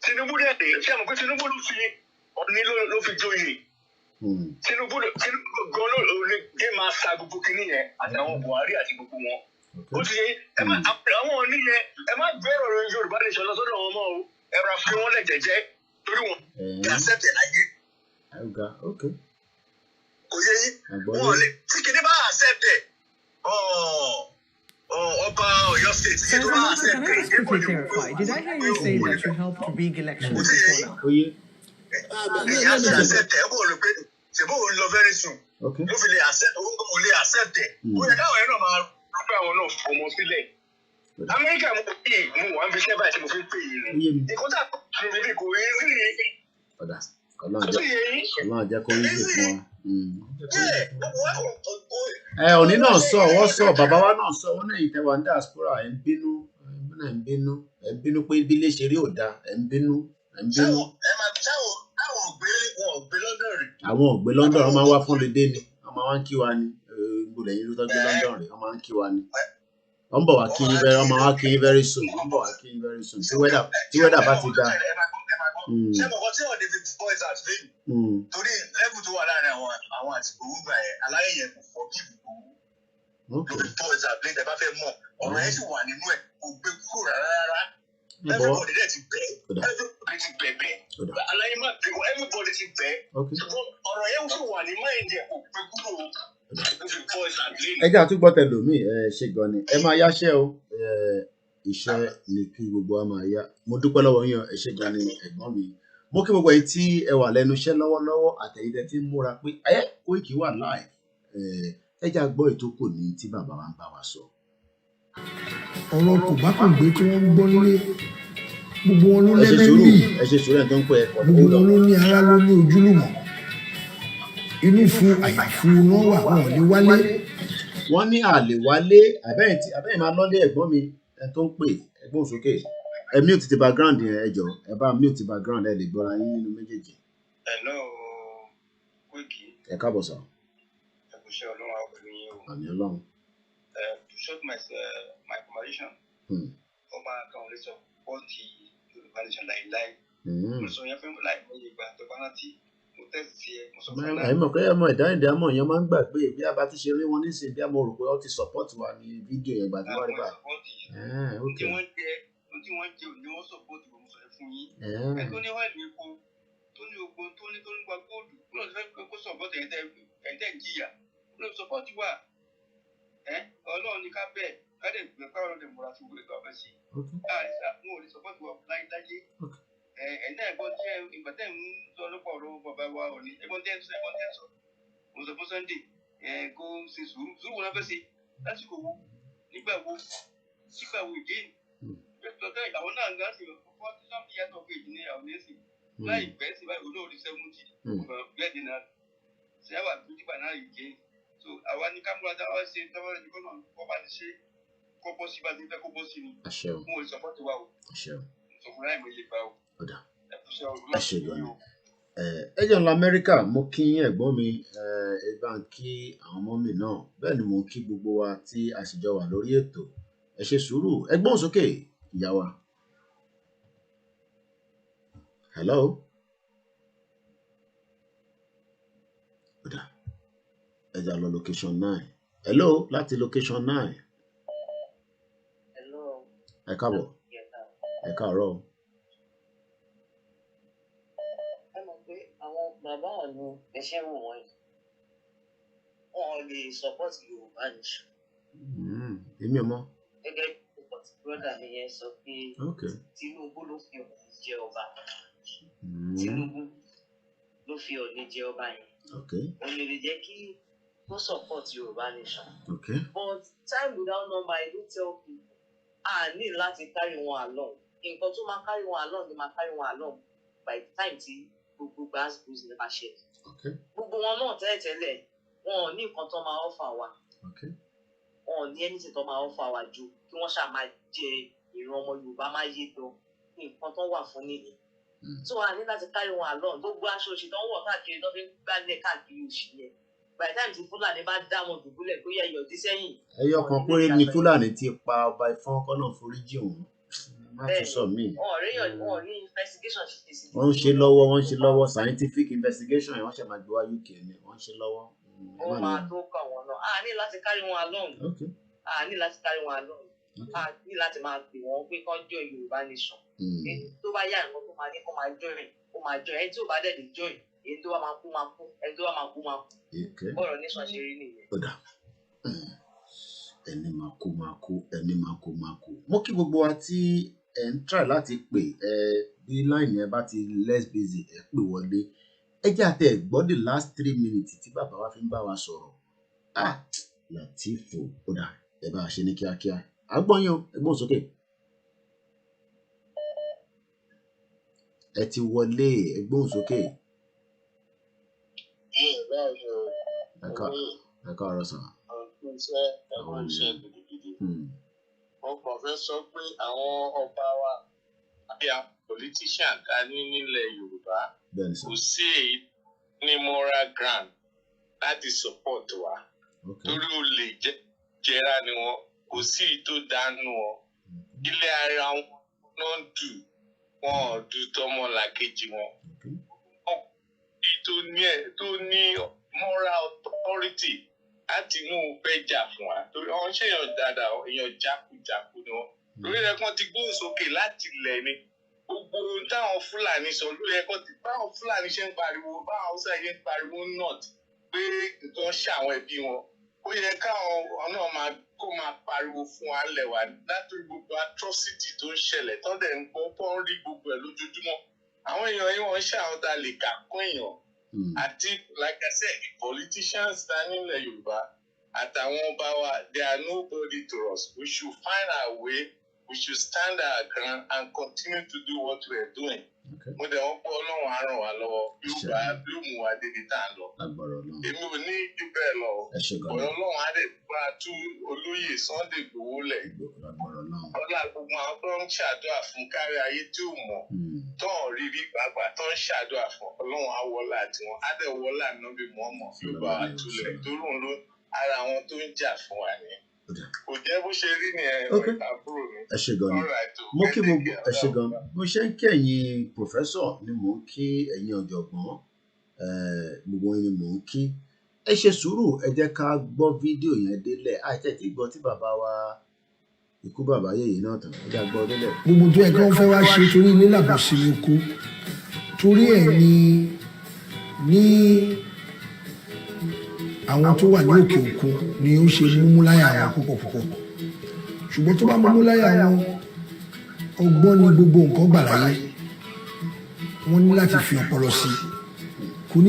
Tinubu dẹ̀ ṣé àmọ́ pé Tinubu ló fi Ọ̀ní ló fi joyè. Tinubu gan ló lè máa sa gbogbo kinní yẹn àtàwọn Buhari àti gbogbo wọn. ó ti yẹ àwọn Ọ̀ní yẹn ẹ má gbé ọ̀rọ̀ Yorùbá nation lọ sọ́dọ̀ wọn mọ́ o ẹ ra fi wọn lẹ̀ jẹ́jẹ́ torí wọn kì í accept ẹ̀ láyé. kò yẹ yín wọn lè tí kinní bá accept ẹ̀ ọba Ọ̀yọ́ state yìí tó bá accept ẹ̀. Can I just quickly clarify? Did I hear you say that you helped rig elections before now? Ìyá ti accept ẹ̀ bó ló pé ṣèbó ò ń lọ very soon. Ló fi lè accept ẹ̀. Ó yẹ káwọn yẹn náà máa rúbẹ àwọn náà fọmọ sílẹ̀. Amẹ́ríkà mo wà ń fi ṣẹ́ báyìí tí mo fi ń pè yín ni. Ìkọ́tà tó fi kò yé sí i. Ọlọ́run jẹ́ kó yé sí fún wa. Ọ̀ní náà sọ wọ́n sọ bàbá wa náà sọ wọ́n náà ìtẹ̀wà ní diaspora ẹ̀ ń bínú ẹ̀ ń bínú pé bí lè ṣe rí ò dáa ẹ̀ ń bínú. Àwọn ògbé London wọ́n máa ń wá fún lédè ni wọ́n máa ń kí wa ni gbọ́dọ̀ yín ló tọ́jú London rẹ̀ wọ́n máa ń kí wa ni wọ́n bọ̀ wá kí yín wọ́n máa wá kí yín very soon wọ́n bọ̀ wá kí yín very soon tí wẹ́dà bá ti dáa. ṣé mo kọ́ tí ọ̀dẹ̀ fi voice out lẹ́yìn torí level tó wà láàrin àwọn àti Igboho gbà yẹn aláyé yẹn kò fọ́ kí Igboho lórí voice out lẹ́yìn tẹ́ bá fẹ́ mọ̀ ọ̀rọ̀ yẹn sì wà nínú ẹ̀ kò gbé kúrò rárá. Everybody there ti bẹ̀ everybody ti bẹ̀ aláyé má bẹ̀ everybody ti bẹ̀ ṣùgbọ́n ọ̀rọ̀ yẹn sì wà ní mind ẹ̀ kò gbé kúrò lórí voice out lẹ́yìn. Ẹ jẹ́ àtúgbọ́ tẹlòmíì ṣe gan ni ẹ máa yáṣẹ́ o iṣẹ́ ni kí gbogbo wa máa yá. Mo dúpẹ́ lọ́wọ́ yín ẹ ṣé gan ni ẹ̀gbọ́n mi. Mo kí gbogbo ẹ̀yin tí ẹ wà lẹ́nu iṣẹ́ lọ́wọ́lọ́wọ́ àtẹ̀yin tẹ́ tí ń múra pé Koiki wà live. Ẹ já gbọ́ ètò kò ní tí bàbá wa ń bá wa sọ. Ọ̀rọ̀ kò bá kàn gbé tí wọ́n ń gbọ́ nílé gbogbo wọn ló lẹ́lẹ́bí. Ẹ ṣe sùúrù ẹ̀ tó ń pẹ́ ẹ̀kọ́. Gbogbo wọn ló ní ara ló ní ojúlùmọ̀. Inú fún àyàfu náà wà wọn ò lè wálé. Wọ́n ní àlè wálé àbẹ́yìn máa lọ́lé ẹ̀gbọ́n mi ẹ tó ń pè ẹ̀gbọ́n sókè. Ẹ mute ti background yẹn ẹ jọ̀ọ́ ẹ bá mute ti background ẹ lè gbọ́ra yín nínú méjèèjì. Hello, Koiki. Ẹ káàbọ̀ sà. Ẹ kò ṣe Ọlọ́run àwọn pẹ̀lú yín o. Àmì Ọlọ́run. To short my conversation. Ó máa kàn lè sọ pọ́ọ̀tì Yorùbá nation láìláì. Mo sọ yẹn fún mi láì mọye ìgbà tó bá rántí. Mo tẹ̀sí ẹ, mo sọ fún ẹ. Àìmọ̀ pé ọmọ ìdáhìndé àmọ̀ yẹn máa ń gbàgbé bí a bá ti ṣe rí wọn nísìnyí bí a mọ̀ rò pé ó ti support wa ní fídíò yẹn gbà tí wọ́n rí bá. Ohun tí wọ́n jẹ òní wọ́n support wọn mo sọ fún yín. Ẹ tó ní wáìlì epo tó ní ogun tó ní gba góòlù kúrò ní fẹ́ kó support ẹ̀ńtẹ̀ ń jìyà kúrò support wa. Ọlọ́run ní ká bẹ́ẹ̀ ká dẹ̀ gbẹ ká ọ̀rọ̀ dẹ̀ múra sí gbogbo ìgbà ọ̀fẹ́ sí. Mo ò lè support wa láyé. Ẹ̀yin náà ẹ̀gbọ́n tí ìgbà tẹ̀ ń sọ lọ́pọ̀ ọ̀rọ̀ bàbá wa òní ẹ̀gbọ́n tẹ̀ ń sọ mo sọ fún Sunday kó ṣe sùúrù wọn fẹ́ ṣe lásìkò wo nígbà wo ìdí tọ́tẹ́ àwọn náà ń gá sí forty something years of age ní àwọn ẹ̀sìn láì pẹ́ sí báyìí olóòrí 70 bẹ́ẹ̀ni náà ṣe àwà tó dìgbà náà yìí gé so àwa ní kámúra táwa ṣe táwa ẹni kọ́nà kọ́ bá ti ṣe kó bọ́ sí bá ti fẹ́ kó bọ́ sí ni mo ò sọ fọ́tò wa o sọ fún láì mọ̀lẹ́ bá o. Ẹ ṣe gan ni ẹ jẹ́ ńlá Amẹ́ríkà mo kí ẹ̀gbọ́n mi ẹ bá ń kí àwọn ọmọ mi náà bẹ́ẹ̀ ni mo kí gbogbo wa tí a sì jọ wà lórí ètò ẹ ṣe sùúrù ẹ gbóhùn sókè ìyá wa. Hello. Ẹ jà lọ location 9. Hello láti location 9. Hello. Ẹ káàbọ̀. Ẹ káàárọ̀. Bàbá mi ẹ ṣe wò wọ́n yìí wọn lè support Yorùbá nation. Èmi ọmọ. Gẹ́gẹ́ bí brọ́dà mi yẹn sọ pé Tinubu ló fi Ọọ̀ni jẹ ọba. Tinubu ló fi Ọọ̀ni jẹ ọba yẹn. Òun lè jẹ́ kí wọ́n support Yorùbá nation. But time without number I do tell people a ní láti carry wọn along. Nǹkan tó máa carry wọn along ni máa carry wọn along by the time tí gbogbo gbàgbọ́s ní bá ṣe. Gbogbo wọn náà tẹ́lẹ̀tẹ́lẹ̀ wọn ò ní nǹkan tó máa offer wa. Wọn ò ní anything tó máa offer wa ju kí wọ́n ṣáà máa jẹ ìran ọmọ Yorùbá máa yé lọ nǹkan tó wà fún nìyí. So a ní láti carry wọn along gbogbo aṣọ òṣì tó ń wọ̀ káàkiri tó fi ń gbálẹ̀ káàkiri òṣì yẹn. By the time tí Fúlàní bá dá wọn dùbúlẹ̀ tó yẹ yọ̀dí sẹ́yìn. Ẹyọ kan péré ni Fúlàní ti pa ọba Ifọ̀n kọ́nà foríjì òun. Wọ́n ń ṣe lọ́wọ́ scientific investigation wọ́n ṣe máa gbé wá UK ni wọ́n ń ṣe lọ́wọ́. Ó máa tó kà wọ́n náà a ní láti carry wọn along a ní láti carry wọn along a ní láti máa pè wọ́n pé kán join Yorùbá nation tó bá yá nǹkan tó máa ní kó máa join ẹni tí ò bá dẹ̀ lè join èyí tó bá máa kú máa kú ẹni tó bá máa kú máa kú bọ́ọ̀rọ̀ nation ṣe rí nìyẹn. Ẹni máa kú máa kú ẹni máa kú máa kú. Mo kí gbogbo wa tí ẹ ń try láti pè bí line ẹ bá ti less busy ẹ pè wọlé ẹ jẹ́ àtẹ gbọ́ the last 3 minutes tí bàbá wa fi ń bá wa sọ̀rọ̀ Latifu kódà ẹ bá a ṣe ní kíákíá àgbọ̀nyàn ẹgbọ́n sókè ẹ ti wọlé ẹgbọ́n sókè. Ẹ káàárọ̀ sàn. Àwọn iṣẹ́ gidigidi. Wọ́n kàn fẹ́ sọ pé àwọn ọba wa àbí àwọn politician ká ní nílẹ̀ Yorùbá kò sí èyí ní moral ground láti support wa torí ó lè jẹra ni wọn kò sí èyí tó dánú wọn ilé ara wọn náà dù wọn ò dù tọmọ làkejì wọn tó ní moral authority láti inú fẹ́ jà fún wa torí àwọn ṣèyàn dáadáa èèyàn jákujàku ni wọn lórí ẹ̀ kan ti gbóhùn sókè láti ilẹ̀ ni gbogbo ohun táwọn Fúlàní sọ lórí ẹ̀ kan ti báwọn Fúlàní ṣe ń pariwo báwọn Haúsá ṣe ń pariwo north pé nǹkan ṣe àwọn ẹbí wọn ó yẹ káwọn náà máa pariwo fún wa lẹ̀ wá látòrí gbogbo atrocity tó ń ṣẹlẹ̀ tó dẹ̀ ń gbọ́ tó ń rí gbogbo ẹ̀ lójoojúmọ́ àwọn èèyàn yìí wọ́n ṣàwọn tá a lè kà kún èèyàn àti like I said the politicians ta nílẹ̀ Yorùbá àtàwọn ọba wa they are nobody to us we should find our way we should stand our ground and continue to do what we are doing. Mo dẹ̀ wọ́n pọ̀ Ọlọ́run á ràn wá lọ́wọ́ Yorùbá ló mú wa débi tá a lọ. Èmi ò ní ju bẹ́ẹ̀ lọ. Ọlọ́run á dẹ̀ bá a tú olóyè Sunday Igboho lẹ̀. Ọlá gbogbo àwọn tó ń ṣàdúrà fún kárí ayé tí ò mọ̀ tó ń rí rí gbàgbà tó ń ṣàdúrà fún Ọlọ́run á wọlá tiwọn á dẹ̀ wọlá Nábì Muhammad Yorùbá àtúlẹ̀ tó rùn ló ara àwọn tó ń jà fún wa ni. Kò jẹ́ bó ṣe rí ni àbúrò mi. Ẹ ṣé gan ni mo kí gbogbo ẹ ṣé gan mo ṣe ń kí ẹ̀yin pòfẹ́sọ̀ ni mò ń kí ẹ̀yin ọ̀jọ̀gbọ́n gbogbo yín ni mò ń kí ẹ ṣe sùúrù ẹ jẹ́ ká gbọ́ fídíò yẹn délẹ̀ àìtẹ́tí gbọ́ tí bàbá wa ikú bàbá yèyé náà tán ẹ já gbọ́ délẹ̀. gbogbo tó yẹ kí wọ́n fẹ́ wá ṣe torí ilé làbọ̀ sí mi kú torí ẹ̀ ní àwọn tó wà ní òkè òkun ni ó ṣe múmú láyà àwọn púpọ̀ ṣùgbọ́n tó bá múmú láyà àwọn ọgbọ́n ní gbogbo nǹkan gbà láyé wọ́n ní láti fi ọpọlọ sí kò ń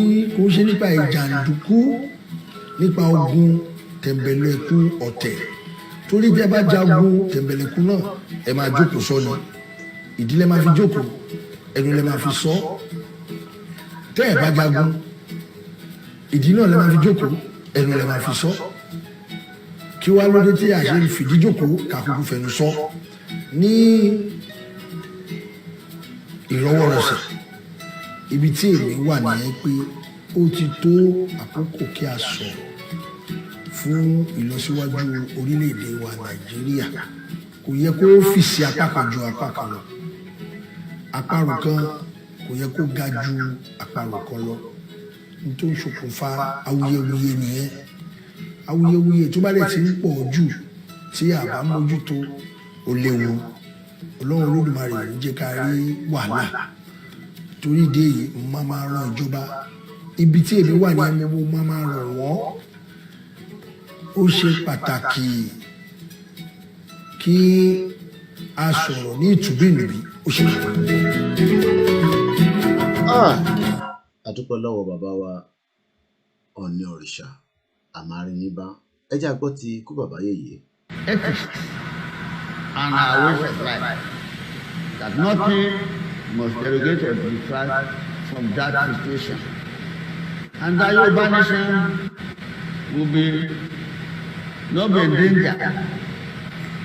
ṣe nípa ìjàǹdùkú nípa ogun tẹ̀m̀bẹ̀lẹ̀kún ọ̀tẹ̀ torí bí ẹ bá jagun tẹ̀m̀bẹ̀lẹ̀kún náà ẹ máa jókòó sọ ni ìdílé máa fi jókòó ẹnu lẹ máa fi sọ tẹ́ ẹ bá jagun ìdí náà lẹ máa fi jókòó ẹnu lẹ máa fi sọ kí wá lóde tí a ṣe fìdí jókòó kàkúkú fẹnu sọ ní ìrọwọ́rọsẹ̀ ibi tí èmi wà nìyẹn pé ó ti tó àkókò kí a sọ fún ìlọsíwájú orílẹ̀-èdè wa Nàìjíríà kò yẹ kó fìsí apá kan ju apá kan lọ àparò kan kò yẹ kó ga ju àparò kan lọ nítorí ṣokùnfà awuyewuye nìyẹn awuyewuye tó bá dẹ̀ ti ń pọ̀ jù tí a bá mójútó ó léwu Ọlọ́run Olódùmarè ò ní jẹ́ ká rí wàhálà torí ìdí èyí mo máa ràn ìjọba ibi tí èmi wà ní ẹni mo máa ràn wọ́n ó ṣe pàtàkì kí a sọ̀rọ̀ ní ìtúbínúbí ó ṣe pàtàkì. A dúpẹ́ lọ́wọ́ bàbá wa Ọọ̀ni òrìṣà àmàrìyìnbá ẹ jẹ́ a gbọ́ ti ikú bàbá yèyé. Ethics and our ways of life that nothing must derogate or detract from that situation and that Yoruba nation will not be in danger.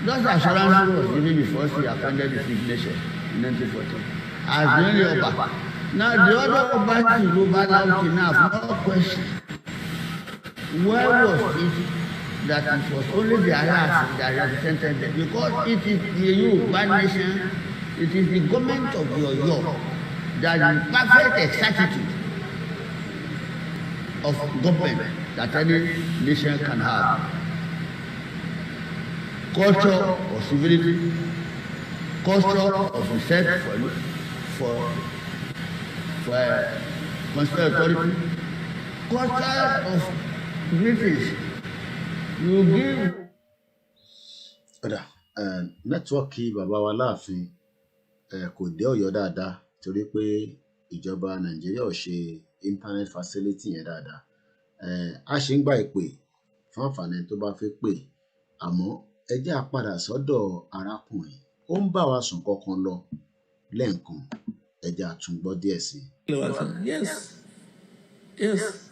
Those assurances was given before she appointed the Chief Nation in 1940 as the only Oba. Now the other Oba in Yoruba now enough, no question. Where was it that it was only the Arabs that represented them? Because it is the Yoruba nation, it is the government of Yoyo that is perfect exactitude of government that any nation can have. Culture of civility, culture of respect for constitutional authority, culture of British. You give. Nẹ́tíwọ́ọ̀kì bàbá wa láàfin kò dé Ọ̀yọ́ dáadáa torí pé ìjọba Nàìjíríà ò ṣe internet facility yẹn dáadáa. A ṣe ń gba ìpè fún àǹfààní tó bá fẹ́ pè àmọ́ ẹ jẹ́ a padà sọ́dọ̀ arákùnrin ó ń bá wa sùn kankan lọ lẹ́ẹ̀kan ẹ jẹ́ a tún gbọ́ díẹ̀ sí. Yes,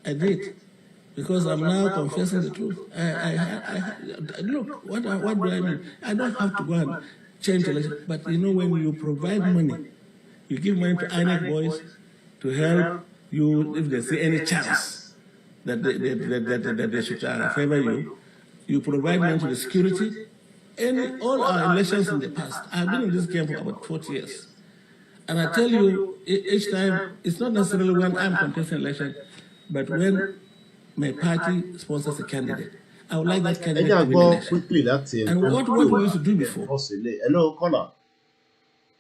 I did. Because I'm now confessing the truth. Look, what do I mean? I don't have to go and change election. But you know, when you provide money, you give money to INEC boys to help you if they see any chance that they should favor you. You provide money to the security. And all our elections in the past, I've been in this game for about 40 years. And I tell you, each time, it's not necessarily when I'm contesting election, but when my party sponsors a candidate. I would like that candidate to win election. And what we used to do before. Hello, caller.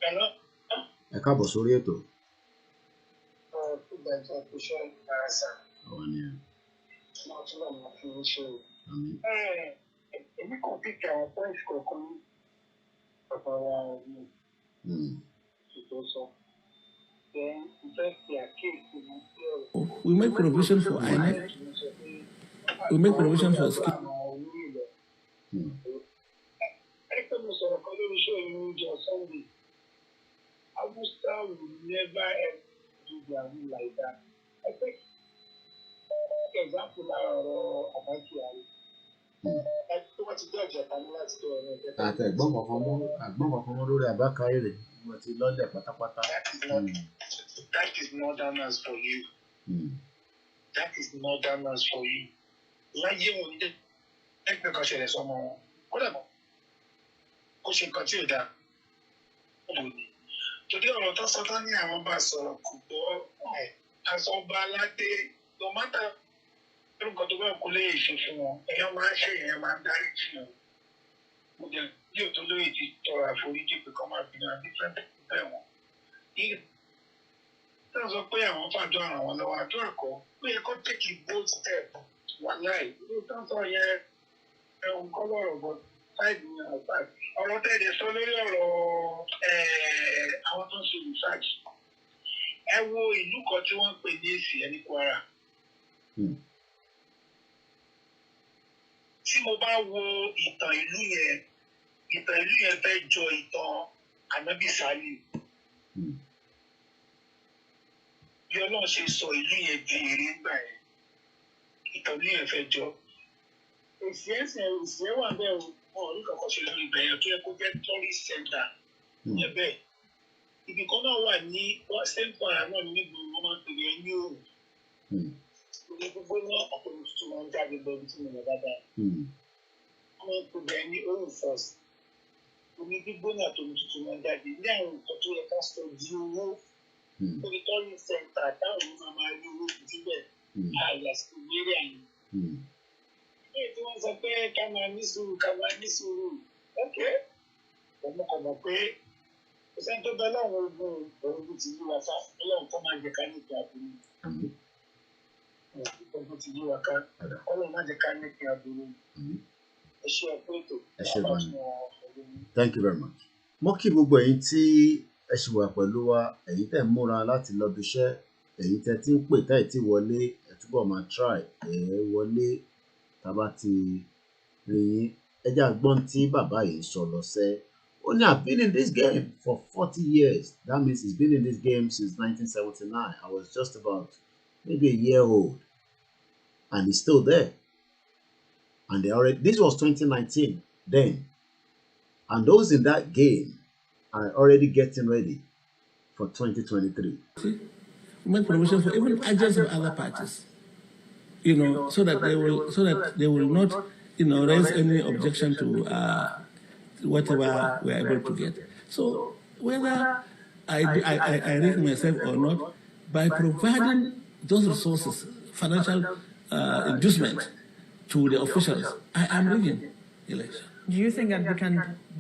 Hello. Ẹ káàbọ̀ sórí ètò. Èmi pick our points of our also. Then just their case. We make provision for INEC. We make provision for skill. Augusta will never ever do their rule like that. I think, for example, now about you. Àtẹ̀gbọ́n kankan mọ́ lórí àbákáyé rẹ̀ wọ́n ti lọ́lẹ̀ pátápátá. That is northerners for you. That is northerners for you. Láyé wọn ní ẹgbẹ́ kan ṣẹlẹ̀ sọmọ wọn. Kódà bọ̀, kó ṣe nǹkan tí ò dáa. Torí ọ̀rọ̀ tó sọ tán ní àwọn bá sọ̀rọ̀ kò gbọ́ àsọ̀bá aládé no matter nǹkan tó bá kú lè ṣe fún wọn èèyàn máa ń ṣe èèyàn máa ń dárí jì wọn. Mo jẹ bí òtún lóye ti tọrọ àforíjì pé kọ́ máa bínú different bẹ́ẹ̀ wọn. Tí wọ́n sọ pé àwọn fàdúrà ràn wọ́n lọ́wọ́ àdúrà kọ́ ó yẹ kó take a bold step wà láì ló tán sọ yẹn ẹ̀hún kọ́ lọ́rọ̀ bọ̀ ṣáìdì ní àgbà. Ọ̀rọ̀ tẹ̀lé sọ lórí ọ̀rọ̀ àwọn tó ń ṣe research. Ẹ wo ìlú kan tí wọ́n ń pè ní Èsì ní Kwara. Tí mo bá wo ìtàn ìlú yẹn fẹ́ jọ ìtàn Ànábì Sálíù. Bí Ọlọ́run ṣe sọ ìlú yẹn di èrè ńgbà yẹn, ìtàn ìlú yẹn fẹ́ jọ. Èsì ẹ̀ wà bẹ́ẹ̀ o, wọn ò rí kankan ṣe lórí ibẹ̀ yẹn tó yẹ kó jẹ́ tourist center yẹn bẹ́ẹ̀. Ibì kan náà wà ní Same Kwara náà nígbò wọn máa ń pè é ní òòrùn. Omi gbogbo náà àtòmù tuntun máa ń jáde lọ ibi tí mo lọ dáadáa. Wọ́n máa ń pè é ní òòrùn first. Omi gbígbóná àtòmù tuntun máa ń jáde ní àwọn nǹkan tó yẹ ká sọ di owó. Orí tourist center táwọn èèyàn máa rí owó síbẹ̀ àyàsí ìgbéré àyè. Ilé tí wọ́n sọ pé ká máa ní sùúrù. Okay. Òun kò mọ̀ pé kò sẹ́ni tó bẹ lọ́wọ́ ogun ti yí wa ká Ọlọ́run kó máa jẹ ká ní ìpè àbúrò. Ogun ti yí wa ká Ọlọ́run máa jẹ ká ní ìpè àbúrò. Ẹ ṣé ẹ pé ètò. Ẹ ṣé báyìí. Thank you very much. Mo kí gbogbo ẹ̀yin tí ẹ ṣì wà pẹ̀lú wa, ẹ̀yin tẹ́ ń múra láti lọ bí iṣẹ́, ẹ̀yin tẹ́ ti ń pè tẹ́ ì tí wọlé, ẹ túbọ̀ máa try wọlé tá bá ti rí yín. Ẹ jẹ́ àgbọ́n tí bàbá yìí sọ lọ́sẹ̀. Only I've been in this game for 40 years. That means he's been in this game since 1979. I was just about maybe a year old. And he's still there. And this was 2019 then. And those in that game are already getting ready for 2023. Make provision for even agents of other parties. So that they will not, raise any objection to whatever we are able to get. So whether I read myself or not, by providing those resources, financial inducement to the officials, I am rigging election. Do you think that we can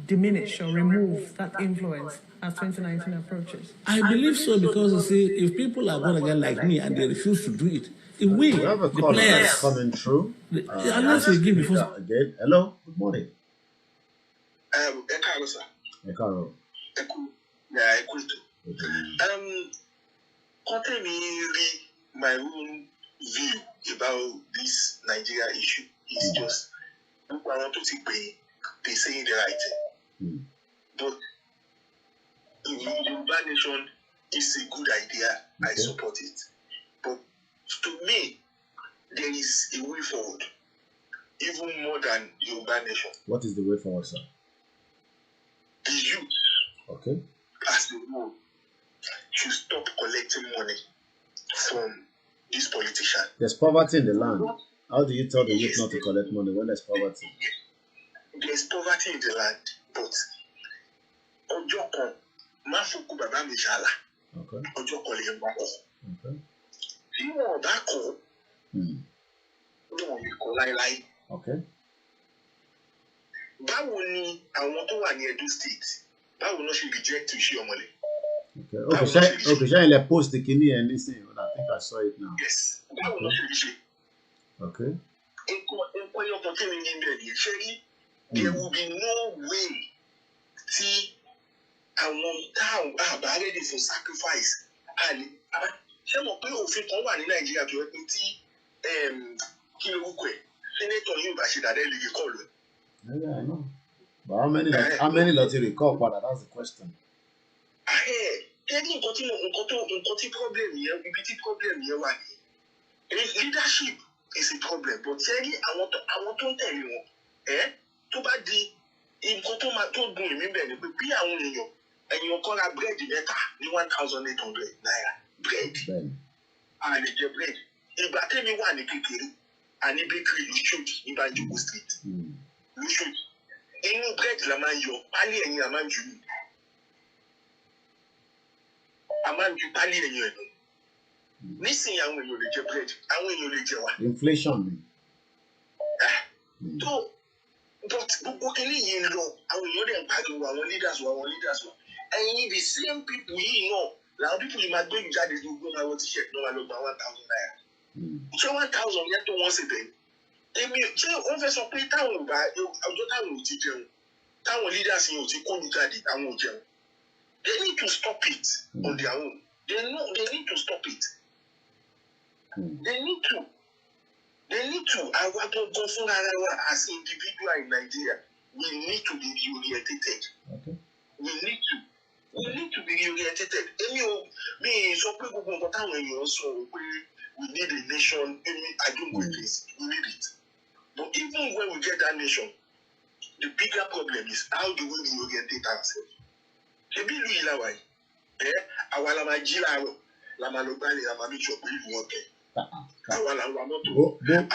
diminish or remove that influence as 2019 approaches? I believe so, because you see, if people are going to get like me and they refuse to do it, if we have a the caller players, coming through. Unless we give before again. Hello, good morning. Ẹ sir. Ẹ káàárọ̀. Ẹ kú ètò. Content me my own view about this Nigeria issue is just they saying the right thing. But the Yoruba nation is a good idea. I support it. But to me, there is a way forward, even more than Yoruba nation. What is the way forward, sir? The youth, as the whole, should stop collecting money from these politicians. There's poverty in the land. How do you tell the youth not to collect money when there's poverty? There's poverty in the land, but ọjọ́ kan má fòkú bàbá mi ṣàlà. Ọjọ́ kan lè wá kọ́. Tí wọn bá kọ́, wọn lè kọ́ láéláé. Báwo ni àwọn tó wà ní Edo State, báwo ló ṣe reject iṣẹ́ ọmọlẹ̀? Okay, ṣáà ilẹ̀ post kìíní ẹ̀ nísìnyí. I think I saw it now. Yes. Báwo ló ṣe rí ṣe? Okay. Nǹkan ẹyọkan tí mi ní bẹ́ẹ̀ ni ṣé rí there will be no way tí àwọn táwọn àbá ready for sacrifice. Ṣé mo pé òfin kan wà ní Nàìjíríà tó yẹ pé tí kí lorúkọ ẹ̀ senator yóò bá ṣe dáadáa lè recall rẹ̀. Yeah, I know. But how many lot you recall, padà? That's the question. Kẹ́ni nǹkan tí problem yẹn ibi tí problem yẹn wà ní. Leadership is a problem, but kẹ́ni àwọn tó ń tẹ̀lé wọn tó bá di nǹkan tó dùn mí bẹ́ẹ̀ ni pé bí àwọn èèyàn kan ra bread mẹ́ta ní 1,800 naira bread. A lè jẹ bread. Ìgbà tẹ́mi wà ní kékeré àní bakery Lushut ní Banjoko Street. Lushut. Inú bread la máa ń yọ, pálí ẹ̀yìn la máa ń jù ní. A máa ń ju pálí ẹ̀yìn ẹ̀ nù. Nísìnyí àwọn èèyàn lè jẹ bread, àwọn èèyàn lè jẹ wá. Inflation ni. So, but gbogbo kìíní yìí ń lọ, àwọn èèyàn dẹ̀ ń pariwo àwọn leaders wa. Ẹ̀yin the same people yìí náà, làwọn people yìí máa gbé ìjáde gbogbo máa wọ t-shirt náà wà lọ gba 1,000 naira. Ṣé 1,000 yẹn tó wọ́n sì bẹ̀rẹ̀? Ṣé wọ́n fẹ́ sọ pé táwọn ò bá ọjọ́ táwọn ò ti jẹun, táwọn leaders yẹn ò ti kó ní jáde, táwọn ò jẹun? They need to stop it on their own. They need to stop it. They need to. Àwa gbọ́ngàn fún ara wa as individual in Nigeria, we need to be reorientated. Okay. We need to be reorientated. Mi sọ pé gbogbo nǹkan táwọn èèyàn sọ pé we need a nation. I don't go against it. We need it. But even when we get that nation, the bigger problem is how do we reorientate ourselves? Ṣebí ìlú yìí làwà yìí. Àwa la máa jí láàárọ̀, la máa lọ gbálẹ̀, la máa bí sọ pé ìlú wọn tẹ̀. Àwa là ń wa mọ́tò,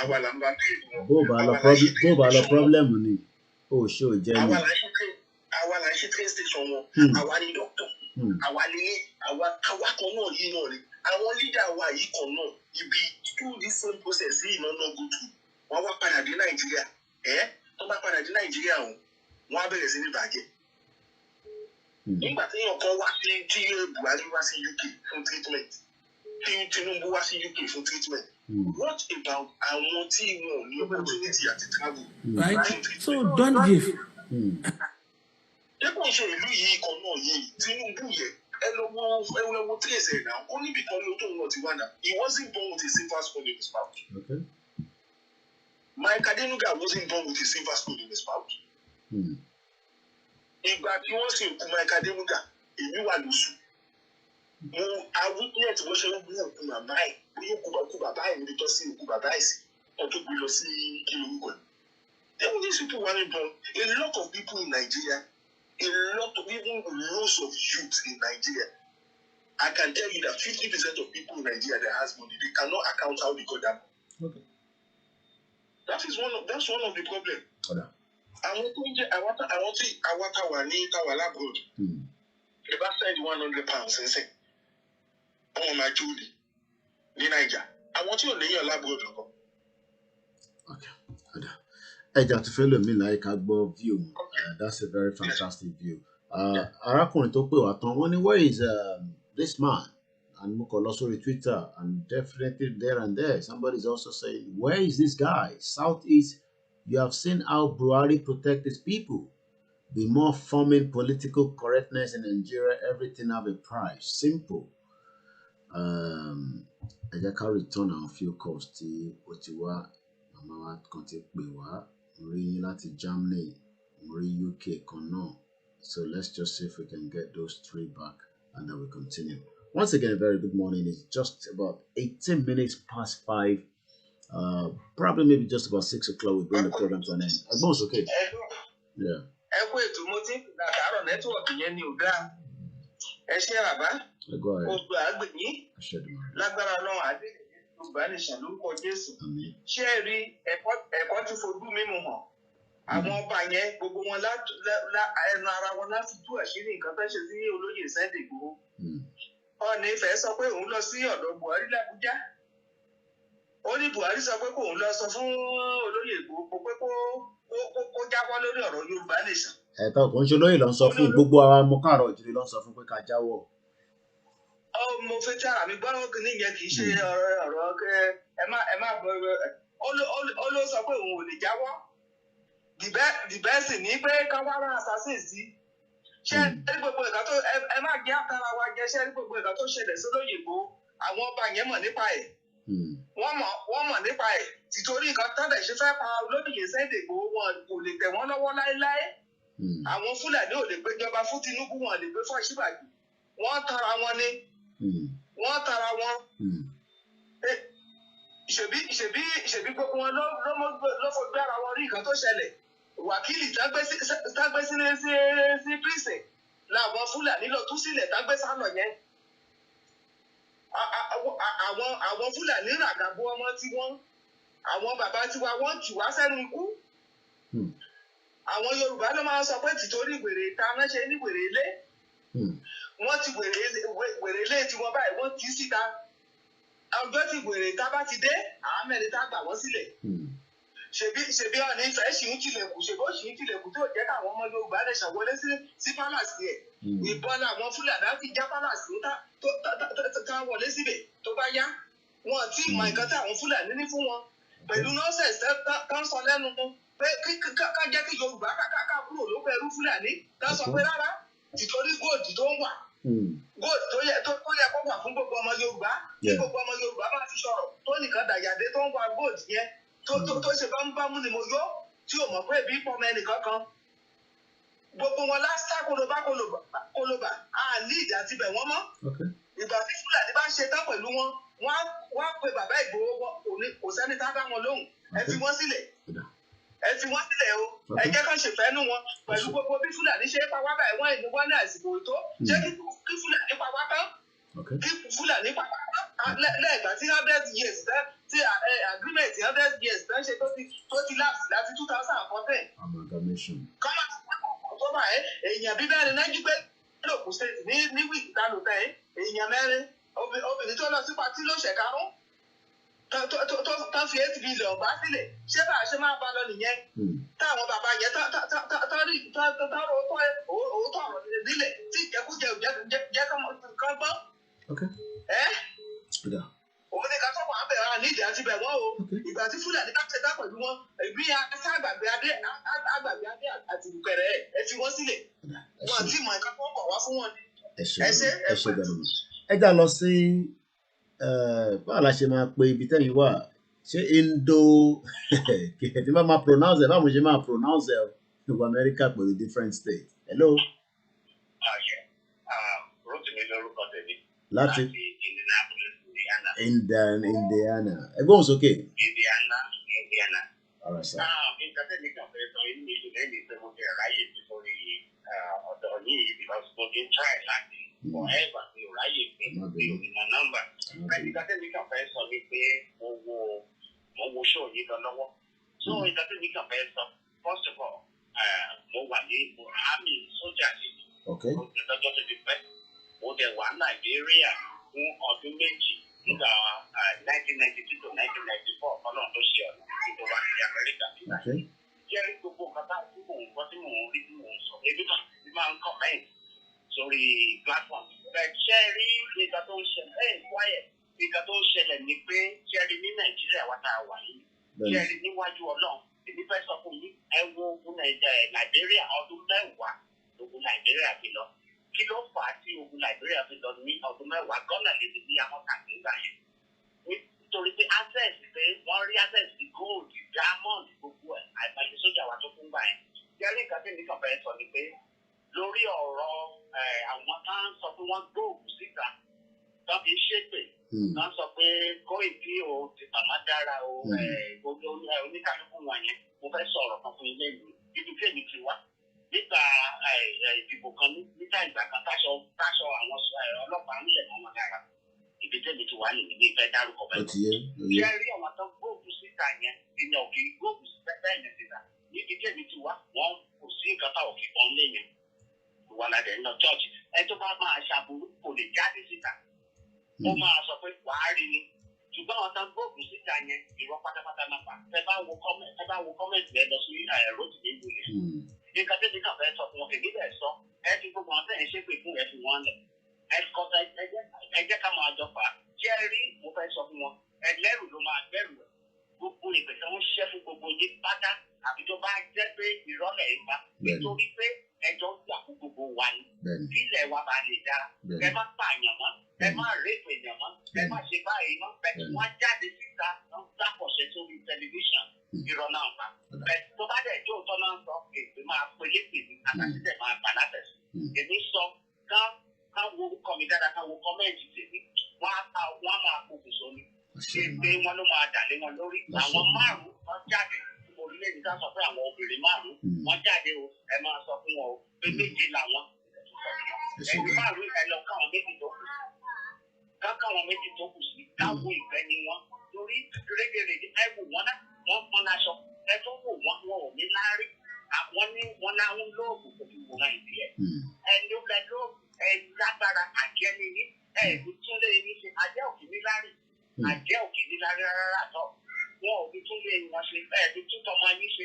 àwa là ń wa téèmù. Bó bá lọ problem ni, ó ṣe ò jẹ́ ni. Àwa là ń ṣe train station wọn, àwa ni doctor, àwa lélẹ̀, àwa kan náà yìí náà ni. Àwọn leader wa yìí kan náà, ibi through this same process yìí náà go through. Wọ́n wá padà dé Nàìjíríà, tó bá padà dé Nàìjíríà wọ́n á bẹ̀rẹ̀ sí ní bàjẹ́. Nígbà tí èèyàn kan wá tí Buhari wá sí UK fún treatment, tí Tinubu wá sí UK fún treatment, what about àwọn tí wọn ò ní opportunity àti travel? Right? So don't give. Ṣé kò ń ṣe ìlú yìí kan náà yìí Tinubu yẹ ẹ lọ wo trace ẹ̀ náà ó níbi kan ló tó wọn ti wá náà. He wasn't born with a silver spoon in his mouth. Okay. Mike Adenuga wasn't born with a silver spoon in his mouth. Ìgbà tí wọ́n sì kú Mike Adenuga, èmi wà lóṣù. Witness bó ṣe ń bú òkú bàbá ẹ̀, bí òkú bàbá ẹ̀ níbi tó sí òkú bàbá ẹ̀ sí, ọ̀tún gbé lọ sí kí lórúkọ ẹ̀. Then these people weren't born. A lot of people in Nigeria, even lots of youth in Nigeria, I can tell you that 50% of people in Nigeria that has money, they cannot account how they got that money. Okay. That's one of the problems. Àwọn tó ń jẹ́ àwọn tí wà ní táwà lábúrò ẹ bá send £100 ṣẹ̀ṣẹ̀ ọmọ máa jó ní Naija àwọn tí ò léyàn lábúrò lọ́kọ̀. Ẹja tó fẹ́ lòmí láyé ká gbọ́ view that's a very fantastic view. Arákùnrin tó pè wá tán wọ́n ní where is this man? And mo kàn lọ sórí Twitter and definitely there and there somebody is also saying where is this guy? Southeast. You have seen how Buhari protect his people. Be more forming political correctness in Nigeria. Everything have a price. Simple. I just can return on a few calls to Otiwa. Mama contact Bewa. Muri láti Germany. Muri UK Kono. So let's just see if we can get those three back and then we continue. Once again, a very good morning. It's just about 18 minutes past 5. Probably maybe just about 6 o'clock we bring the program to an end. Most okay. Yeah. Go ahead. Àwọn ọba yẹn gbogbo wọn ẹnu ara wọn láti tú àṣírí nǹkan tó ṣe sí olóyè Sunday Igboho. Ọ̀nà Ifẹ̀ sọ pé òun lọ sí ọ̀dọ̀ Buhari l'Abuja. Ó ní Buhari sọ pé kóun lọ sọ fún olóyè Igboho pé kó jáwọ́ lórí ọ̀rọ̀ Yorùbá nation. Ẹ̀tọ́ kò ń ṣe olóyè ló ń sọ fún gbogbo àwọn ọmọ káàárọ̀ òjìrì ló ń sọ fún pé ká jáwọ́. Mo fẹ́ tí ara mi gbọ́dọ̀ kí nìyẹn kì í ṣe ọ̀rọ̀ ẹ má ó ló sọ pé òun ò lè jáwọ́. the best ní pé ká wá rán assassin sí. Ṣé ẹ rí gbogbo ìgbà tó ẹ má gé àkàrà wa jẹ, ṣé ẹ rí gbogbo ìgbà tó ṣẹlẹ̀ sólóyìnbó àwọn ọba yẹn mọ̀ nípa ẹ̀. Wọ́n mọ̀ nípa ẹ̀ títorí nǹkan tọ́lẹ̀ ṣe fẹ́ pa olóyè Sunday Igboho wọn kò lè tẹ̀ wọ́n lọ́wọ́ láéláé. Àwọn Fúlàní ò lè gbéjọba fún Tinubu, wọn lè gbé fún Àṣìbàjì. Wọ́n tara wọn ni. Wọ́n tara wọn. Ìṣèbí gbogbo wọn ló fojú ara wọn rí nǹkan tó ṣẹlẹ̀. Wákìlì tágbé sí prison làwọn Fúlàní lọ tú sílẹ̀ tágbé sálọ yẹn. Àwọn Fúlàní ràgàbọ ọmọ tí wọ́n, àwọn bàbá tiwa wọ́n tù wá sẹ́nu ikú. Àwọn Yorùbá ló máa ń sọ pé tìtorí wèrè ta náà ṣe ní wèrè ilé. Wọ́n ti wèrè ilé tiwọn báyìí wọ́n tì í síta. Ọjọ́ tí wèrè ta bá ti dé, àwọn mẹ́rin tá gbà wọ́n sílẹ̀. Ṣebí ọ̀nà ìfẹ́ ṣì ń tilẹ̀kùn, ṣèbó ṣì ń tilẹ̀kùn tó jẹ́ káwọn ọmọ Yorùbá lè ṣàwọlé sí palace yẹn. Ìbọn làwọn Fúlàní á fi já palace tá wọlé síbẹ̀ tó bá yá. Wọn tí mọ nǹkan tí àwọn Fúlàní ní fún wọn. Pẹ̀lú nọ́ọ̀sẹ̀sì tó ń sọ lẹ́nu pé ká jẹ́ kí Yorùbá ká kúrò lóko ẹrú Fúlàní. Ká sọ pé rárá, tìtorí gold tó ń wà. Gold tó yẹ kó wà fún gbogbo ọmọ Yorùbá. Kí gbogbo ọmọ Yorùbá máa fi sọ̀rọ̀ tó nìkan dàyàdé tó ń wá gold yẹn. Tó ṣe bámú ni mo yó tí o mọ̀ pé bí pọ́nmọ ẹnìkan kan. Gbogbo wọn lásán kólóbà á ní ìdí àti bẹ̀ wọ́n mọ́. Ìgbà tí Fúlàní bá ṣe tán pẹ̀lú wọn, wọ́n á pe bàbá Ìgbòho kò sẹ́ni tá dá wọn lóhùn. Ẹ fi wọ́n sílẹ̀. Ẹ fi wọ́n sílẹ̀ o. Ẹ jẹ́ ká ṣèfẹ́nu wọn pẹ̀lú gbogbo bí Fúlàní ṣe pa wá báyìí wọ́n ìlú wọn ní àsìkò tó. Ṣé kí Fúlàní pa wá tán? Kí Fúlàní pa wá tán? Lẹ́ẹ̀gbà tí 100 years tí agreement 100 years tán ṣe tó ti lapse láti 2014. Amalgamation. Kọ́mọ̀ tó bá èèyàn bí mẹ́rin náà jí pé lókun state ní wíìkì tánù tẹ́ èèyàn mẹ́rin obìnrin tó lọ sí patí ló ṣẹ̀karún tó fi 8 billion bá sílẹ̀ ṣé bá a ṣe máa bá lọ nìyẹn táwọn bàbá yẹn tọ́rọ òótọ́ ọ̀rọ̀ nílẹ̀ tí ìjẹkújẹ jẹ́ kán gbọ́. Òun ní ká sọ̀rọ̀ àbẹ̀ wa nídìí àti bẹ̀ wọ́n o. Ìgbà tí Fúlàní bá ṣe dá pẹ̀lú wọn, ìbí asá àgbàgbé adé àti ìrùkẹ̀rẹ̀ ẹ fi wọ́n sílẹ̀. Wọn àti ìmọ̀ nǹkan tó ń bọ̀ wá fún wọn ni. Ẹ ṣe gbẹ̀rù. Ẹ já lọ sí báwo la ṣe máa pe ibi tẹ́yìn wà ṣé Indo kí n bá máa pronounce ẹ̀ báwo ṣe máa pronounce ẹ̀ ìwà Amẹ́ríkà pẹ̀lú different states. Hello. Rotimi lórúkọ tèmi. Láti Indianapolis, Indiana. Ẹgbẹ́ òun sókè. Indiana. All right, sir. Nǹkan tẹ́lẹ̀ kan fẹ́ sọ inú mi lè ní pé mo jẹ́ ráyè nítorí ọ̀dọ̀ yìí because mo ti ń try láti forever mi ò ráyè pé mi ò ní mọ nọ́mbà. Nǹkan tẹ́lẹ̀ kan fẹ́ sọ ni pé mo wo show yìí lọ lọ́wọ́. So nǹkan tẹ́lẹ̀ kan fẹ́ sọ first of all mo wà ní army sójà sí i. Mo ti lọ́jọ́ tó ti pẹ́. Mo dẹ̀ wà Nàìjíríà fún ọdún méjì nígbà 1992 to 1994 ọlọ́run tó ṣe ọ̀nà tó wà ní Amẹ́ríkà nígbà yìí. Jẹ́rí gbogbo nǹkan táwọn tí mò ń gbọ́ tí mò ń rí tí mò ń sọ ebi náà ti máa ń comment sórí platform. Bẹ́ẹ̀ ṣe rí nǹkan tó ń ṣẹlẹ̀ quiet nǹkan tó ń ṣẹlẹ̀ ni pé ṣe rí ní Nàìjíríà wá tá a wà yìí. Ṣe rí níwájú ọlọ́run èmi fẹ́ sọ fún yín ẹ wo ogun Nàìjíríà ọdún mẹ́wàá ogun Nàìjíríà fi lọ. Kí ló fà á tí ogun Nàìjíríà fi lọ ní ọdún mẹ́wàá gọ́nà lè ní àwọn kàkiri gbà yẹn? Nítorí pé access pé wọ́n rí access sí gold diamond gbogbo ẹ̀ àìmọye sójà wa tó kún gbà yẹn. Jẹ́rí nǹkan tí mi kàn fẹ́ sọ ni pé lórí ọ̀rọ̀ àwọn tá ń sọ pé wọ́n gbóògùn síta tó fi ṣépè tó ń sọ pé Koiki o ti màmá dára o oníkálukú wọn yẹn mo fẹ́ sọ̀rọ̀ kan fún ilé ìlú ibi tí èmi ti wá. Nígbà ìdìbò kan nígbà ìgbà kan táṣọ àwọn ọlọ́pàá ńlẹ̀ mọ́ wọn dára ibi tẹ́bi ti wà ní ìfẹ́ dárúkọ bẹ́ẹ̀. Ṣé rí àwọn tó gbóògùn síta yẹn èèyàn ò kì í gbóògùn síta bẹ́ẹ̀ yẹn síta níbi tẹ́bi ti wá wọ́n kò sí nǹkan táwọn kì í pọ́n lé yẹn wà ládẹ̀ náà church ẹ tó bá máa ṣàbùrú kò lè jáde síta ó máa sọ pé wàá rí ni ṣùgbọ́n àwọn tó gbóògùn síta yẹn irọ́ pátápátá náà pa ẹ bá wo kọ́mẹ̀tì rẹ lọ sí Rotimi yẹn nǹkan tẹ́bi kan fẹ́ sọ fún wọn èmi bẹ́ẹ̀ sọ ẹ fi gbogbo àwọn tẹ̀yìn ṣépè fún ẹ fi wọ́n lẹ̀ ẹ jẹ́ ká máa jọ fà á jẹ́ rí mo fẹ́ sọ fún wọn ẹlẹ́rù ló máa gbẹ́rù ẹ̀ gbogbo ìpèsè wọn ṣiṣẹ́ fún gbogbo yín pátá àfi tó bá máa jẹ́ pé ìrọ́lẹ̀ ìpa nítorí pé ẹjọ́ gbà fún gbogbo wa ni kí ilẹ̀ wa bá lè dáa ẹ má pààyàn mọ́ ẹ má rèpè èèyàn mọ́ ẹ má ṣe báyìí mọ́ bẹ́ẹ̀ wọ́n jáde síta wọ́n dákọ̀ṣẹ́ sórí tẹlifíṣàn irọ́ náà pa bẹ́ẹ̀ tó bá dẹ̀ jó tọ́ náà sọ èpè máa pelé pèmí àtàtìtẹ̀ máa bà látẹ̀sí èmi sọ ká wo orúkọ mi dáadáa ká wo kọ́mẹ́ǹtì tèmi wọ́n á máa pokùnso ni pé wọ́n ló máa dàlé wọn lórí àwọn márùn-ún wọ́n jáde orílẹ̀-èdè ká sọ pé àwọn obìnrin márùn-ún wọ́n jáde o ẹ máa sọ fún wọn o pé méje làwọn ẹni márùn-ún ẹ lọ káwọn méjì tó kù káwọn méjì tó kù sí káwọ ìfẹ́ ni wọ́n torí rédèrèdè ẹ wò wọ́n náà wọ́n pọn aṣọ ẹ tó wò wọ́n wọn ò ní láárí àwọn ní wọn láwọn lóògùn kò fi wò náà ìdílé ẹni ó lẹ lóògùn ẹ lágbára àjẹni ní ẹ tún lé ní ṣe àjẹ òkè ní láárí àjẹ òkè ní láárí rárá tọ wọn ò fi tún lé wọn ṣe ẹ fi tún tọmọ yín ṣe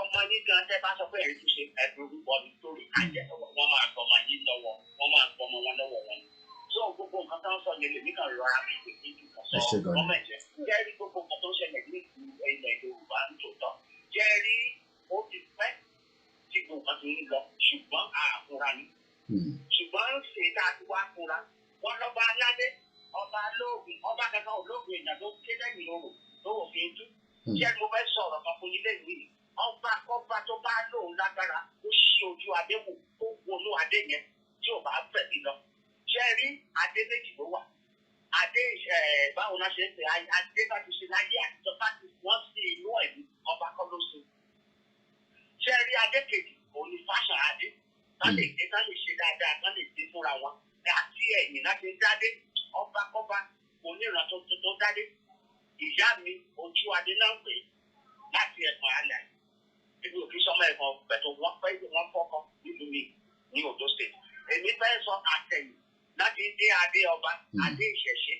ọmọ yín gan tẹ bá sọ pé ẹ tún ṣe ẹ fi orúkọ nítorí àjẹ wọn máa tọmọ yín lọ́wọ́ wọn máa tọmọ wọn lọ́wọ́ wọn so gbogbo nǹkan tó ń sọ yẹn lèmi kan rọra mi pé kí n sọ ọmọ ẹ̀jẹ̀ jẹ́rí gbogbo nǹkan tó ń ṣẹlẹ̀ ní ilẹ̀ Yorùbá nítòótọ́ jẹ́rí ó ti pẹ́ tí gbogbo nǹkan ti ń lọ ṣùgbọ́n àfúrá ni ṣùgbọ́n ṣe tá a ti wá fúnra wọn lọ́ba aládé ọba lóògùn ọba kankan olóògùn èèyàn tó ké lẹ́yìn orò tó òfin tú jẹ́rí mo fẹ́ sọ̀rọ̀ kan fún ilé ìwé ọba tó bá lóun lágbára ó ṣí ojú adé wò ó wọnú adé yẹn tí ò bá fẹ̀ mí lọ jẹ́rí adé méjì ló wà adé báwo náà ṣe ń pè adé bá ti ṣe láyé àtijọ́ bá ti wọ́n sí inú ẹ̀mí ọba kọ́ ló so jẹ́rí adé kejì òun ni fáṣà adé ká lè dé ká lè ṣe dáadáa ká lè dé fúnra wọn àti ẹ̀yìn láti dádé ọba kọ́ba oníran tó dádé ìyá mi ojú adé náà pè láti ẹ̀kan alẹ́ ibi òkè sọmọ ẹ̀kan pẹ̀tọ́ wọ́n fọ́kọ́ nílùú mi ní Ondo State èmi fẹ́ sọ àtẹ̀yìn láti dé adé ọba adé ìṣẹ̀ṣe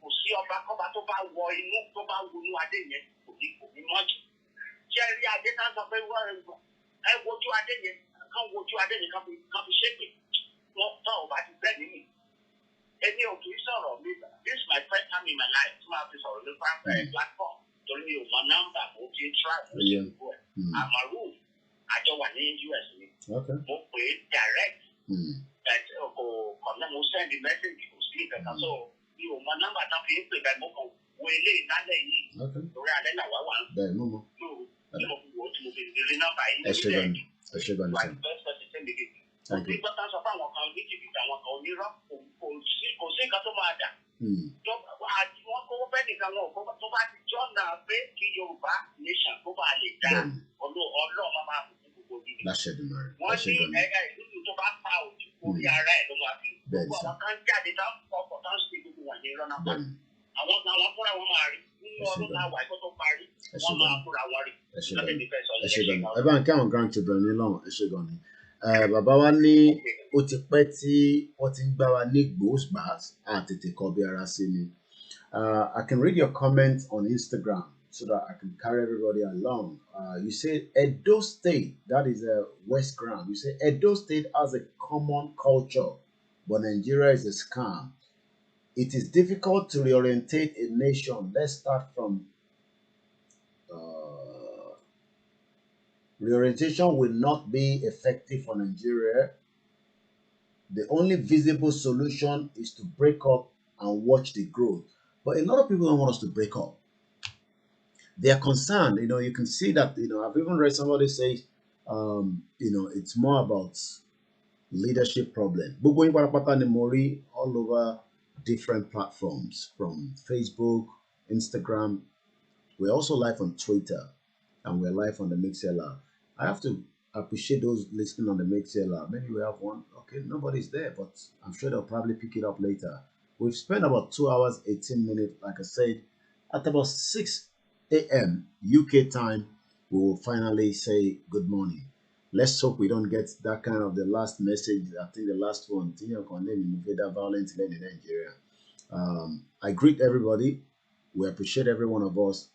kò sí ọba kọ́ba tó bá wọ inú tó bá wọnú adé yẹn kò ní mọ́jú jẹ́rí adé náà sọ pé ẹ wojú adé yẹn kán wojú adé yẹn kán fi ṣépè wọ́n tọ́ ọba ti bẹ́ẹ̀ nínú èmi ò kì í sọ̀rọ̀ mi this is my first time in my life tí wọ́n fi sọ̀rọ̀ ní platform torí mi ò mọ nọ́mbà mo ti ń try mo ṣe ń bọ̀ ẹ̀ àmàlù àjọ wà ní US ni mo pè é direct mo send the message kò sí ìkankan so mi ò mọ nọ́mbà tán fi ń pè bẹ́ẹ̀ mo kàn wo ilé ìdálẹ̀ yìí torí alẹ́ náà wá wà ń tí mo fi wò ó tí mo fi rí nọ́mbà yìí ní ilé ẹ̀jẹ̀ wà ní first person send again òbí gbọ́dọ̀ sọ fún àwọn kan ní jìbìtì àwọn kan onírọ́ kò sí nǹkan tó máa dà àti wọn kó fẹ́ nìkan wọn ò tó bá ti jọ́nà pé kí Yorùbá nation kó bá lè dá ọlọ́ọ̀ máa fi gbogbo gidi wọ́n ní ẹ̀ka ìlú tó bá pa òjò orí ara ẹ̀ ló máa fi gbogbo àwọn kan jáde tán ọkọ̀ tán ṣe gbogbo wọn ní rọ́nà pa àwọn kan wọn fúnra wọn máa rí nínú ọdún náà wà tó parí wọn máa fúnra wọn rí ẹ bá ń kí àwọn grandchildren ní lọ́wọ́ ẹ ṣe gan ni bàbá wa ní ó ti pẹ́ tí wọ́n ti ń gbá wa ní gbòósgbàs àtètè kọ bí ara sí ni I can read your comments on Instagram so that I can carry everybody along. You say Edo State, that is a West Ground. You say Edo State has a common culture, but Nigeria is a scam. It is difficult to reorientate a nation. Let's start from reorientation will not be effective for Nigeria. The only visible solution is to break up and watch the growth. But a lot of people don't want us to break up. They are concerned. You can see that, I've even read somebody say, it's more about leadership problem. All over different platforms, from Facebook, Instagram. We're also live on Twitter, and we're live on the Mixlr. I have to appreciate those listening on the Mixlr. Maybe we have one. Okay, nobody's there, but I'm sure they'll probably pick it up later. We've spent about 2 hours, 18 minutes. Like I said, at about 6 a.m. UK time, we will finally say good morning. Let's hope we don't get that kind of the last message. I think the last one, violence in Nigeria. I greet everybody. We appreciate every one of us.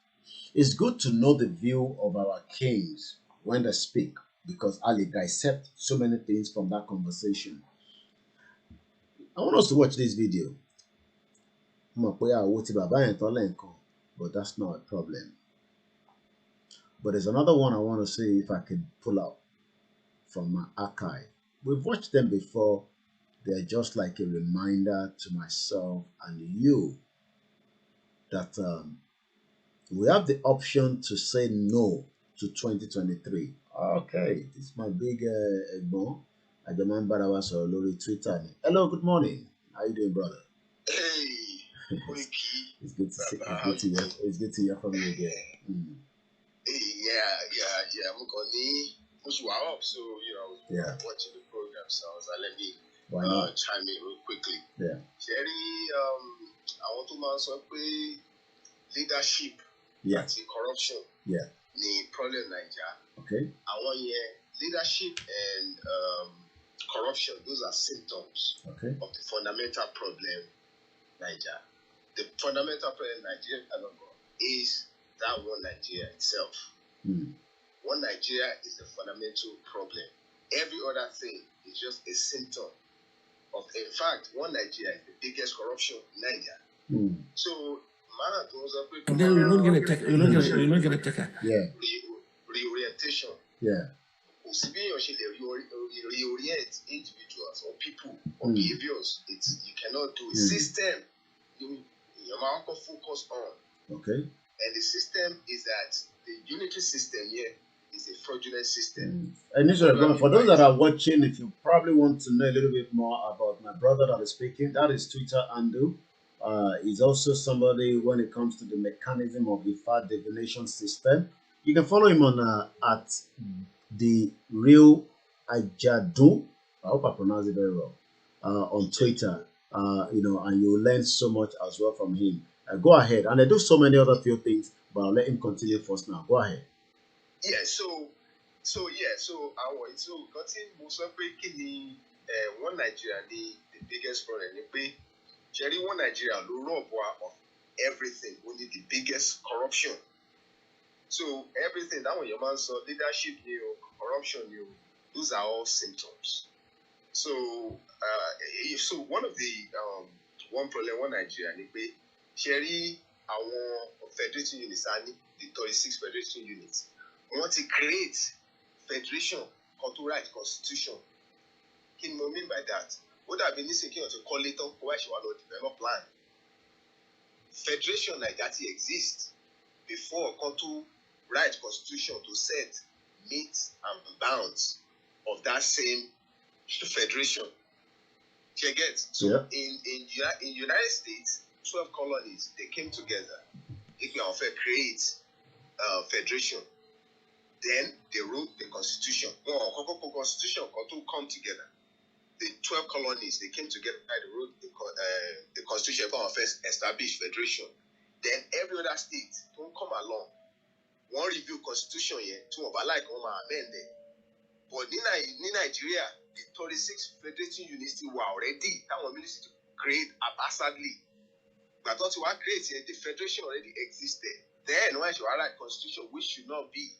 It's good to know the view of our kings when they speak, because Ali dissect so many things from that conversation. I want us to watch this video. But that's not a problem. But there's another one I want to see if I can pull out from my archive. We've watched them before. They're just like a reminder to myself and you that we have the option to say no to 2023. Okay, this is my big Egbon. Ajaman Barawa sọ̀rọ̀ lórí Twitter. Hello, good morning. How you doing, brother? Hey, Koiki. It's good to see. It's good to hear from you again. Hey, yeah. I'm gonna push you up, so watching the program, so I was like, let me chime in real quickly. Yeah. Jerry, I want to mention leadership. Yeah. And corruption. Yeah. The problem Nigeria. Okay. I want leadership and corruption. Those are symptoms of the fundamental problem Nigeria. The fundamental problem Nigeria is that one Nigeria itself. One Nigeria is the fundamental problem. Every other thing is just a symptom of. In fact, one Nigeria is the biggest corruption in Nigeria. So, and then you're not gonna take her. Yeah. Reorientation. Yeah. Reorient individuals or people or behaviors. You cannot do a system. You focus on. Okay. And the system is that the unitary system here is a fraudulent system. And for those that are watching, if you probably want to know a little bit more about my brother that is speaking, that is Twitter Andu. He's also somebody when it comes to the mechanism of the fat divination system. You can follow him on at the real Ajadu. I hope I pronounce it very well. On Twitter, and you'll learn so much as well from him. Go ahead, and I do so many other few things, but I'll let him continue first now. Go ahead. Yeah. So cutting most of one Nigeria the biggest problem. Jerry, one Nigeria, of everything, only the biggest corruption. So everything that when your man saw leadership, corruption, those are all symptoms. So one of the one problem one Nigeria, Jerry, our federation units, the 36 federation units, want to create federation, to write constitution. What do I mean by that? What I've been listening to call it why she want to develop plan. Federation like that exists before to write constitution to set meets and bounds of that same federation. You get? So in United States, 12 colonies, they came together. They can create federation. Then they wrote the constitution. Constitution to come together. The 12 colonies, they came together, they wrote the constitution for first established federation. Then every other state don't come along. One review constitution here, two of like amend it. But in Nigeria, the 36 federation units were already that one ministry to create haphazardly. But thought you want to create the federation already existed. Then when you write constitution, which should not be.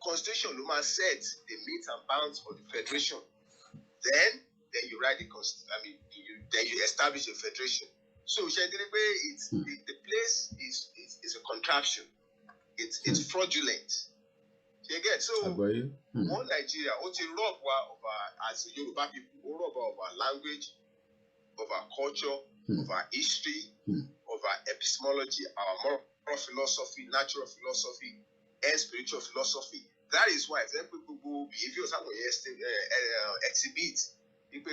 Constitution must set the means and bounds of the federation. Then you write the constitution. Then you establish a federation. So the place is a contraption. It's fraudulent. You get so one Nigeria, rob as Yoruba people, rob of our language, of our culture, of our history, of our epistemology, our moral philosophy, natural philosophy, and spiritual philosophy. That is why if people go behaviors exhibit, it's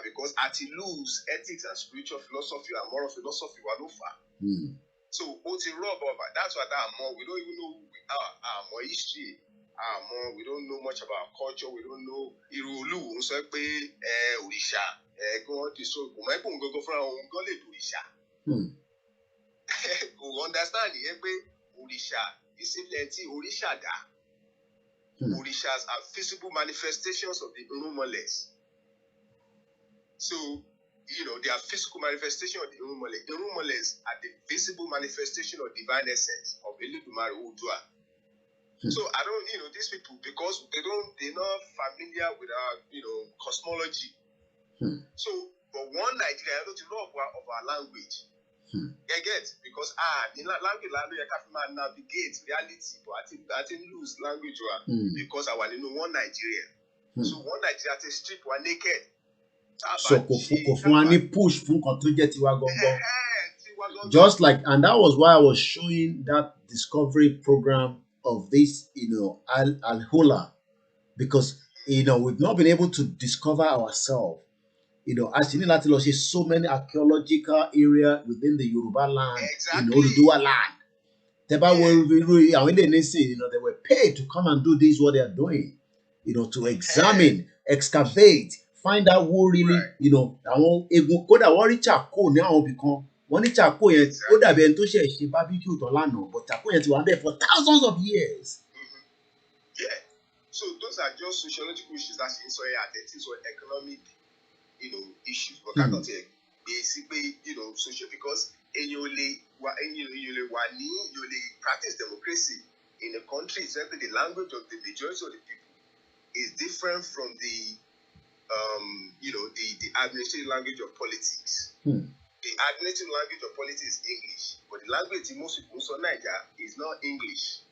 because at lose ethics and spiritual philosophy and moral philosophy were no far. So that's why we don't even know our more history, we don't know much about culture, we don't know Irulu, Orisha, God is so go from Orisha. We understand Orisha is simply Orisha da. Orishas are visible manifestations of the Irumales. So, they are physical manifestation of the Irumales. The Irumales are the visible manifestation of divine essence of Eludumare Udua. So I don't, these people, because they're not familiar with our, cosmology. So, but one Nigeria, to know of our language, You get? Because the language you can navigate reality, but I think lose language because I want to know one Nigeria. So one Nigeria to strip one naked. So kò push fún kan tó jẹ́ tiwa gangan. Just like, and that was why I was showing that discovery program of this, Al-Hola, because we've not been able to discover ourselves. As you know, so many archaeological areas within the Yoruba land, Oduduwa land. They were paid to come and do this, what they are doing, to examine, excavate, find out who really, àwọn egun kódà wọ́n rí charcoal ní àwọn ibì kan, wọ́n ní charcoal yẹn ó dàbí ẹni tó ṣe barbecue tán lánàá, but charcoal yẹn ti wà there for thousands of years. Yeah, so those are just sociological issues that in so economic, issues. But can't take basically, social, because you practice democracy in a country, exactly the language of the majority of the people is different from the the administrative language of politics. The administrative language of politics is English, but the language in most people in Nigeria is not English.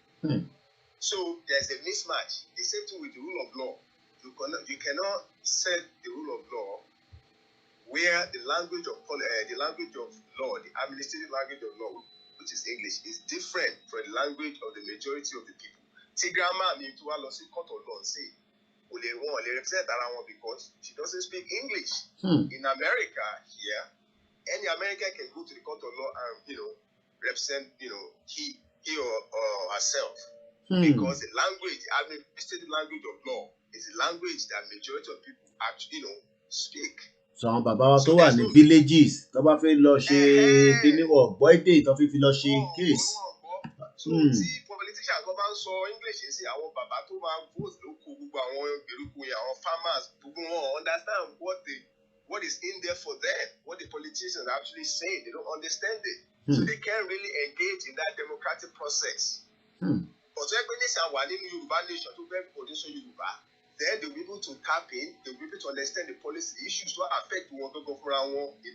So there's a mismatch. The same thing with the rule of law. You cannot set the rule of law where the language of law, the administrative language of law, which is English, is different from the language of the majority of the people. Tigrama means to a court of law say, represent around because she doesn't speak English. In America here, any American can go to the court of law and represent he or herself because the language, administrative language of law, is the language that majority of people actually speak. So àwọn bàbá wa tó wà ní villages tó bá fẹ́ lọ ṣe kíníwọ̀ gbọ́ èdè tó fi lọ ṣe case. So tí politician kan bá ń sọ English sí àwọn bàbá tó máa vote ló kó gbogbo àwọn ìgbèríko yẹn àwọn farmers gbogbo wọn understand what is in there for them, what the politicians are actually saying. They don't understand it. So they can't really engage in that democratic process. But so every nation wà nínú Yorùbá nation tó fẹ́ produce Yorùbá, then they'll be able to tap in, they'll be able to understand the policy issues that affect one in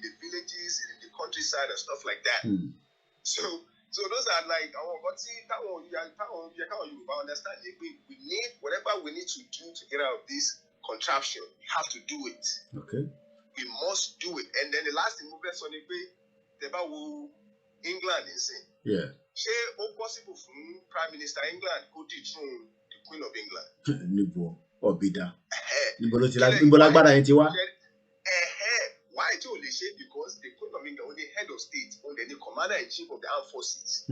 the villages, in the countryside and stuff like that. So those are like Yoruba understand. We need whatever we need to do to get out of this contraption. We have to do it. Okay. We must do it. And then the last thing we on England is saying. Yeah. Ṣé ó possible fún Prime Minister England kó dethrone the Queen of England? Níbo ọ̀bìdà. Níbo lágbára yẹn ti wá. Why tí ò lè ṣe? Because the Queen of England, the head of state, the commander-in-chief of the armed forces.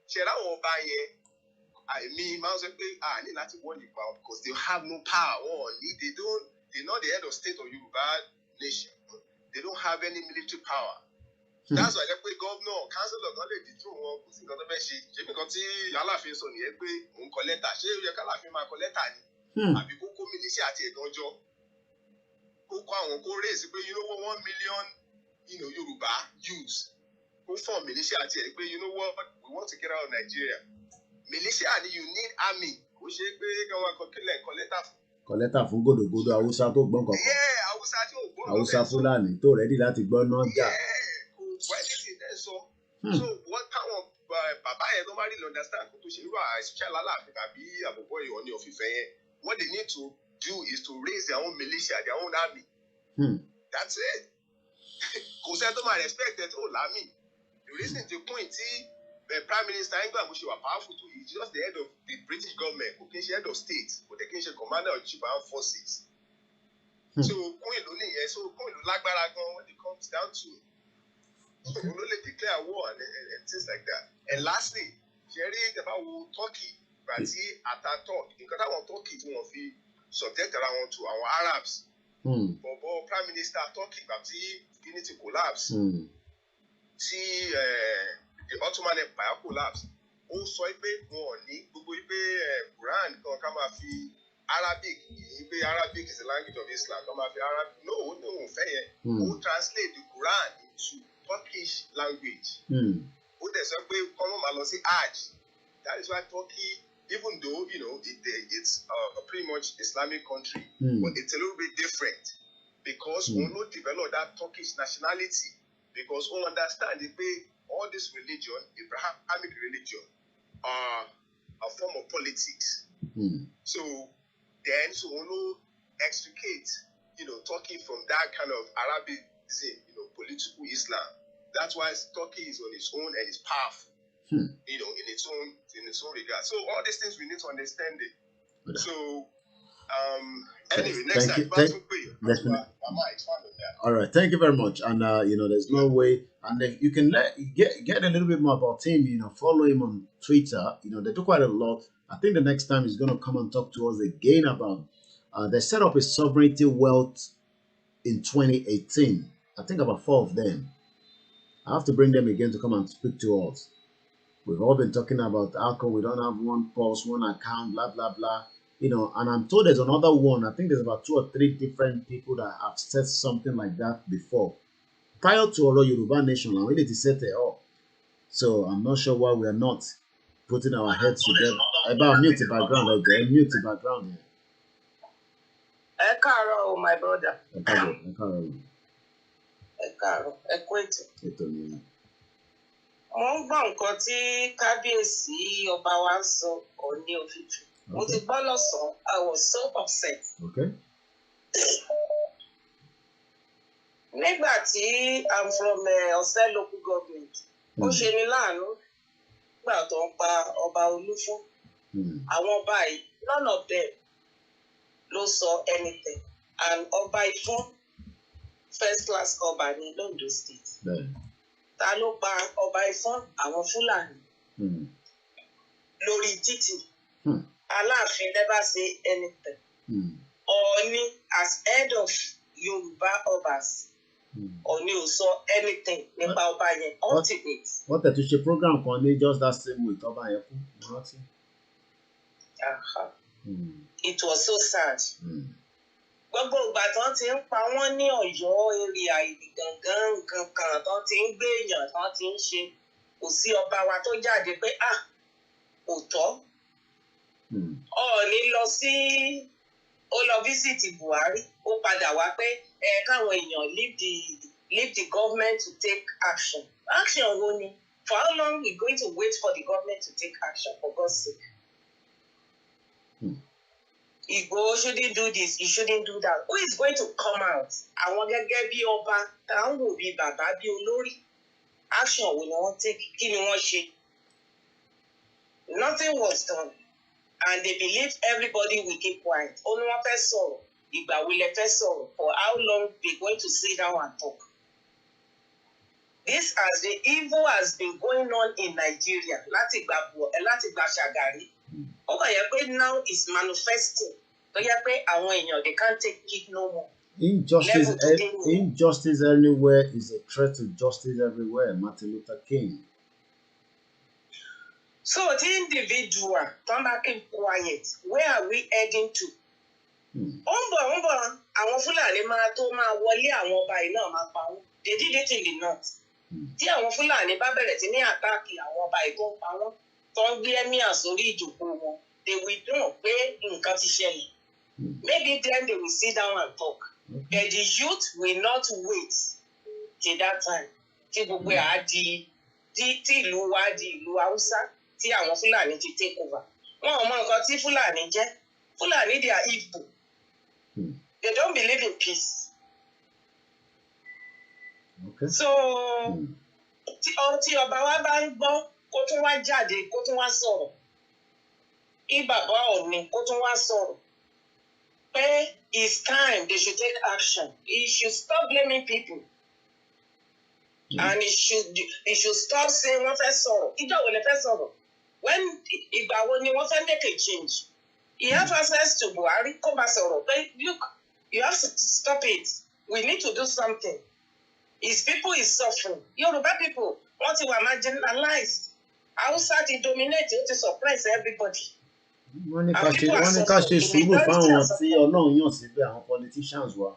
Ṣé láwọn ọba yẹn, àìmí máa ń sọ pé ní láti wọ́n nípa because they have no power. They're not the head of state of Yoruba nation. They don't have any military power. That's why the governor, councillor, don't let the throne wọn kò sí nǹkan tó fẹ́ ṣe. Ṣé nǹkan tí Aláàfin sọ nìyẹn pé òun kọ lẹ́tà? Ṣé ó yẹ k'Aláàfin máa kọ lẹ́tà ni? Àbí kó kó militia àti ẹ̀gànjọ́? Kó kó àwọn kó raise pé 1 million Yoruba youths. Kó form militia àti ẹ̀ pé we want to get out of Nigeria. Militia ni you need army. Kò ṣe pé kí wọ́n kọ lẹ́tà fún. Kọ lẹ́tà fún gòdògòdò Haúsá tó gbọ́n kankan. Haúsá tí ò gbọ́n. Haúsá Fúlàní tó rẹ́dí láti gbọ́ náà jà. So what táwọn bàbá yẹn tó bá rí understand kó tó ṣe irú àìsíṣẹ́ Aláàfin tàbí àbọ̀bọ̀ ìwọ ní ọ̀fìfẹ́ yẹn, what they need to do is to raise their own militia, their own army. That's it. Kò sẹ́ tó máa respect ẹ̀ tó lámì. The reason the point tí Prime Minister England bó ṣe wà powerful to is just the head of the British government, kò kí n ṣe head of state, kò tẹ̀ kí n ṣe commander of chief armed forces. So kún ìlú nìyẹn, so kún ìlú lágbára gan when it comes down to we only declare war and things like that. And lastly, Jerry about Turkey, but Ataturk, nǹkan táwọn Turkey tí wọ́n fi subject ara wọn to our Arabs. Bọ̀bọ̀ Prime Minister Turkey gbà tí Guinea ti collapse, tí the Ottoman Empire collapse, ó sọ pé wọn ò ní gbogbo pé Quran kan ká máa fi Arabic, pé Arabic is the language of Islam, ká máa fi Arabic. No, fẹ́ yẹn. Ó translate the Quran into Turkish language. Ó dẹ̀ sọ pé kọ́mọ́ máa lọ sí Hajj. That is why Turkey, even though it's a pretty much Islamic country, but it's a little bit different because we don't develop that Turkish nationality because we understand pé all this religion, Abrahamic religion, are a form of politics. So then, so we extricate, Turkey from that kind of Arabism, political Islam. That's why Turkey is on its own and it's powerful, in its own regard. So all these things we need to understand it. So anyway, next time, all right, thank you very much. And there's no way, and if you can get a little bit more about him, follow him on Twitter. They do quite a lot. I think the next time he's going to come and talk to us again about they set up a sovereignty wealth in 2018. I think about 4 of them. I have to bring them again to come and speak to us. We've all been talking about alcohol. We don't have one pulse, one account, blah blah blah. And I'm told there's another one. I think there's about 2 or 3 different people that have said something like that before. Prior to our Yoruba nation, and we need to set it up. So I'm not sure why we are not putting our heads together. About mute the background, okay? Mute the background here. Ekaro, my brother. Ekaro. Equate. Mo ń gbọ́ nǹkan tí kábíyèsí ọba wa ń sọ Ọọ̀ni Òfìfì. Mo ti gbọ́ lọ́sàn-án. I was so upset. Okay. Nígbà tí I'm from Ọ̀sẹ̀ local government, ó ṣe ní láàánú nígbà tó ń pa ọba Olúfún. Àwọn ọba yìí, none of them ló sọ anything. And ọba Ifún, first class ọba ní Londo State. Ta ló pa ọba Ifún? Àwọn Fúlàní. Lórí títì. Aláàfin never say anything. Ọọ̀ni as head of Yoruba Obas. Ọọ̀ni ò sọ anything nípa ọba yẹn ultimate. Wọ́n tẹ̀ tún ṣe program kan ní just that same week ọba yẹn kú. It was so sad. Gbogbo ìgbà tán ti ń pa wọ́n ní Ọ̀yọ́ area ìdí gangan nǹkan kan tán ti ń gbé èèyàn tán ti ń ṣe. Kò sí ọba wa tó jáde pé kò tọ́. Ọọ̀ni lọ sí ó lọ visit Buhari ó padà wá pé káwọn èèyàn leave the government to take action. Action wo ni? For how long we going to wait for the government to take action, for God's sake? Igboho shouldn't do this, he shouldn't do that. Who is going to come out? Àwọn gẹ́gẹ́ bí ọba tá ń wò bí bàbá bí olórí. Action wo ni wọ́n take? Kí ni wọ́n ṣe? Nothing was done. And they believe everybody will keep quiet. Only one person, Igba will let person. For how long they going to sit down and talk? This as the evil has been going on in Nigeria. Láti gba Shagari. Okay, now it's manifesting. So they can't take it no more. Injustice anywhere is a threat to justice everywhere. Martin Luther King. So the individual, come back in quiet. Where are we heading to? Àwọn Fúlàní máa tó máa wọlé àwọn ọba yìí náà máa pa wọ́n. They did it in the north. Tí àwọn Fúlàní bá bẹ̀rẹ̀ sí ní àtàkì àwọn ọba yìí tó ń pa wọ́n, tó ń gbé ẹ́míà sórí ìjòkó wọn, they will know pé nǹkan ti ṣẹlẹ̀. Maybe then they will sit down and talk. But the youth will not wait till that time. Tí gbogbo ẹ̀ á di tí ìlú wa di ìlú Haúsá. Tí àwọn Fúlàní ti take over. Wọ́n ò mọ nǹkan tí Fúlàní jẹ́. Fúlàní they are evil. They don't believe in peace. Okay. So, tí ọba wa bá ń gbọ́ kó tún wá jáde kó tún wá sọ̀rọ̀. Kí bàbá Ọọ̀ni kó tún wá sọ̀rọ̀. Pé it's time they should take action. He should stop blaming people. And he should stop saying wọ́n fẹ́ sọ̀rọ̀. Ìjọ́ wo lè fẹ́ sọ̀rọ̀? When ìgbà wo ni wọ́n fẹ́ make a change? He has access to Buhari, kó bá sọ̀rọ̀. But look, you have to stop it. We need to do something. His people is suffering. Yoruba people, wọ́n ti wà marginalized. Hausa ti dominate, ó ti suppress everybody. Wọ́n ní ká ṣe sùúrù fáwọn tí Ọlọ́run yàn síbẹ̀ àwọn politicians wa.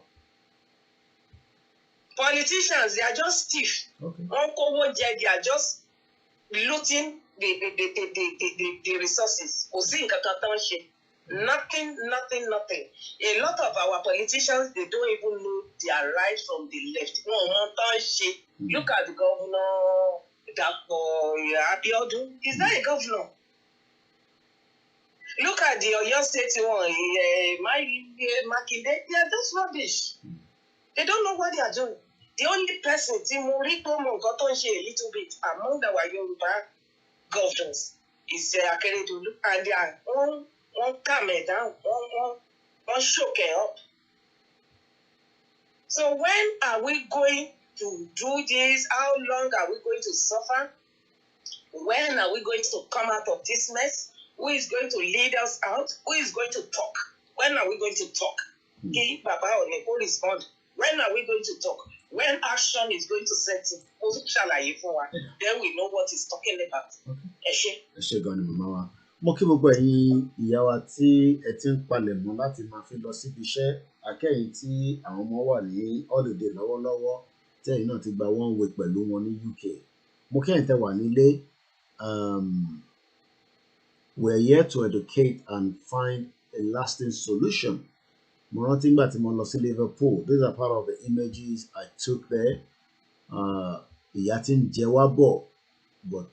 Politicians, they are just thief. Wọ́n kówó jẹ, they are just looting the resources. Kò sí nǹkan kan tó ń ṣe. Nothing. A lot of our politicians, they don't even know their right from the left. Look at the governor, Abiodun is not a governor. Look at the Oyo State one, Makinde, they are just rubbish. They don't know what they are doing. The only person, Timuriko Mongotonche, a little bit among our Yoruba governors is Akeredolu, and they are one calm it down, one shook it up. So when are we going to do this? How long are we going to suffer? When are we going to come out of this mess? Who is going to lead us out? Who is going to talk? When are we going to talk? Okay, Baba Oneko respond. When are we going to talk? When action is going to set in? Then we know what he's talking about. Ẹ ṣé gan ni màmá wa. Mo kí gbogbo ẹ̀yin ìyá wa tí ẹ ti ń palẹ̀mọ́ láti máa fi lọ síbi iṣẹ́. Akẹ́yìn tí àwọn ọmọ wà ní holiday lọ́wọ́lọ́wọ́ tí ẹ̀yin náà ti gba one week pẹ̀lú wọn ní UK. Mo kẹ́yìn tẹ́ wà nílé. We're here to educate and find a lasting solution. Mo rántí nígbà tí mo lọ sí Liverpool. These are part of the images I took there. Ìyà tí ń jẹ wá bọ̀, but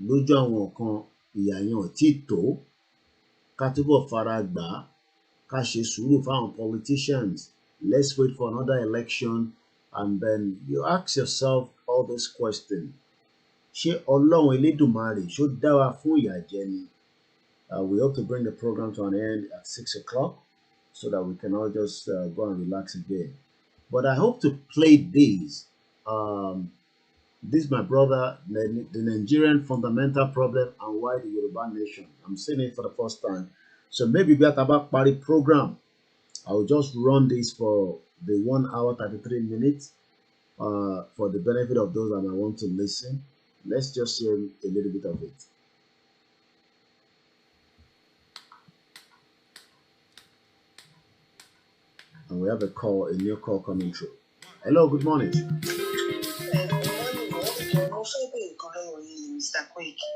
lójú àwọn kan ìyà yẹn ò tí tó. Ká túbọ̀ fara gbà á, ká ṣe sùúrù fáwọn politicians. Let's wait for another election, and then you ask yourself all these questions. Ṣé Ọlọ́run Elédùmarè ṣó dá wa fún ìyà jẹ ni? We hope to bring the program to an end at 6 o'clock so that we can all just go and relax again. But I hope to play this. This is my brother, the Nigerian fundamental problem and why the Yoruba nation. I'm saying it for the first time. So maybe we have a party program. I will just run this for the 1 hour 33 minutes for the benefit of those that might want to listen. Let's just hear a little bit of it. And we have a new call coming through. Hello, good morning. Mr. Koiki.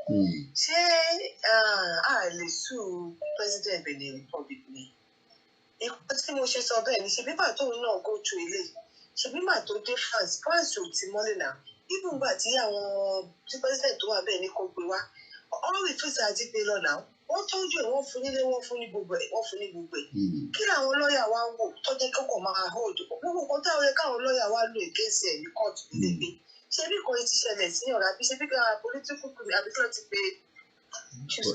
Ṣé a lè sue President Benin Republic ni? Ìkọ́ tí mo ṣe sọ bẹ́ẹ̀ ni ṣe bíbà tóun náà go through ilé. Ṣe bíbà tó dé France ò ti mọ́lẹ̀ náà. Even gbà tí àwọn tí President tó wà bẹ́ẹ̀ ní kó gbé wá. All the face àti gbé lọ náà. Wọ́n tọ́jú ẹ̀, wọ́n fún nílé, wọ́n fún ní gbogbo ẹ̀. Kí làwọn lọ́ọ̀yà wa wò tó jẹ́ kọ́kọ́ máa hold? Gbogbo kan táwọn yẹ káwọn lọ́ọ̀yà wa lò against ẹ̀ ní court nílé gbé. Ṣé bí kan ti ṣẹlẹ̀ sí ọ̀rọ̀ àbí ṣe bí kan political criminal àbí kí wọ́n ti pe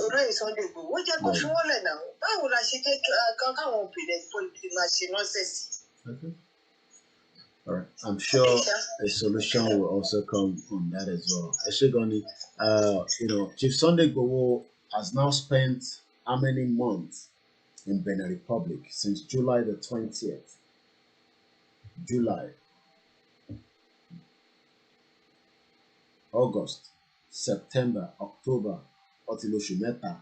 olóyè Sunday Igboho? Ó jẹ́ kó fi wọ́n lẹ̀ náà. Báwo la ṣe jẹ́ káwọn òbílẹ̀ policy máa ṣe nọ́ọ̀sẹ̀sì? All right. I'm sure a solution will also come on that as well. Eshegoni, Chief Sunday Igboho has now spent how many months in Benin Republic? Since July the 20th. July, August, September, October, ọtí lóṣù mẹ́ta.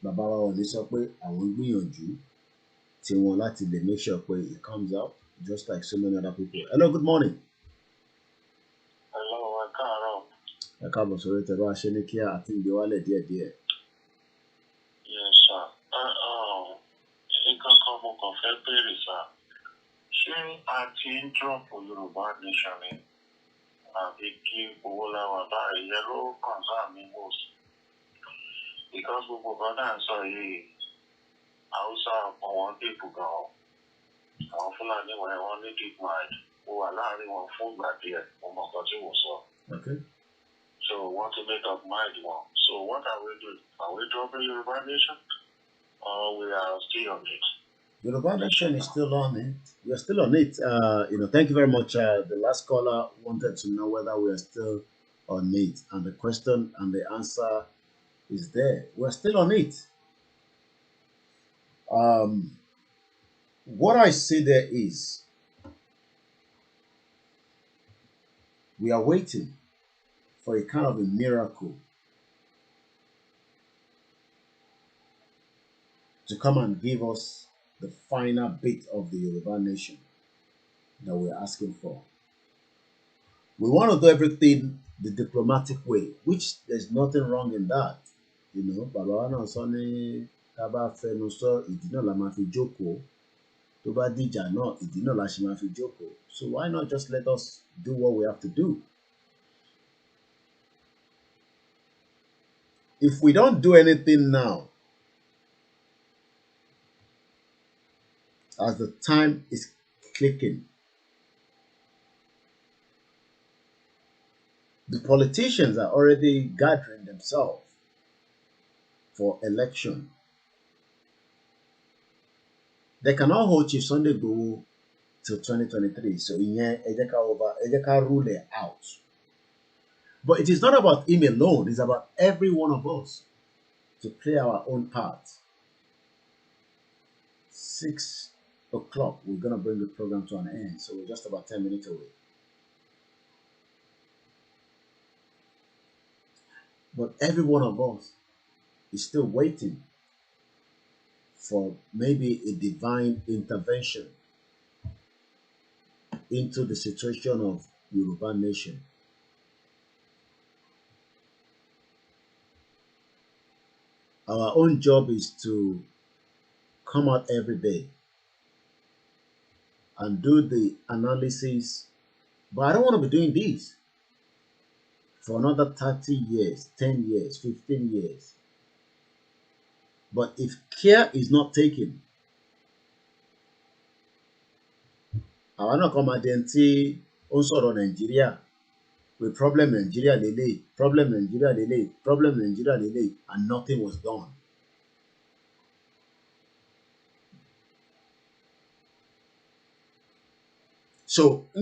Bàbá wa ò ní sọ pé àwọn gbìyànjú tí wọn láti lè make sure pé it comes out just like so many other people. Hello, good morning. Hello, ẹ káàárọ̀. Ẹ káàbọ̀ sórí tẹ̀rọ aṣẹ́níkíá àti ìgbéwálẹ̀ díẹ̀díẹ̀. Yes, sir. Nǹkan kan mo kàn fẹ́ béèrè, sir. Ṣé a ti ń drop Yorùbá nation ni? Àbí kí owó láwà báyìí yẹ ló concern me most? Because gbogbo kan náà ń sọ yìí, Hausa ọ̀pọ̀ wọn dìbò gan-an. Àwọn Fúlàní wọn ní deep mind. Mo wà láàárín wọn fún ìgbà díẹ̀, mo mọ̀ nǹkan tí mo sọ. Okay. So we want to make up mind one. So what are we doing? Are we dropping Yoruba nation? Or we are still on it? Yoruba nation is still on it. We are still on it. Thank you very much. The last caller wanted to know whether we are still on it. And the question and the answer is there. We are still on it. What I say there is, we are waiting for a kind of a miracle to come and give us the final bit of the Yoruba nation that we're asking for. We want to do everything the diplomatic way, which there's nothing wrong in that. Baba náà sọ ní ká bá fẹnu sọ ìdí náà la máa fi jókòó. Tó bá dìjà náà ìdí náà la ṣe máa fi jókòó. So why not just let us do what we have to do? If we don't do anything now, as the time is clicking, the politicians are already gathering themselves for election. They cannot hold Chief Sunday Igboho till 2023. So Ejeka rule it out. But it is not about him alone. It's about every one of us to play our own part. 6 o'clock, we're going to bring the program to an end. So we're just about 10 minutes away. But every one of us is still waiting for maybe a divine intervention into the situation of Yoruba nation. Our own job is to come out every day and do the analysis. But I don't want to be doing this for another 30 years, 10 years, 15 years. But if care is not taken, our no come identity also Nigeria with problem Nigeria delay, problem Nigeria delay, problem Nigeria delay, and nothing was done. So, we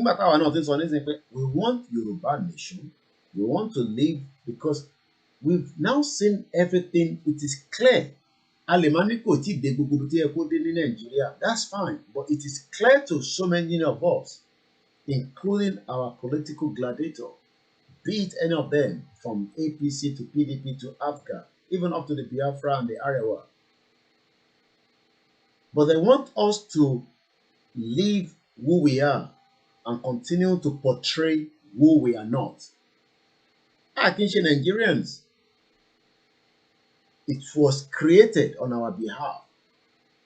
want Yoruba nation. We want to live because we've now seen everything. It is clear. That's fine. But it is clear to so many of us, including our political gladiator, be it any of them, from APC to PDP to AFGA, even up to the Biafra and the Arewa. But they want us to live who we are and continue to portray who we are not. I think Nigerians, it was created on our behalf,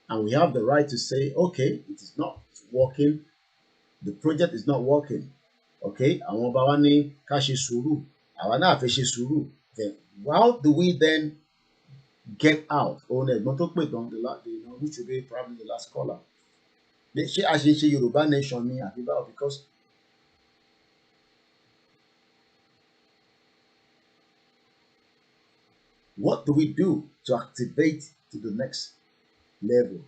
and we have the right to say, okay, it is not working, the project is not working. Okay, àwọn bàbá ní ká ṣe sùúrù, àwa náà fẹ́ ṣe sùúrù. Then how do we then get out? Which will be probably the last caller. Ṣé a ṣe Yorùbá nation ni àbí báwo? Because what do we do to activate to the next level?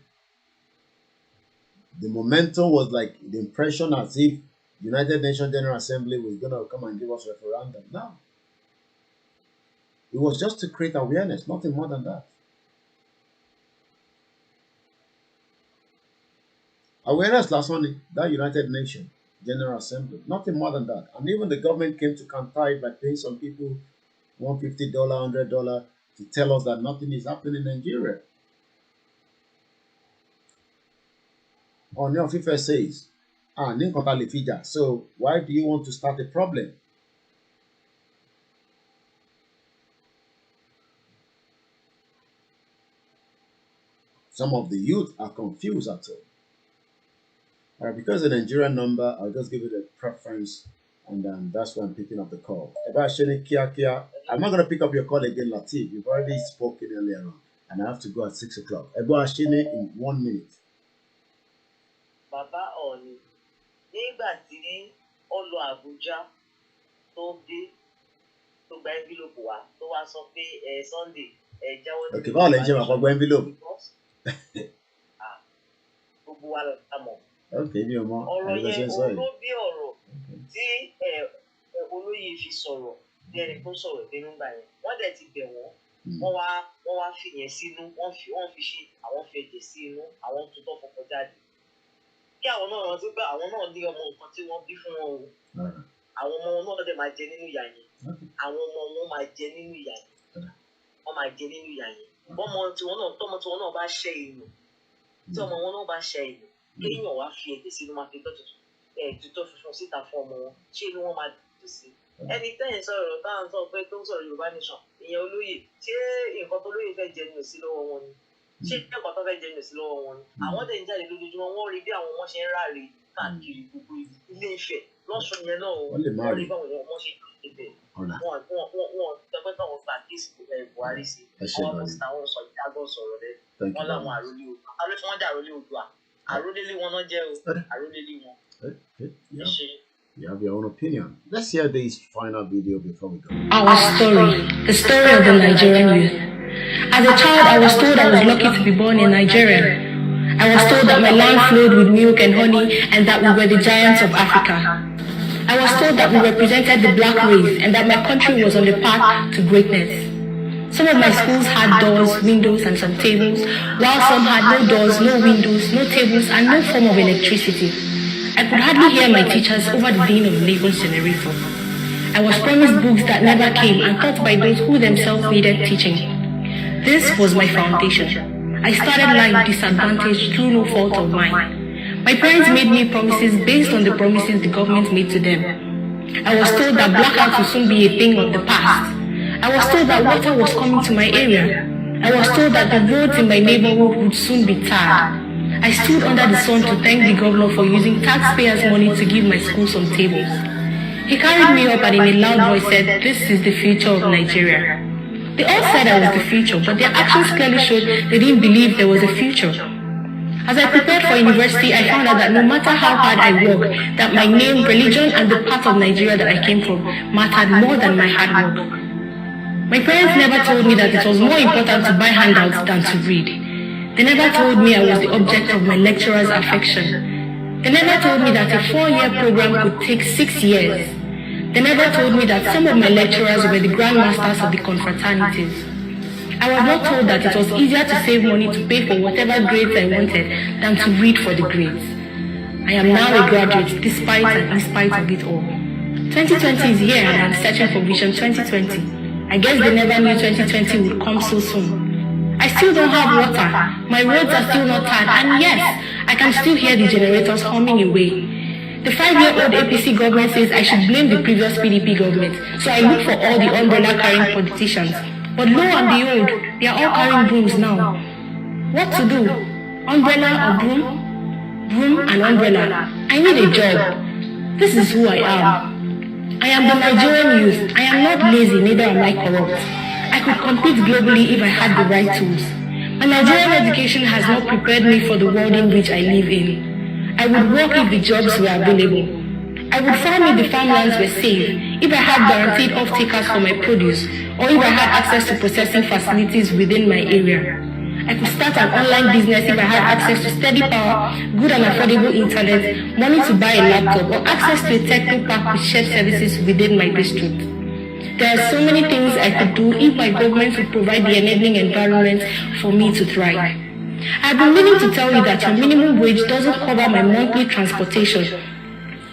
The momentum was like the impression as if United Nations General Assembly was going to come and give us referendum. No. It was just to create awareness, nothing more than that. Awareness last one, that United Nations General Assembly, nothing more than that. And even the government came to counter it by paying some people $150, $100 to tell us that nothing is happening in Nigeria. Onion FIFA says, so why do you want to start a problem? Some of the youth are confused at all. All right, because the Nigerian number, I'll just give it a preference, and that's why I'm picking up the call. I'm not going to pick up your call again, Latif. You've already spoken earlier on, and I have to go at 6 o'clock. In 1 minute. Bàbá Ọ̀ọ̀ni, nígbà tí ó lọ Àbújá tó dé tó gba envelope wá tó wá sọ pé Sunday jáwọ́ nínú. Okay, báwo lẹ ń ṣe máa kọ gba envelope? Gbogbo wa la mọ̀. Okay, mi ò mọ̀. Ọ̀rọ̀ yẹn òun ló bí ọ̀rọ̀ tí olóyè fi sọ̀rọ̀ bí ẹni tó sọ̀rọ̀ dénú gbà yẹn. Wọ́n dẹ̀ ti bẹ̀ wọ́n. Wọ́n wá fi yẹn sínú. Wọ́n fi ṣe àwọn fẹ̀jẹ̀ sí inú. Àwọn tutọ́ fọkàn jáde. Kí àwọn náà rántí pé àwọn náà ní ọmọ nǹkan tí wọ́n bí fún wọn o. Àwọn ọmọ wọn náà dẹ̀ máa jẹ nínú ìyà yẹn. Àwọn ọmọ wọn máa jẹ nínú ìyà yẹn. Wọ́n máa jẹ nínú ìyà yẹn. Tọ́mọ tiwọn náà bá ṣẹ́ inú. Tí ọmọ wọn náà bá ṣẹ́ inú. Kéèyàn wá fi ẹ̀jẹ̀ sínú máa fi tutọ́ funfun síta fún ọmọ wọn. Ṣé inú wọn máa dùn sí? Ẹni tẹ́yìn sọ̀rọ̀ táwọn sọ pé tó ń sọ̀rọ̀ Yorùbá nation, ìyẹn olóyè, ṣé nǹkan tó lóyè fẹ́ jẹ ní òsí lọ́wọ́ wọn ni? Ṣé nǹkan tó fẹ́ jẹ ní òsí lọ́wọ́ wọn ni? Àwọn tẹ̀ ń jáde lójoojúmọ́, wọ́n rí bí àwọn ọmọ ṣe ń ráre káàkiri gbogbo Ilé Ifẹ̀ lọ́sùn yẹn náà wọ́n lè má wọ́n rí. rí báwọn èèyàn wọ́n ṣe ìbẹ̀ Ọ̀la. wọ́n tẹ́gbẹ́ táwọn gba kéèsì Buhari sí àwọn pásítà wọn sọ ìdágọ́ sọ̀rọ̀ rẹ̀ wọ́n láwọn àròlé Oòduà àròlé tí wọ́n jẹ́ àròlé Oòduà àròlélé wọn náà jẹ́ o àròlélé wọn. You have your own opinion. Let's hear this final video before we go. Our story, the story of the Nigerian youth. As a child, I was told I was lucky to be born in Nigeria. I was told that my land flowed with milk and honey and that we were the giants of Africa. I was told that we represented the black race and that my country was on the path to greatness. Some of my schools had doors, windows, and some tables, while some had no doors, no windows, no tables, and no form of electricity. I could hardly hear my teachers over the din of Lagos generator. I was promised books that never came and taught by those who themselves needed teaching. This was my foundation. I started life disadvantaged through no fault of mine. My parents made me promises based on the promises the government made to them. I was told that blackouts would soon be a thing of the past. I was told that water was coming to my area. I was told that the roads in my neighborhood would soon be tarred. I stood under the sun to thank the governor for using taxpayers' money to give my school some tables. He carried me up and in a loud voice said, "This is the future of Nigeria." They all said I was the future, but their actions clearly showed they didn't believe there was a future. As I prepared for university, I found out that no matter how hard I worked, that my name, religion, and the part of Nigeria that I came from mattered more than my hard work. My parents never told me that it was more important to buy handouts than to read. They never told me I was the object of my lecturer's affection. They never told me that a 4-year program could take 6 years. They never told me that some of my lecturers were the grandmasters of the confraternities. I was not told that it was easier to save money to pay for whatever grades I wanted than to read for the grades. I am now a graduate despite and in spite of it all. 2020 is here and I'm searching for Vision 2020. I guess they never knew 2020 would come so soon. I still don't have water, my roads are still not tarred, and yes, I can still hear the generators humming away. The 5-year-old APC government says I should blame the previous PDP government, so I look for all the umbrella-carrying politicians. But lo and behold, they are all carrying brooms now. What to do? Umbrella or broom? Broom and umbrella. I need a job. This is who I am. I am the Nigerian youth. I am not lazy, neither am I corrupt. I could compete globally if I had the right tools. My Nigerian education has not prepared me for the world in which I live in. I would work if the jobs were available. I would farm if the farmlands were safe, if I had guaranteed off-takers for my produce, or if I had access to processing facilities within my area. I could start an online business if I had access to steady power, good and affordable internet, money to buy a laptop, or access to a techno park with shared services within my district. There are so many things I could do if my government would provide the enabling environment for me to thrive. I've been meaning to tell you that your minimum wage doesn't cover my monthly transportation.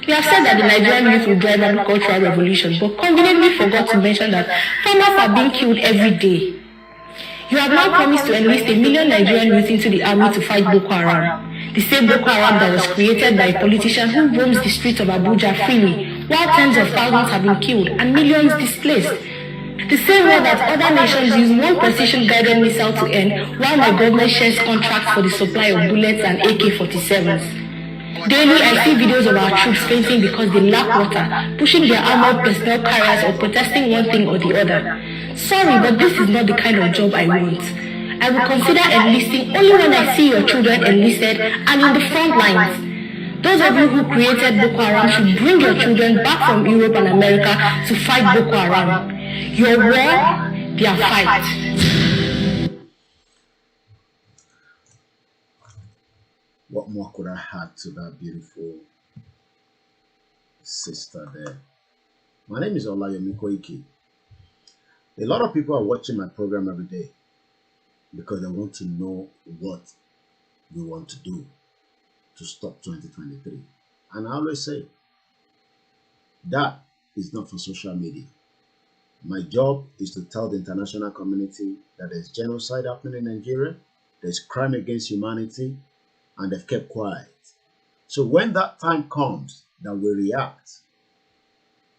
You have said that the Nigerian youth will drive agricultural revolution, but conveniently forgot to mention that farmers are being killed every day. You have now promised to enlist 1 million Nigerian youth into the army to fight Boko Haram, the same Boko Haram that was created by a politician who roams the streets of Abuja freely, while tens of thousands have been killed and millions displaced. The same way that other nations use one precision-guided missile to end, while my government shares contracts for the supply of bullets and AK-47s. Daily, I see videos of our troops fainting because they lack water, pushing their armored personnel carriers or protesting one thing or the other. Sorry, but this is not the kind of job I want. I will consider enlisting only when I see your children enlisted and in the front lines. Those of you who created Boko Haram should bring your children back from Europe and America to fight Boko Haram. Your war, their fight. What more could I add to that beautiful sister there? My name is OLAYOMI KOIKI. A lot of people are watching my program every day because they want to know what we want to do to stop 2023. And I always say, that is not for social media. My job is to tell the international community that there's genocide happening in Nigeria, there's crime against humanity, and they've kept quiet. So when that time comes that we react,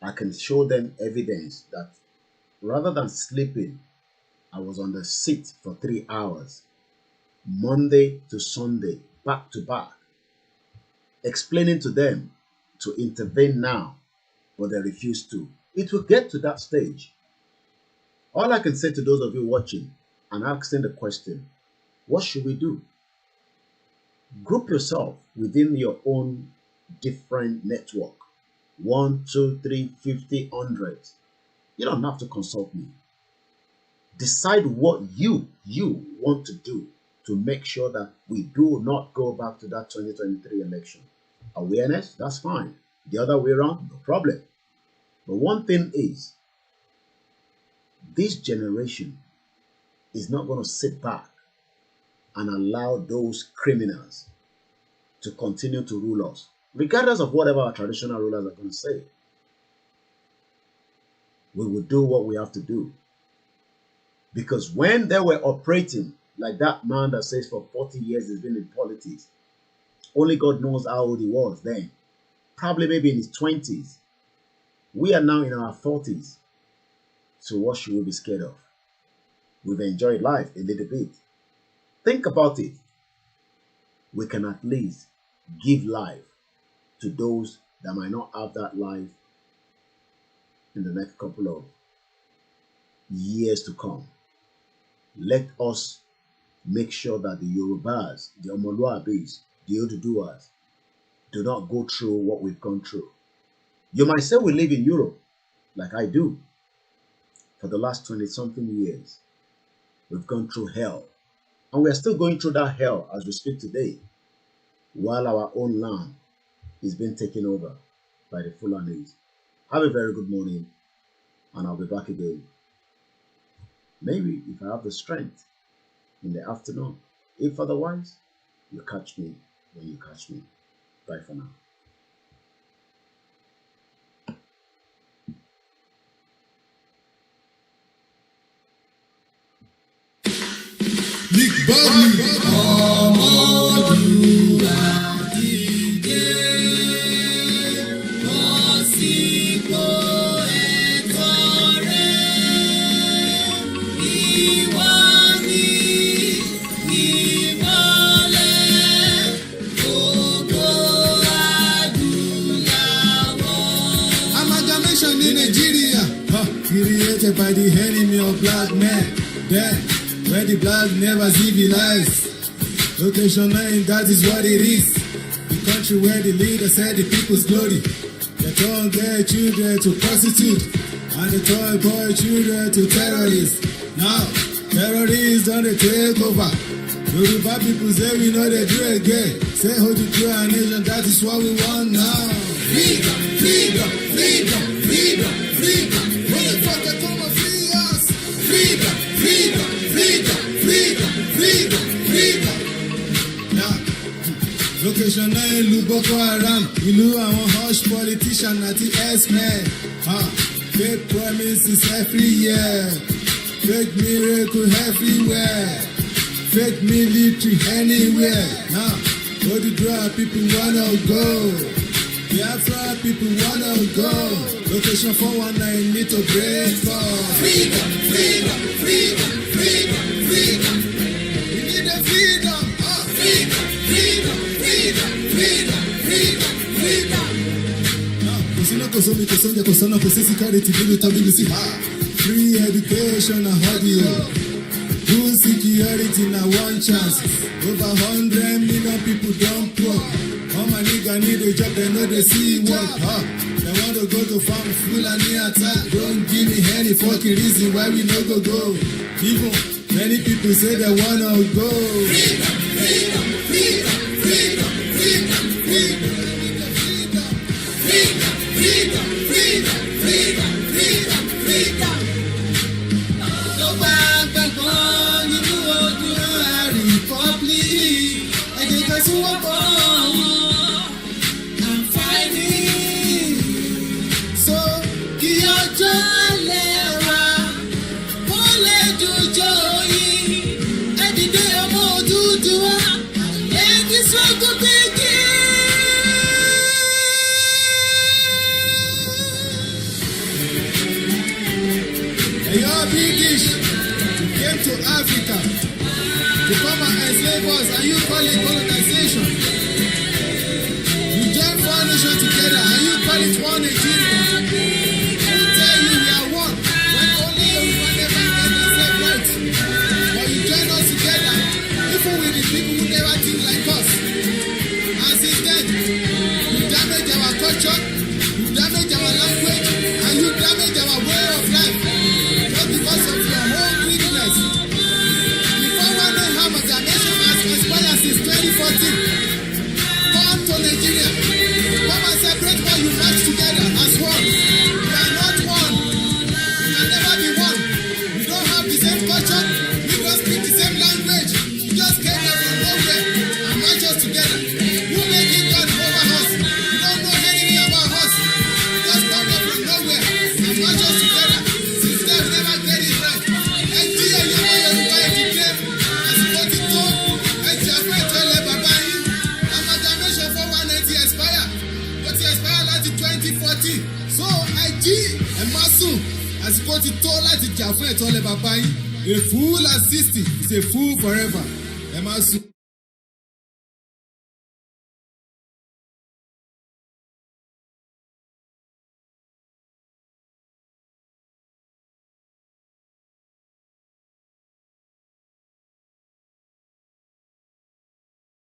I can show them evidence that rather than sleeping, I was on the seat for 3 hours, Monday to Sunday, back to back, explaining to them to intervene now, but they refuse to. It will get to that stage. All I can say to those of you watching and asking the question, what should we do? Group yourself within your own different network. 1, 2, 3, 50, 100. You don't have to consult me. Decide what you want to do to make sure that we do not go back to that 2023 election. Awareness, that's fine. The other way around, no problem. But one thing is, this generation is not going to sit back and allow those criminals to continue to rule us, regardless of whatever our traditional rulers are going to say. We will do what we have to do. Because when they were operating, like that man that says for 40 years he's been in politics, only God knows how old he was then. Probably maybe in his 20s. We are now in our 40s. So what should we be scared of? We've enjoyed life a little bit. Think about it. We can at least give life to those that might not have that life in the next couple of years to come. Let us make sure that the Yorubas, the Omoluabis, the Oduduwas do not go through what we've gone through. You might say we live in Europe, like I do. For the last 20-something years, we've gone through hell. And we are still going through that hell as we speak today, while our own land is being taken over by the Fulanis. Have a very good morning, and I'll be back again. Maybe if I have the strength in the afternoon. If otherwise, you catch me when you catch me. Bye for now. Created by the enemy of black men, then where the black never civilize. Location 9, that is what it is. The country where the leader said the people's glory. They turn their children to prostitute, and they turn boy children to terrorists. Now, terrorists don't take over. Yoruba people say we know they do again. Say hold you to our nation, that is what we want now. Freedom, freedom, freedom, freedom, freedom. Motherfucker, come and free us. Freedom, freedom, freedom, freedom, freedom, freedom. Now, location 9, ìlú Boko Haram. Ìlú àwọn hush politician àti S-men. Fake promises every year. Fake miracle everywhere. Fake military anywhere. Now, all the dry people wanna go. Biafra people wanna go. Location 419 need to break for freedom, freedom, freedom, freedom, freedom. We need the freedom, freedom, freedom, freedom, freedom, freedom, freedom. Now, free education and audio. Good security na one chance. Over 100 million people don't poor. All my nigga need a job, they know they see work. They want to go to farm, full and near attack. Don't give me any fucking reason why we no go. Even many people say they wanna go. Freedom, freedom, freedom, freedom, freedom, freedom, freedom, freedom, freedom, freedom, freedom, freedom. No back on you do a republic. I think I see what to Africa to come and enslave us, and you call it colonization. You join four nations together. àsìkò ti tó láti jà fún ẹ̀tọ́ lẹ bàbá yín. A fool at 60 is a fool forever. Ẹ máa sùn.